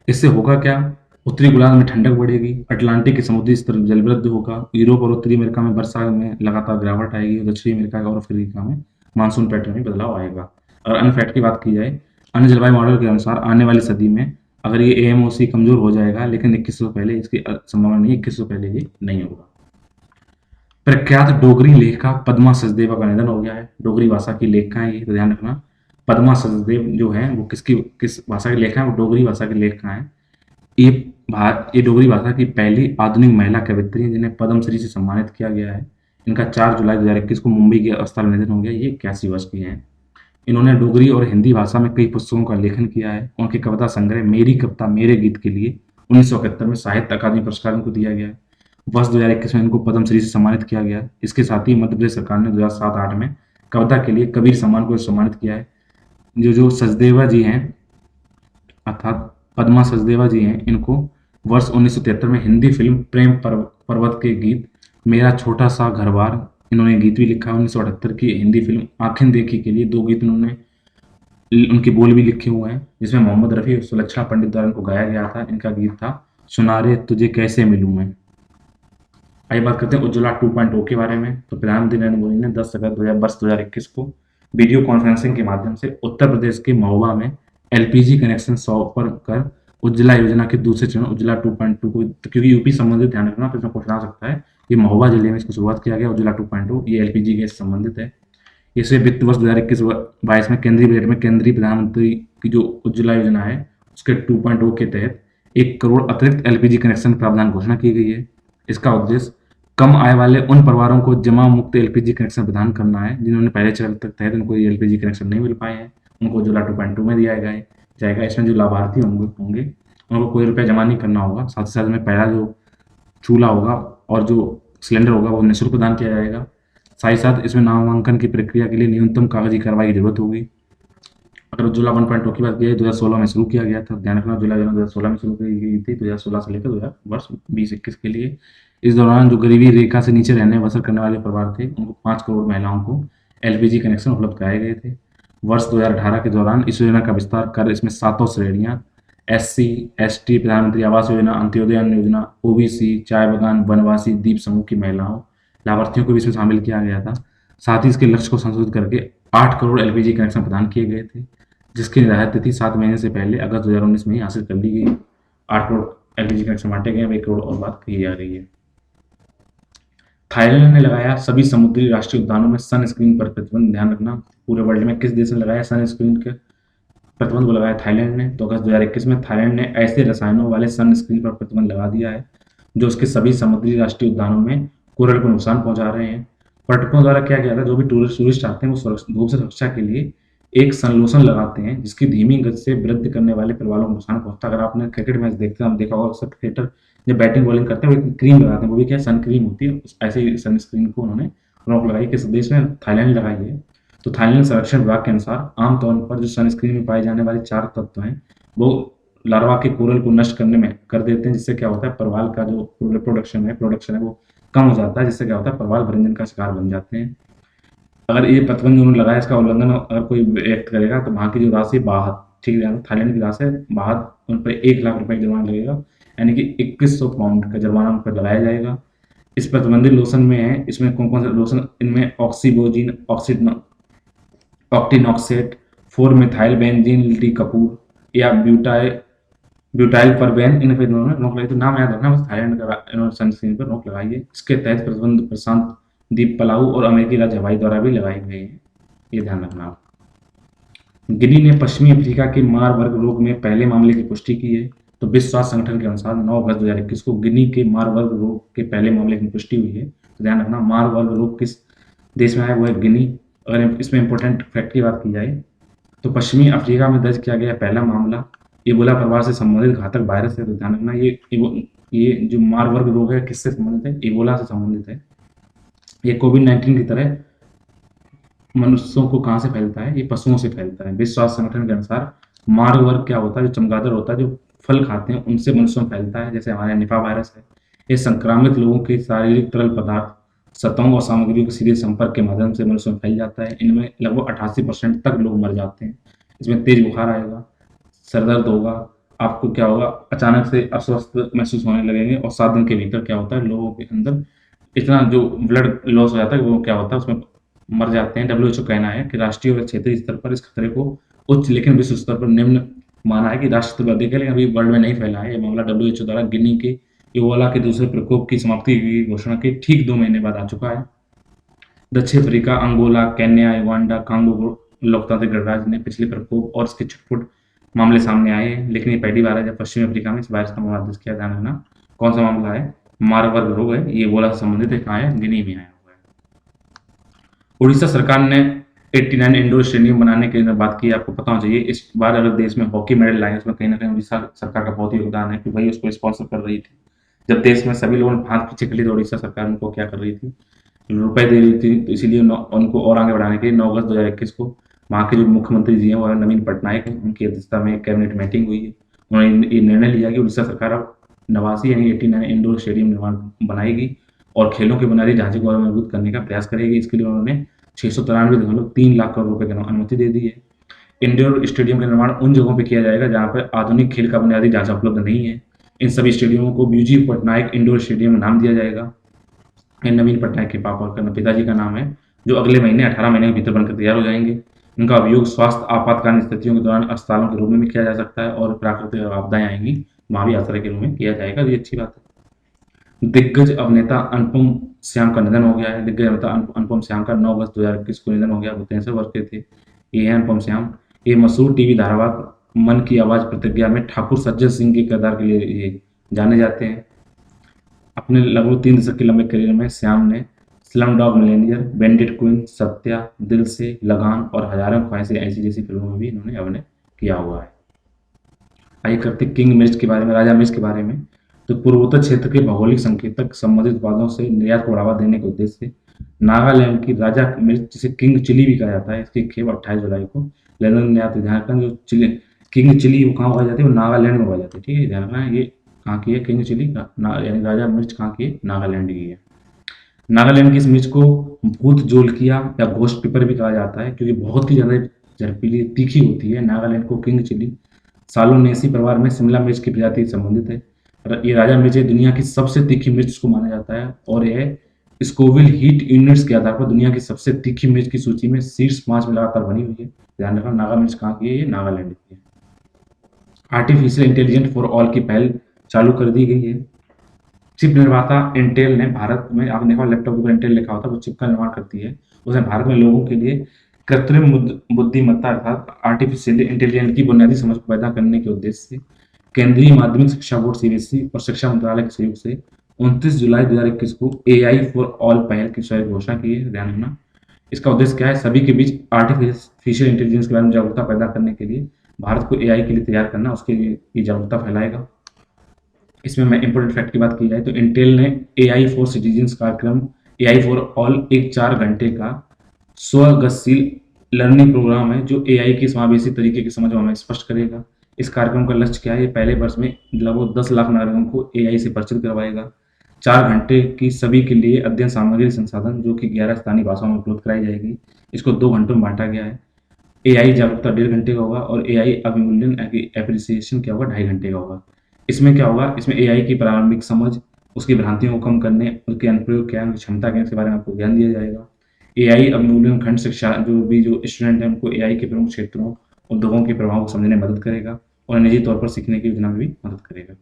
इससे होगा क्या, उत्तरी गोलार्ध में ठंडक बढ़ेगी, अटलांटिक के समुद्री स्तर जलवृद्धि होगा, यूरोप और उत्तरी अमेरिका में वर्षा में लगातार गिरावट आएगी, दक्षिणी अमेरिका और अफ्रीका में मानसून पैटर्न में बदलाव आएगा। और अन्य फैक्ट की बात की जाए, अन्य जलवायु मॉडल के अनुसार आने वाली सदी में अगर ये एएमओसी कमजोर हो जाएगा, लेकिन 2100 पहले इसकी संभावना नहीं, 2100 पहले ये नहीं होगा। प्रख्यात डोगरी लेखिका पद्मा सचदेवा का निधन हो गया है। डोगरी भाषा की लेखिका है ये, तो ध्यान रखना। पद्मा सचदेव जो है वो किस भाषा की लेखिका है, वो डोगरी भाषा की लेखिका है। ये डोगरी भाषा की पहली आधुनिक महिला कवयित्री है जिन्हें पद्मश्री से सम्मानित किया गया है। इनका 4 जुलाई 2021 को मुंबई के अस्पताल में निधन हो गया। ये 81 वर्ष की हैं। इन्होंने डोगरी और हिंदी भाषा में कई पुस्तकों का लेखन किया है। उनके कविता संग्रह मेरी कविता मेरे गीत के लिए 1971 में साहित्य अकादमी पुरस्कार इनको दिया गया है। वर्ष 2021 में इनको पद्मश्री से सम्मानित किया गया। इसके साथ ही मध्य प्रदेश सरकार ने 2007-8 में कविता के लिए कबीर सम्मान को सम्मानित किया है। जो सचदेवा जी हैं, अर्थात पद्मा सचदेवा जी हैं, इनको वर्ष 1973 में हिंदी फिल्म प्रेम पर्वत के गीत मेरा छोटा सा घर बार, इन्होंने गीत भी लिखा है। 1978 की हिंदी फिल्म आंखें देखी के लिए 2 गीत इन्होंने उनके बोल भी लिखे हुए हैं, जिसमें मोहम्मद रफ़ी और सुलक्षणा पंडित द्वारा इनको गाया गया था। इनका गीत था सुनारे तुझे कैसे मिलूं मैं। आइए बात करते हैं उज्ज्वला 2.0 के बारे में। तो प्रधानमंत्री नरेंद्र मोदी ने 10 अगस्त 2021 को वीडियो कॉन्फ्रेंसिंग के माध्यम से उत्तर प्रदेश के महोबा में एलपीजी कनेक्शन सौंप कर उज्ज्वला योजना के दूसरे चरण उज्ज्वला 2.2 को, तो क्योंकि यूपी संबंधित ध्यान रखना, तो इसमें क्वेश्चन आ सकता है। ये महोबा जिले में इसको शुरुआत किया गया उज्ज्वला 2.0, ये एलपीजी गैस से संबंधित है। इसे वित्त वर्ष 2021-22 में केंद्रीय बजट में केंद्रीय प्रधानमंत्री की जो उज्ज्वला योजना है उसके 2.0 के तहत 1 करोड़ अतिरिक्त एलपीजी कनेक्शन प्रावधान घोषणा की गई है। इसका उद्देश्य कम आय वाले उन परिवारों को जमा मुक्त एलपीजी कनेक्शन प्रदान करना है जिन्होंने पहले चरण तक तहत उनको एलपीजी कनेक्शन नहीं मिल पाए हैं, उनको उज्ज्वला 2.2 में दिया जाएगा। इसमें जो लाभार्थी होंगे उनको कोई रुपया जमा नहीं करना होगा। साथ ही साथ में पहला जो चूल्हा होगा और जो सिलेंडर होगा वो निःशुल्क प्रदान किया जाएगा। साथ ही साथ इसमें नामांकन की प्रक्रिया के लिए न्यूनतम कागजी कार्रवाई की जरूरत होगी। अगर उज्ज्वला 1.2 की बात की जाए 2016 में शुरू किया गया था, ध्यान रखना उज्ज्वला योजना 2016 में शुरू की गई थी, 2016 से लेकर 2020-21 के लिए। इस दौरान जो गरीबी रेखा से नीचे रहने बसर करने वाले परिवार थे उनको 5 करोड़ महिलाओं को एलपीजी कनेक्शन उपलब्ध कराए गए थे। वर्ष 2018 के दौरान इस योजना का विस्तार कर इसमें 7 श्रेणियां एससी, एसटी, प्रधानमंत्री आवास योजना, अंत्योदय अन्न योजना, ओबीसी, चाय बगान, वनवासी, द्वीप समूह की महिलाओं लाभार्थियों को भी इसमें शामिल किया गया था। साथ ही इसके लक्ष्य को संशोधित करके 8 करोड़ एलपीजी कनेक्शन प्रदान किए गए थे, जिसकी निर्धारित तिथि 7 महीने से पहले अगस्त 2019 में ही हासिल कर ली गई। 8 करोड़ एलपीजी कनेक्शन बांटे गए, 1 करोड़ और बात कही जा रही है। थाईलैंड ने लगाया सभी समुद्री राष्ट्रीय उद्यानों में सनस्क्रीन पर प्रतिबंध। ध्यान रखना पूरे वर्ल्ड में किस देश ने लगाया सनस्क्रीन के प्रतिबंध को लगाया? थाईलैंड ने। तो अगस्त 2021 में थाईलैंड ने ऐसे रसायनों वाले सनस्क्रीन पर प्रतिबंध लगा दिया है जो उसके सभी समुद्री राष्ट्रीय उद्यानों में कोरल को नुकसान पहुंचा रहे हैं। पर्यटकों द्वारा क्या किया था, जो भी टूरिस्ट आते हैं वो धूप से सुरक्षा के लिए एक सनलोशन लगाते हैं जिसकी धीमी गति से वृद्धि करने वाले परिवारों को नुकसान पहुंचता है। अगर आपने क्रिकेट मैच देखते हैं, देखा होगा अक्सर क्रिकेटर जब बैटिंग बॉलिंग करते हैं वो एक क्रीम लगाते हैं, वो भी क्या सन क्रीम होती है। ऐसे ही सनस्क्रीन को उन्होंने रोक लगाई। किस देश में? थाईलैंड लगाई है। तो थाईलैंड संरक्षण विभाग के अनुसार आमतौर पर जो सनस्क्रीन में पाए जाने वाले 4 तत्व हैं वो लार्वा के कोरल को नष्ट करने में कर देते हैं, जिससे क्या होता है परवाल का जो प्रोडक्शन है वो कम हो जाता है, जिससे क्या होता है परवाल भृंजन का शिकार बन जाते हैं। अगर ये प्रतिबंध उन्होंने लगाया, इसका उल्लंघन अगर कोई व्यक्त करेगा तो वहाँ की जो राशि बाहर, ठीक है, थाईलैंड की राशि बाहर उन पर 1 लाख रुपए जुर्माना लगेगा, यानी कि 2100 पाउंड का जुर्माना उन पर लगाया जाएगा। इस प्रतिबंधित लोशन में है, इसमें कौन कौन सा लोशन? इनमें ऑक्सीबोजिन, ऑक्टिनॉक्सेट, 4 मिथाइल बेंजीन टी कपूर या ब्यूटाइल परबेन, इन पर इन्होंने रोक लगाई। तो नाम याद रखना, बस थाईलैंड का इन्होंने सनस्क्रीन पर रोक लगाई है। इसके तहत प्रतिबंध प्रशांत द्वीप पलाऊ और अमेरिकी राज्य हवाई द्वारा भी लगाए गए हैं, ये ध्यान रखना आप। गिनी ने पश्चिमी अफ्रीका के मारबर्ग रोग में पहले मामले की पुष्टि की है। तो विश्व स्वास्थ्य संगठन के अनुसार 9 अगस्त 2021 को गिनी के मारबर्ग रोग के पहले मामले की पुष्टि हुई है। तो ध्यान रखना मारबर्ग रोग किस देश में आया, वो है गिनी। अगर इसमें इंपॉर्टेंट फैक्ट की बात की जाए तो पश्चिमी अफ्रीका में दर्ज किया गया पहला मामला इबोला परिवार से संबंधित घातक वायरस है। तो ध्यान रखना ये जो मारबर्ग रोग है किससे संबंधित है? इबोला से संबंधित है। ये कोविड-19 की तरह मनुष्यों को कहाँ से फैलता है? ये पशुओं से फैलता है। विश्व स्वास्थ्य संगठन के अनुसार मारबर्ग क्या होता है? जो चमगादड़ होता है, जो फल खाते हैं उनसे मनुष्यों में फैलता है, जैसे हमारे निपा वायरस है। ये संक्रामित लोगों के शारीरिक तरल पदार्थ, सतहों और सामग्री के सीधे संपर्क के माध्यम से मनुष्यों में फैल जाता है। इनमें लगभग 88% तक लोग मर जाते हैं। इसमें तेज बुखार आएगा, सर दर्द होगा, आपको क्या होगा, अचानक से अस्वस्थ महसूस होने लगेंगे और 7 दिन के भीतर क्या होता है लोगों के अंदर इतना जो ब्लड लॉस हो जाता है वो क्या होता है उसमें मर जाते हैं। डब्ल्यूएचओ कहना है कि राष्ट्रीय और क्षेत्रीय स्तर पर इस खतरे को उच्च लेकिन विश्व स्तर पर निम्न माना है कि राष्ट्र स्तर पर देखा, लेकिन अभी वर्ल्ड में नहीं फैला है। ये मामला डब्ल्यूएचओ द्वारा गिनी के इबोला के दूसरे प्रकोप की समाप्ति की घोषणा के ठीक 2 महीने बाद आ चुका है। दक्षिण Africa, Angola, Kenya, Uganda, Congo लोकतांत्रिक गणराज्य ने पिछले प्रकोप और इसके छुटपुट मामले सामने आए हैं, लेकिन ये पहली बार है जब पश्चिमी अफ्रीका में इस वायरस का मामला दर्ज किया। ध्यान रखना कौन सा मामला है? मारबर्ग रोग है, ये इबोला से संबंधित है। कहाँ है? गिनी में आया हुआ है। उड़ीसा सरकार ने 89 इंडोर स्टेडियम बनाने की बात की, आपको पता होना चाहिए। इस बार अगर देश में हॉकी मेडल लाए उसमें कहीं ना कहीं उड़ीसा सरकार का बहुत ही योगदान है, क्योंकि भाई उसको स्पॉन्सर कर रही थी। जब देश में सभी लोगों ने हाथ पीछे कर ली तो उड़ीसा सरकार उनको क्या कर रही थी? रुपए दे रही थी। तो इसीलिए उनको और आगे बढ़ाने के लिए 9 अगस्त 2021 को वहाँ के जो मुख्यमंत्री जी हैं वो नवीन पटनायक हैं, उनकी अध्यक्षता में कैबिनेट मीटिंग हुई है। उन्होंने ये निर्णय लिया कि उड़ीसा सरकार अब 89 यानी 89 इंडोर स्टेडियम निर्माण बनाएगी और खेलों के बुनियादी ढांचे को और मजबूत करने का प्रयास करेगी। इसके लिए उन्होंने 693.3 लाख करोड़ रुपए की अनुमति दे दी है। इंडोर स्टेडियम का निर्माण उन जगहों पर किया जाएगा जहाँ पर आधुनिक खेल का बुनियादी ढांचा उपलब्ध नहीं है। इन सभी स्टेडियमों को बीजी पटनायक इंडोर स्टेडियम नाम दिया जाएगा। ये नवीन पटनायक के पापा का पिताजी का नाम है, जो अगले महीने 18 महीने के भीतर बनकर तैयार हो जाएंगे। इनका उपयोग स्वास्थ्य आपातकालीन स्थितियों के दौरान अस्पतालों के रूप में भी किया जा सकता है, और प्राकृतिक आपदाएं आएंगी वहां भी आश्रय के रूप में किया जाएगा। ये अच्छी बात है। दिग्गज अभिनेता अनुपम श्याम का निधन हो गया है। दिग्गज अभिनेता अनुपम श्याम का 9 अगस्त 2021 को निधन हो गया। वो 63 वर्ष के थे। ये है अनुपम श्याम। ये मशहूर टीवी धारावाहिक मन की आवाज प्रतिज्ञा में ठाकुर सज्जन सिंह के किरदार के लिए ये जाने जाते हैं। अपने लगभग 3 दशक के लंबे करियर में श्याम ने slum dog millionaire, bandit queen, Satya, दिल से, लगान और हजारों ख्वाहिशें ऐसी जैसी फिल्मों में भी इन्होंने अभिनय किया हुआ है। आइए करते किंग मिर्च के बारे में, राजा मिर्च के बारे में। तो पूर्वोत्तर क्षेत्र के भौगोलिक संकेतक संबंधित उत्पादों से निर्यात को बढ़ावा देने के उद्देश्य से नागालैंड की राजा मिर्च, जिसे किंग चिली भी कहा जाता है, इसकी खेप 28 जुलाई को लंदन में निर्यात। ध्यान रखना, जो चिली किंग चिली वो कहाँ उगाई जाती है, वो नागालैंड में उगाई जाती है। ठीक है, ध्यान रखना ये कहाँ की है किंग चिली, यानी राजा मिर्च कहाँ की है, नागालैंड की है। नागालैंड की इस मिर्च को भूत जोलकिया या घोस्ट पेपर भी कहा जाता है, क्योंकि बहुत ही ज़्यादा झड़पीली तीखी होती है। नागालैंड को किंग चिली सालोनेसी परिवार में शिमला मिर्च की प्रजाति से संबंधित है। ये राजा मिर्च दुनिया की सबसे तीखी मिर्च को माना जाता है, और यह स्कोविल हीट यूनिट्स के आधार पर दुनिया की सबसे तीखी मिर्च की सूची में शीर्ष 5 में लगातार बनी हुई है। ध्यान रखना, नागा मिर्च कहाँ की है, ये नागालैंड की है। आर्टिफिशियल इंटेलिजेंस फॉर ऑल की पहल चालू कर दी गई है। चिप निर्माता इंटेल ने भारत में, आपने देखा लैपटॉप के ऊपर इंटेल लिखा होता है, वो चिप का निर्माण करती है। उसने भारत में लोगों के लिए कृत्रिम बुद्धिमत्ता अर्थात आर्टिफिशियल इंटेलिजेंस की बुनियादी समझ को पैदा करने के उद्देश्य से केंद्रीय माध्यमिक शिक्षा बोर्ड सीबीएसई और शिक्षा मंत्रालय के सहयोग से 29 जुलाई 2021 को AI फॉर ऑल पहल की घोषणा की है। ध्यान रखना, इसका उद्देश्य क्या है, सभी के बीच आर्टिफिशियल इंटेलिजेंस के बारे में जागरूकता पैदा करने के लिए भारत को AI के लिए तैयार करना, उसके लिए ये जागरूकता फैलाएगा। इसमें मैं इंपोर्टेंट फैक्ट की बात की जाए तो इंटेल ने AI फॉर सिटीजन्स कार्यक्रम AI फॉर ऑल एक 4 घंटे का स्वगतशील लर्निंग प्रोग्राम है, जो AI की समावेशी तरीके की समझ हमें स्पष्ट करेगा। इस कार्यक्रम का लक्ष्य क्या है, पहले वर्ष में लगभग 10 लाख नागरिकों को AI से परिचित करवाएगा। 4 घंटे की सभी के लिए अध्ययन सामग्री संसाधन, जो कि 11 स्थानीय भाषाओं में उपलब्ध कराई जाएगी। इसको 2 घंटों में बांटा गया है। AI जागरूकता 1.5 घंटे का होगा, और AI अभिमूल्यन एप्रिसिएशन क्या होगा, 2.5 घंटे का होगा। इसमें क्या होगा, इसमें AI की प्रारंभिक समझ, उसकी भ्रांतियों को कम करने, उसके अनुप्रयोग क्या है, उनकी क्षमता क्या है, इसके बारे में आपको ज्ञान दिया जाएगा। AI अवमूल्यन खंड शिक्षा, जो स्टूडेंट हैं उनको AI के प्रमुख क्षेत्रों, उद्योगों के प्रभाव को समझने में मदद करेगा, और निजी तौर पर सीखने की योजना में भी मदद करेगा।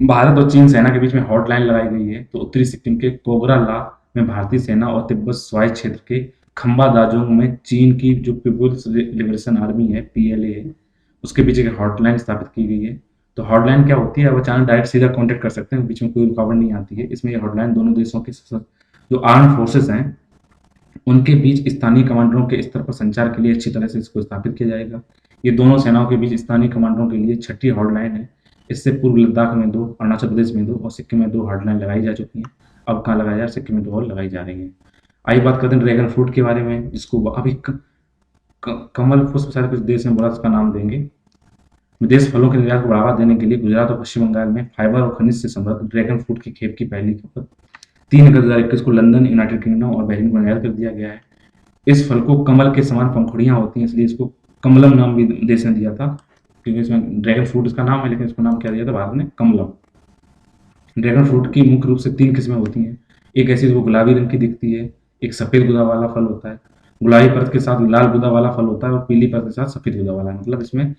भारत और चीन सेना के बीच में हॉटलाइन लगाई गई है। तो उत्तरी सिक्किम के कोबरा-ला में भारतीय सेना और तिब्बत स्वायत्त क्षेत्र के खंबा दाजोंग में चीन की जो पीपुल्स लिबरेशन आर्मी है, PLA है, उसके बीच एक हॉटलाइन स्थापित की गई है। तो हॉटलाइन क्या होती है, अब अचानक डायरेक्ट सीधा कॉन्टेक्ट कर सकते हैं, बीच में कोई रुकावट नहीं आती है। इसमें ये हॉटलाइन दोनों देशों के जो आर्म फोर्सेस हैं उनके बीच स्थानीय कमांडरों के स्तर पर संचार के लिए अच्छी तरह से इसको स्थापित किया जाएगा। ये दोनों सेनाओं के बीच स्थानीय कमांडरों के लिए 6ठी हॉटलाइन है। इससे पूर्व लद्दाख में 2, अरुणाचल प्रदेश में 2 और सिक्किम में 2 हॉटलाइन लगाई जा चुकी हैं। अब कहाँ लगाई जा रही है, सिक्किम में 2 और लगाई जा रही है। आइए बात करते हैं ड्रैगन फ्रूट के बारे में, जिसको अभी कमल पुष्प शायद कुछ देश में बोला, उसका नाम देंगे। विदेश फलों के निर्यात को बढ़ावा देने के लिए गुजरात और पश्चिम बंगाल में फाइबर और खनिज से समृद्ध ड्रैगन फ्रूट की खेप की पहली खपत 3 अगस्त 2021 को लंदन, यूनाइटेड किंगडम और बहरीन को निर्यात कर दिया गया है। इस फल को कमल के समान पंखुड़ियां होती हैं, इसलिए इसको कमलम नाम भी देश ने दिया था, क्योंकि इसमें ड्रैगन फ्रूट इसका नाम है, लेकिन इसको नाम क्या दिया था भारत ने, कमलम। ड्रैगन फ्रूट की मुख्य रूप से 3 किस्में होती हैं। एक ऐसी जो गुलाबी रंग की दिखती है, एक सफेद गुदा वाला फल होता है, गुलाबी परत के साथ लाल गुदा वाला फल होता है, और पीली परत के साथ सफेद गुदा वाला। मतलब इसमें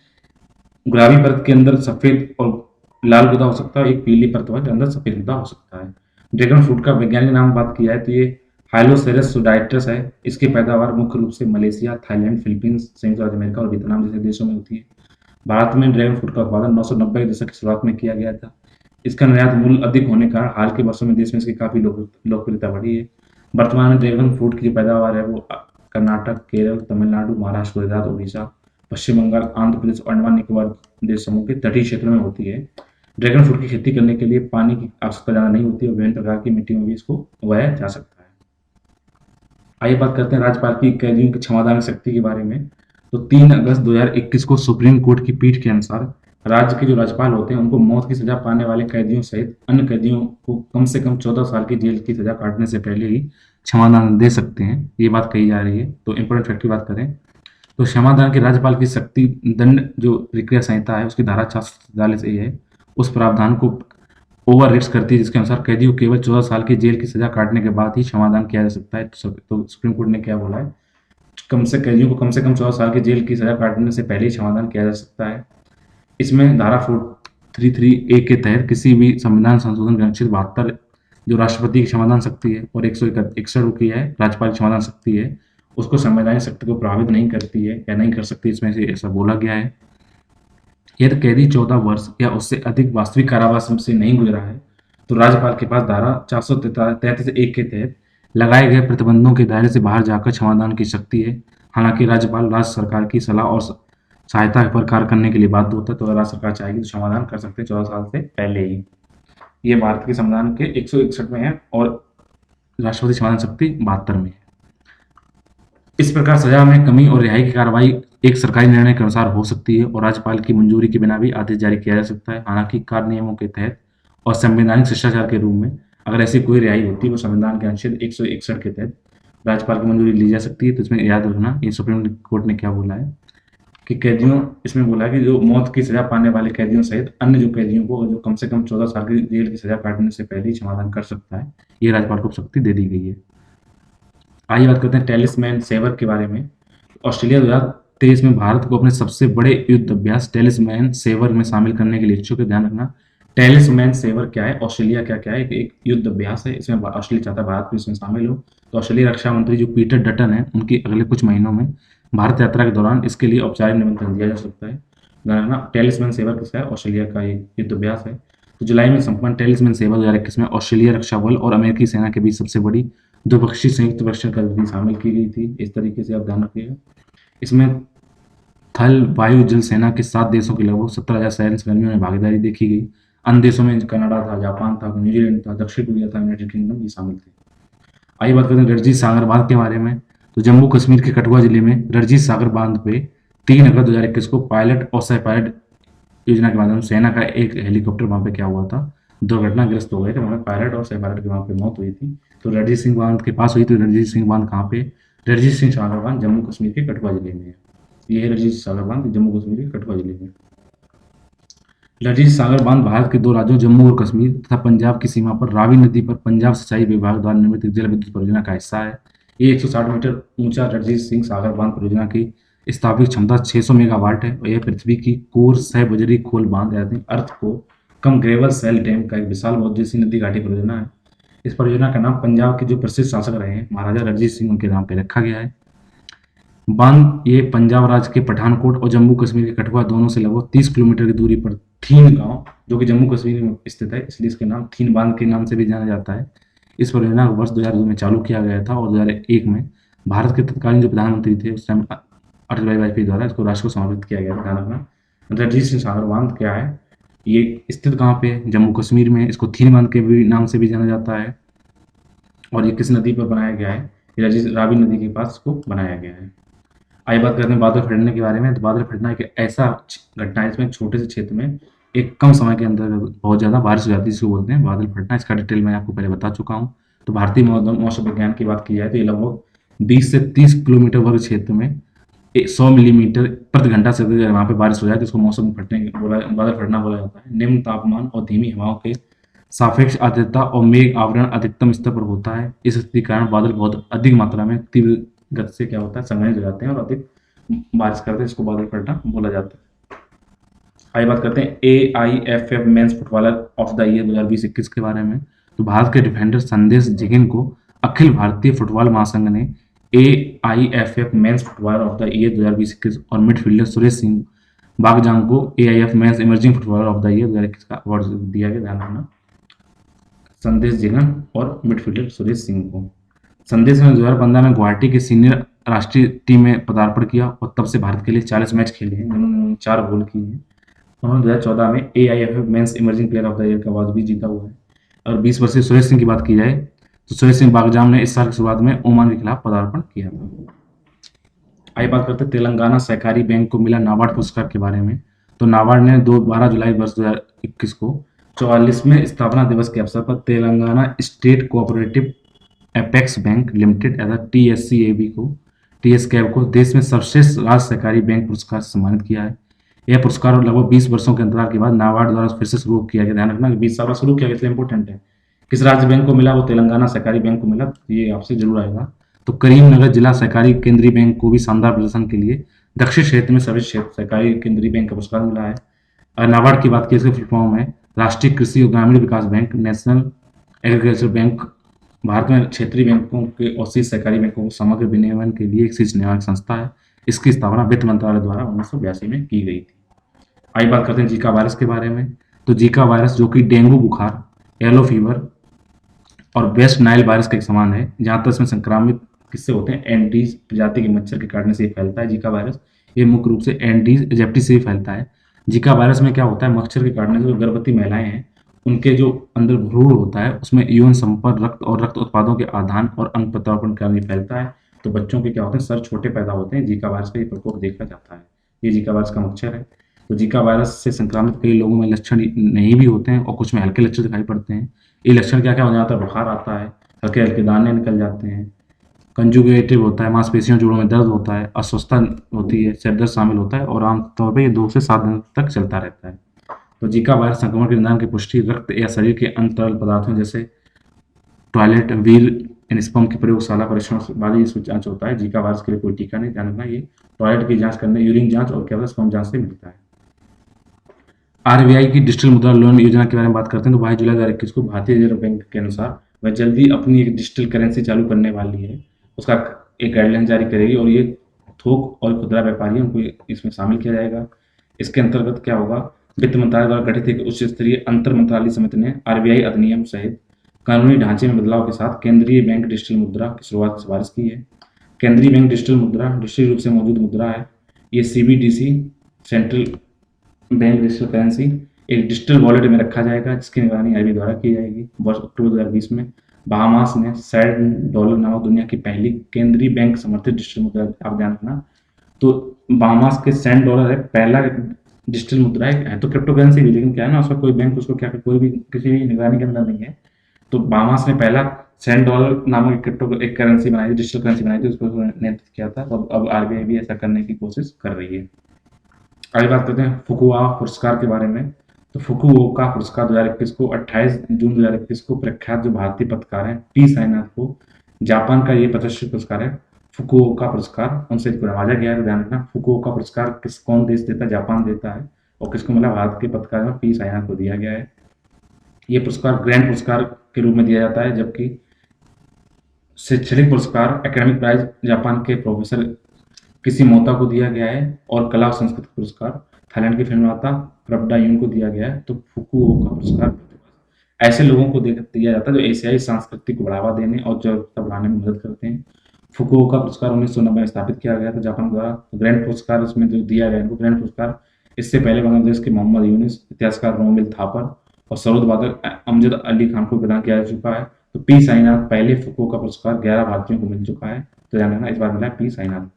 गुलाबी परत के अंदर सफेद और लाल गुदा हो सकता है, एक पीली परत के अंदर सफेद गुदा हो सकता है। ड्रैगन फ्रूट का वैज्ञानिक नाम बात किया है तो ये हाइलोसेरस सुडाइटस है। इसकी पैदावार मुख्य रूप से मलेशिया, थाईलैंड, फिलीपींस, संयुक्त राज्य अमेरिका और वियतनाम जैसे देशों में होती है। भारत में ड्रैगन फ्रूट का उत्पादन 990 के दशक की शुरुआत में किया गया था। इसका निर्यात मूल्य अधिक होने का हाल के वर्षों में देश में इसकी काफी लोकप्रियता बढ़ी है। वर्तमान में ड्रैगन फ्रूट की जो पैदावार है वो कर्नाटक, केरल, तमिलनाडु, महाराष्ट्र, गुजरात, उड़ीसा, पश्चिम बंगाल, आंध्र प्रदेश और अंडमान निकोबार देश समूह के तटीय क्षेत्रों में होती है। ड्रैगन फ्रूट की खेती करने के लिए पानी की आवश्यकता ज़्यादा नहीं होती है, विभिन्न प्रकार की मिट्टियों में भी इसको उगाया जा सकता है। आइए बात करते हैं राज्यपाल की कैदियों की क्षमादान शक्ति के बारे में। तो 3 अगस्त 2021 को सुप्रीम कोर्ट की पीठ के अनुसार राज्य के जो राज्यपाल होते हैं उनको मौत की सजा पाने वाले कैदियों सहित अन्य कैदियों को कम से कम 14 साल की जेल की सजा काटने से पहले ही क्षमादान दे सकते हैं, ये बात कही जा रही है। तो इंपोर्टेंट फैक्ट की बात करें तो क्षमादान के राज्यपाल की शक्ति दंड जो प्रक्रिया संहिता है उसकी धारा 447A है, उस प्रावधान को ओवर रिट्स करती है, जिसके अनुसार कैदी को केवल 14 साल की जेल की सजा काटने के बाद ही क्षमादान किया जा सकता है। तो सुप्रीम कोर्ट ने क्या बोला है, कैदियों को कम से कम 14 साल की जेल की सजा काटने से पहले ही क्षमादान किया जा सकता है। इसमें धारा 433A के तहत किसी भी संविधान संशोधन के अनुच्छेद 72 जो राष्ट्रपति की क्षमादान शक्ति है और 161 की है राज्यपाल की क्षमादान शक्ति है, उसको संवैधानिक शक्ति को प्रभावित नहीं करती है या नहीं कर सकती, इसमें से ऐसा बोला गया है। यदि कैदी 14 वर्ष या उससे अधिक वास्तविक कारावास से नहीं गुजरा है तो राज्यपाल के पास धारा 433(1) के तहत लगाए गए प्रतिबंधों के दायरे से बाहर जाकर क्षमादान की शक्ति है। हालांकि राज्यपाल राज्य सरकार की सलाह और सहायता पर कार्य करने के लिए बाध्य होता है, तो अगर राज्य सरकार चाहेगी तो क्षमादान कर सकते हैं 14 साल से पहले ही। ये भारत के संविधान के 161 में है और राष्ट्रपति क्षमादान शक्ति 72 में है। इस प्रकार सजा में कमी और रिहाई की कार्रवाई एक सरकारी निर्णय के अनुसार हो सकती है और राज्यपाल की मंजूरी के बिना भी आदेश जारी किया जा सकता है। हालांकि कार्य नियमों के तहत और संवैधानिक शिष्टाचार के रूप में अगर ऐसी कोई रिहाई होती है वो संविधान के अनुच्छेद 161 के तहत राज्यपाल की मंजूरी ली जा सकती है। तो इसमें याद रखना ये सुप्रीम कोर्ट ने क्या बोला है कि कैदियों, इसमें बोला है कि जो मौत की सजा पाने वाले कैदियों सहित अन्य जो कैदियों को जो कम से कम 14 साल की जेल की सजा काटने से पहले ही क्षमादान कर सकता है, ये राज्यपाल को शक्ति दे दी गई है। आइए बात करते हैं टेलिस्मैन सेवर के बारे में। ऑस्ट्रेलिया 2023 में भारत को अपने सबसे बड़े युद्ध अभ्यास टेलिस्मैन सेवर में शामिल करने के लिए इच्छुक है। ध्यान रखना टेलिस्मैन सेवर क्या है, ऑस्ट्रेलिया क्या है, एक युद्ध अभ्यास है। इसमें ऑस्ट्रेलिया चाहता है भारत भी इसमें शामिल हो। तो ऑस्ट्रेलिया रक्षा मंत्री जो पीटर डटन है उनकी अगले कुछ महीनों में भारत यात्रा के दौरान इसके लिए औपचारिक निमंत्रण दिया जा सकता है। ध्यान रखना टेलिस्मैन सेवर किसका है, ऑस्ट्रेलिया का एक युद्ध अभ्यास है। तो जुलाई में संपन्न टेलिस्मैन सेवर 2021 में ऑस्ट्रेलिया रक्षा बल और अमेरिकी सेना के बीच सबसे बड़ी द्विपक्षीय संयुक्त प्रशिक्षण गतिविधि शामिल की गई थी। इस तरीके से आप ध्यान रखिएगा। इसमें थल वायु जल सेना के 7 देशों के लगभग 17,000 सैन्यकर्मियों ने भागीदारी देखी गई। अन्य देशों में कनाडा था, जापान था, न्यूजीलैंड था, दक्षिण कोरिया था, यूनाइटेड किंगडम, ये शामिल थे। आइए बात करते हैं रणजीत सागर बांध के बारे में। तो जम्मू कश्मीर के कठुआ जिले में रणजीत सागर बांध पे 3 अगस्त 2021 को पायलट और सह पायलट योजना के माध्यम से सेना का एक हेलीकॉप्टर वहां पे क्या हुआ था, दुर्घटनाग्रस्त हो गए थे। वहां पे पायलट और सह पायलट की वहां पे मौत हुई थी। तो रणजीत सिंह बांध के पास हुई। तो रणजीत सिंह बांध कहाँ पे, रणजीत सिंह सागर बांध जम्मू कश्मीर के कठुआ जिले में है। ये है रणजीत सागर बांध जम्मू कश्मीर के कठुआ जिले में। रणजीत सागर बांध भारत के 2 राज्यों जम्मू और कश्मीर तथा पंजाब की सीमा पर रावी नदी पर पंजाब सिंचाई विभाग द्वारा निर्मित जल विद्युत परियोजना का हिस्सा है। ये 160 मीटर ऊंचा रणजीत सिंह सागर बांध परियोजना की स्थापित क्षमता 600 मेगावाट है और यह पृथ्वी की कोर सह बजरी खोल बांध यानी अर्थ को कम ग्रेवल सेल डैम का एक विशाल बहुउद्देशीय नदी घाटी परियोजना है। इस परियोजना का नाम पंजाब के जो प्रसिद्ध शासक रहे हैं महाराजा रणजीत सिंह उनके नाम पर रखा गया है। बांध ये पंजाब राज्य के पठानकोट और जम्मू कश्मीर के कठुआ दोनों से लगभग 30 किलोमीटर की दूरी पर थीन गांव जो कि जम्मू कश्मीर में स्थित है, इसलिए इसके नाम थीन बांध के नाम से भी जाना जाता है। इस परियोजना को वर्ष 2002 में चालू किया गया था और 2001 में भारत के तत्कालीन जो प्रधानमंत्री थे उस टाइम अटल बिहारी वाजपेयी द्वारा इसको राष्ट्र को समर्पित किया गया था। ध्यान रखना रणजीत सिंह सागर बांध क्या है, ये स्थित कहाँ पे, जम्मू कश्मीर में। इसको थीन बांध के भी नाम से भी जाना जाता है और ये किस नदी पर बनाया गया है, रावी नदी के पास इसको बनाया गया है। आइए बात करते हैं बादल फटने के बारे में। तो बादल फटना एक ऐसा घटना है इसमें छोटे से क्षेत्र में एक कम समय के अंदर बहुत ज़्यादा बारिश हो जाती है, इसको बोलते हैं बादल फटना। इसका डिटेल मैं आपको पहले बता चुका हूँ। तो भारतीय मौसम विज्ञान की बात की जाए तो ये लगभग 20 से 30 किलोमीटर वर्ग क्षेत्र में 100 मिलीमीटर प्रति घंटा से वहाँ पे बारिश हो जाए तो इसको मौसम फटने बादल फटना बोला जाता है। निम्न तापमान और धीमी हवाओं के सापेक्ष आर्द्रता और मेघ आवरण अधिकतम स्तर पर होता है। इस स्थिति के कारण बादल बहुत अधिक मात्रा में तीव्र गति से क्या होता है, संघनित हो जाते हैं और अधिक बारिश करते हैं, इसको बादल फटना बोला जाता है। आइए बात करते हैं AIFF men's footballer of the year 2020-21 के बारे में। तो भारत के डिफेंडर संदेश जिगिन को अखिल भारतीय फुटबॉल महासंघ ने AIFF men's footballer of the year 2020-21 और मिडफील्डर सुरेश सिंह बागजांग को AIF men's emerging footballer of the year 2021 का अवार्ड दिया गया। ध्यान रखना संदेश जिगन और मिडफील्डर सुरेश सिंह को। संदेश ने 2015 में गुवाहाटी के सीनियर राष्ट्रीय टीम में पदार्पण किया और तब से भारत के लिए 40 मैच खेले हैं, जिन्होंने 4 गोल किए हैं। उन्होंने 2014 में AIFF men's emerging player of the year का अवार्ड भी जीता हुआ है। और 20 वर्षीय सुरेश सिंह की बात की जाए तो सुरेश सिंह बागजाम ने इस साल की शुरुआत में ओमान के खिलाफ पदार्पण किया था। आइए बात करते हैं तेलंगाना सहकारी बैंक को मिला नाबार्ड पुरस्कार के बारे में। तो नाबार्ड ने 12 जुलाई वर्ष 2021 को 44वें स्थापना दिवस के अवसर पर Telangana state cooperative apex bank limited अर्थात TSCAB को देश में सर्वश्रेष्ठ राज्य सहकारी बैंक पुरस्कार से सम्मानित किया है। यह पुरस्कार लगभग 20 वर्षों के अंतराल के बाद नाबार्ड द्वारा फिर से शुरू किया गया। ध्यान रखना कि 20 साल बाद शुरू किया गया, इसलिए इंपॉर्टेंट है। किस राज्य बैंक को मिला? वो तेलंगाना सहकारी बैंक को मिला, ये आपसे जरूर आएगा। तो करीमनगर जिला सहकारी केंद्रीय बैंक को भी शानदार प्रदर्शन के लिए दक्षिण क्षेत्र में सर्वोच्च सहकारी केंद्रीय बैंक का पुरस्कार मिला है। और नाबार्ड की बात की, इसका फुल फॉर्म है राष्ट्रीय कृषि और ग्रामीण विकास bank, national agriculture bank. Bharat में क्षेत्रीय बैंकों के और शीर्ष सहकारी बैंकों को समग्र विनियमन के लिए एक शीर्ष नियामक संस्था है। इसकी स्थापना वित्त मंत्रालय द्वारा 1982 में की गई थी। आइए बात करते हैं जीका वायरस के बारे में। तो जीका वायरस जो कि डेंगू बुखार, येलो फीवर और वेस्ट नाइल वायरस के समान है। जहाँ तक इसमें संक्रामित किससे होते हैं? एंडीज प्रजाति के मच्छर के काटने से फैलता है जीका वायरस। ये मुख्य रूप से एंडीज एजेप्टी से फैलता है। जीका वायरस में क्या होता है? मच्छर के काटने से जो गर्भवती महिलाएं हैं उनके जो अंदर भ्रूण होता है उसमें यौन संपर्क, रक्त और रक्त उत्पादों के आदान और अंग प्रत्यारोपण के कारण फैलता है। तो बच्चों के क्या होते हैं? सर छोटे पैदा होते हैं। जीका वायरस का ये प्रकोप देखा जाता है। ये जीका वायरस का मच्छर है। तो जीका वायरस से संक्रामित कई लोगों में लक्षण नहीं भी होते हैं और कुछ में हल्के लक्षण दिखाई पड़ते हैं। ये लक्षण क्या क्या हो जाता है? बुखार आता है, हल्के हल्के दाने निकल जाते हैं, कंजुगेटिव होता है, मांसपेशियों जोड़ों में दर्द होता है, अस्वस्थता होती है, सिर दर्द शामिल होता है और आमतौर पर ये 2 से 7 दिन तक चलता रहता है। तो जीका वायरस संक्रमण के निदान की पुष्टि रक्त या शरीर के अन्य तरल पदार्थों जैसे टॉयलेट, व्हील एंड स्पर्म की प्रयोगशाला परीक्षण के बाद ये जांच होता है। जीका वायरस के लिए कोई टीका नहीं, ध्यान रखना। ये टॉयलेट की जांच करने, यूरिन जांच और केवल स्पर्म जांच से मिलता है। आरबीआई की डिजिटल मुद्रा लोन योजना के बारे में बात करते हैं। तो 22 जुलाई 2021 को भारतीय रिजर्व बैंक के अनुसार वह जल्दी अपनी एक डिजिटल करेंसी चालू करने वाली है। उसका एक गाइडलाइन जारी करेगी और ये थोक और खुदरा व्यापारियों को इसमें शामिल किया जाएगा। इसके अंतर्गत क्या होगा? वित्त मंत्रालय द्वारा गठित एक उच्च स्तरीय अंतर मंत्रालय समिति ने आरबीआई अधिनियम सहित कानूनी ढांचे में बदलाव के साथ केंद्रीय बैंक डिजिटल मुद्रा की शुरुआत की सिफारिश की है। केंद्रीय बैंक डिजिटल मुद्रा डिजिटल रूप से मौजूद मुद्रा है। ये CBDC central bank digital currency एक डिजिटल वॉलेट में रखा जाएगा जिसकी निगरानी आरबीआई द्वारा की जाएगी। वर्ष अक्टूबर 2020 में बहामास ने $100 नामक दुनिया की पहली केंद्रीय बैंक समर्थित डिजिटल मुद्रा, आप ध्यान रखना। तो बहामास के $100 है पहला डिजिटल मुद्रा है तो क्रिप्टो करेंसी भी, लेकिन क्या है ना, उसका कोई बैंक उसको क्या कोई भी किसी भी निगरानी के अंदर नहीं है। तो बहामास ने पहला $100 नामक एक क्रिप्टो एक करेंसी बनाई थी, डिजिटल करेंसी बनाई थी, उसको नेतृत्व किया था। तो अब आरबीआई भी ऐसा करने की कोशिश कर रही है। आगे बात करते हैं फुकुओका पुरस्कार के बारे में। तो फुकुओका पुरस्कार 2021 को 28 जून 2021 को प्रख्यात जो भारतीय पत्रकार हैं पी साईनाथ को, जापान का ये प्रतिष्ठित पुरस्कार है फुकुओका पुरस्कार, उनसे इसको नवाजा गया है। ध्यान रखना, फुकुओका पुरस्कार कौन देश देता है? जापान देता है। और किसको मिला? भारत के पत्रकार में पी साईनाथ को दिया गया है। ये पुरस्कार ग्रैंड पुरस्कार के रूप में दिया जाता है, जबकि शैक्षणिक पुरस्कार एकेडमिक प्राइज जापान के प्रोफेसर किसी मोता को दिया गया है। और कला और संस्कृति पुरस्कार थाईलैंड के फिल्म निर्माता प्रबडा यून को दिया गया है। तो फुकुओका पुरस्कार ऐसे लोगों को दिया जाता है जो एशियाई संस्कृति को बढ़ावा देने और जागरूकता बढ़ाने में मदद करते हैं। फुकुओका पुरस्कार 1990 में स्थापित किया गया था जापान द्वारा। तो ग्रैंड पुरस्कार उसमें जो दिया गया है ग्रैंड पुरस्कार, इससे पहले बांग्लादेश के मोहम्मद यूनिस, इतिहासकार रोमिल थापर और सरोद वादक अमजद अली खान को प्रदान किया जा चुका है। तो पी साईनाथ पहले फुकुओका पुरस्कार 11 भारतीयों को मिल चुका है। तो ध्यान रखना, इस बार मिला है पी साईनाथ।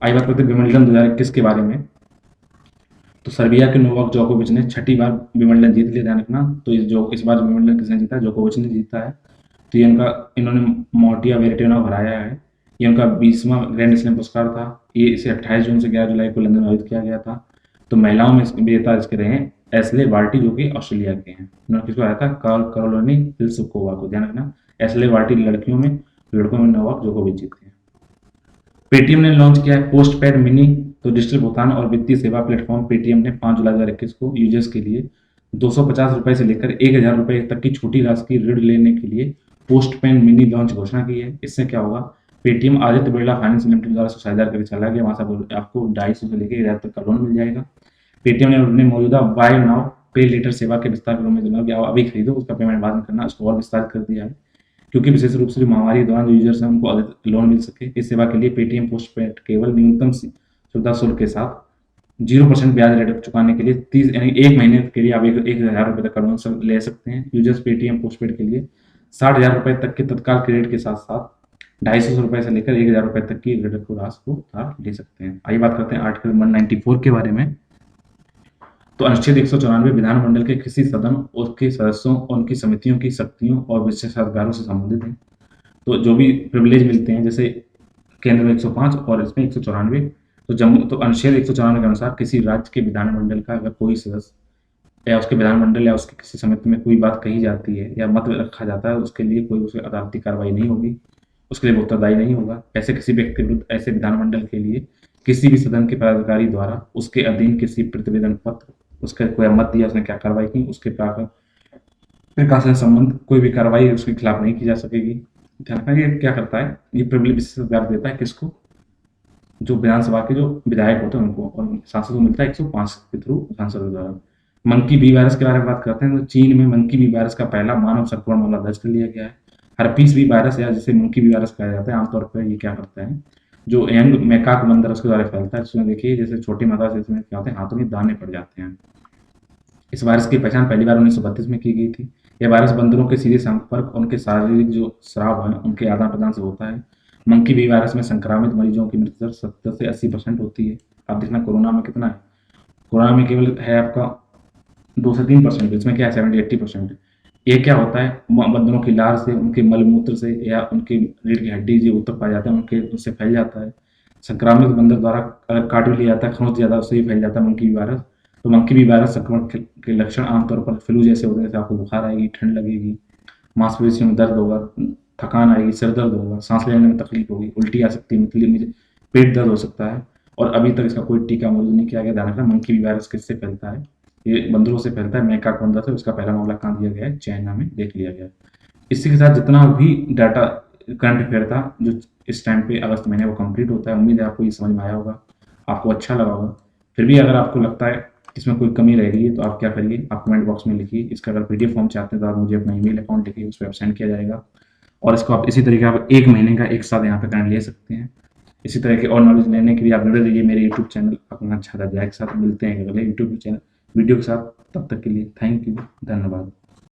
आइए बात करते हैं विंबलडन 2021 के बारे में। तो सर्बिया के नोवाक जोकोविच ने 6ठी बार विंबलडन जीत लिया। ध्यान रखना, तो इस बार विंबलडन किसने जीता? जोकोविच ने जीता है। तो ये इन्होंने मोटिया वेरेटिनोवा को हराया है। ये उनका 20वां ग्रैंड स्लैम पुरस्कार था। ये इसे 28 जून से 11 जुलाई को लंदन में आयोजित किया गया था। तो महिलाओं में विजेता इसके रहे एशले बार्टी जो कि ऑस्ट्रेलिया के हैं। उन्होंने किसको हराया था? कैरोलिना प्लिसकोवा को। ध्यान रखना, एशले बार्टी लड़कियों में, लड़कों में नोवाक जोकोविच जीते हैं। पेटीएम ने लॉन्च किया है पोस्ट पेड मिनी। तो डिजिटल भुगतान और वित्तीय सेवा प्लेटफॉर्म पेटीएम ने 5 जुलाई 2021 को यूजर्स के लिए 250 रुपए से लेकर 1000 रुपए तक की छोटी राशि की ऋण लेने के लिए पोस्ट पेड मिनी लॉन्च घोषणा की है। इससे क्या होगा? Paytm Aditya Birla finance limited द्वारा साझेदार करके चला गया, वहां से आपको 250 से लेकर 1000 तक का लोन मिल जाएगा। पेटीएम ने अपने मौजूदा बाय नाउ पे लेटर सेवा के विस्तार के रूप में अभी खरीदो उसका पेमेंट बाद में करना, उसको और विस्तारित कर दिया है, क्योंकि विशेष रूप से महामारी के दौरान जो यूजर्स हैं उनको अधिक लोन मिल सके। इस सेवा के लिए पेटीएम पोस्ट पेड केवल न्यूनतम सुविधा शुल्क के साथ 0% ब्याज रेट चुकाने के लिए 30 यानी 1 महीने के लिए आप 1000 रुपये तक का लोन ले सकते हैं। यूजर्स पेटीएम पोस्ट पेड के लिए 60,000 रुपये तक के तत्काल क्रेडिट के साथ साथ 250 रुपये से लेकर 1000 रुपये तक की ऋण को राशि को उधार ले सकते हैं। आइए बात करते हैं आर्टिकल 194 के बारे में। तो अनुच्छेद 194 विधानमंडल के किसी सदन और उसके सदस्यों और उनकी समितियों की शक्तियों और विशेषाधिकारों से संबंधित है। तो जो भी प्रिविलेज मिलते हैं, जैसे केंद्र में 105 और इसमें 194, तो अनुच्छेद 194 के अनुसार किसी राज्य के विधानमंडल का अगर कोई सदस्य या उसके विधानमंडल या उसके किसी समिति में कोई बात कही जाती है या मत रखा जाता है, उसके लिए कोई उसे अदालती कार्रवाई नहीं होगी, उसके लिए वो उत्तरदायी नहीं होगा। ऐसे किसी व्यक्ति के विरुद्ध ऐसे विधानमंडल के लिए किसी भी सदन के पदाधिकारी द्वारा उसके अधीन किसी प्रतिवेदन पत्र, उसका कोई मत दिया, उसने क्या कार्रवाई की, उसके प्रकाश से संबंध कोई भी कार्रवाई उसके खिलाफ नहीं की जा सकेगी। ध्यान रखना, ये क्या करता है, ये प्रिविलेज विशेषाधिकार देता है किसको, जो विधानसभा के जो विधायक होते हैं उनको, और सांसद को मिलता है 105 के थ्रू सांसद द्वारा। मंकी बी वायरस के बारे में बात करते हैं तो चीन में मंकी बी वायरस का पहला मानव संक्रमण मामला दर्ज कर लिया गया है। हर्पीस बी वायरस या जिसे मंकी बी वायरस कहा जाता है, आमतौर पर ये क्या करता है, जो यंग मैकाक बंदर उसके द्वारा फैलता है। इसमें देखिए जैसे छोटी मात्रा से इसमें क्या होते हैं, हाथों में दाने पड़ जाते हैं। इस वायरस की पहचान पहली बार 1932 में की गई थी। यह वायरस बंदरों के सीधे संपर्क, उनके शारीरिक जो स्राव है उनके आदान प्रदान से होता है। मंकी बी वायरस में संक्रमित मरीजों की मृत्यु दर 70 से 80% होती है। आप देखना कोरोना में कितना है, कोरोना में केवल है आपका 2 से 3%, इसमें क्या है 70-80%। ये क्या होता है, बंदरों की लार से, उनके मलमूत्र से या उनकी रीढ़ की हड्डी जो ऊतक पाया जाता है उनके उससे फैल जाता है। संक्रामित बंदर द्वारा अगर काट भी लिया जाता है, खरोंच ज़्यादा, उससे ही फैल जाता है मंकी बी वायरस। तो मंकी बी वायरस संक्रमण के लक्षण आमतौर पर फ्लू जैसे होते हैं, जैसे आपको बुखार आएगी, ठंड लगेगी, मांसपेशियों में दर्द होगा, थकान आएगी, सिर दर्द होगा, सांस लेने में तकलीफ होगी, उल्टी आ सकती है, मतलब पेट दर्द हो सकता है। और अभी तक इसका कोई टीका मौजूद नहीं किया गया। ध्यान रखना, मंकी बी वायरस किससे फैलता है, ये बंदरों से फैलता है, मैकाक बंदर से। उसका पहला मामला कहाँ दिया गया है, चाइना में देख लिया गया है। इसी के साथ जितना भी डाटा करंट अफेयर था जो इस टाइम पे अगस्त महीने वो कंप्लीट होता है। उम्मीद है आपको ये समझ में आया होगा, आपको अच्छा लगा होगा। फिर भी अगर आपको लगता है इसमें कोई कमी रह गई है तो आप क्या करिए, आप कमेंट बॉक्स में लिखिए। इसका अगर पीडीएफ फॉर्म चाहते हैं तो आप मुझे अपना ईमेल अकाउंट लिखिए, उस पर सेंड किया जाएगा। और इसको आप इसी तरीके आप 1 महीने का एक साथ यहाँ पे करंट ले सकते हैं। इसी तरह के और नॉलेज लेने के लिए आप जुड़े रहिए मेरे यूट्यूब चैनल अपना छात्रा के साथ। मिलते हैं अगले यूट्यूब चैनल वीडियो के साथ, तब तक के लिए थैंक यू, धन्यवाद।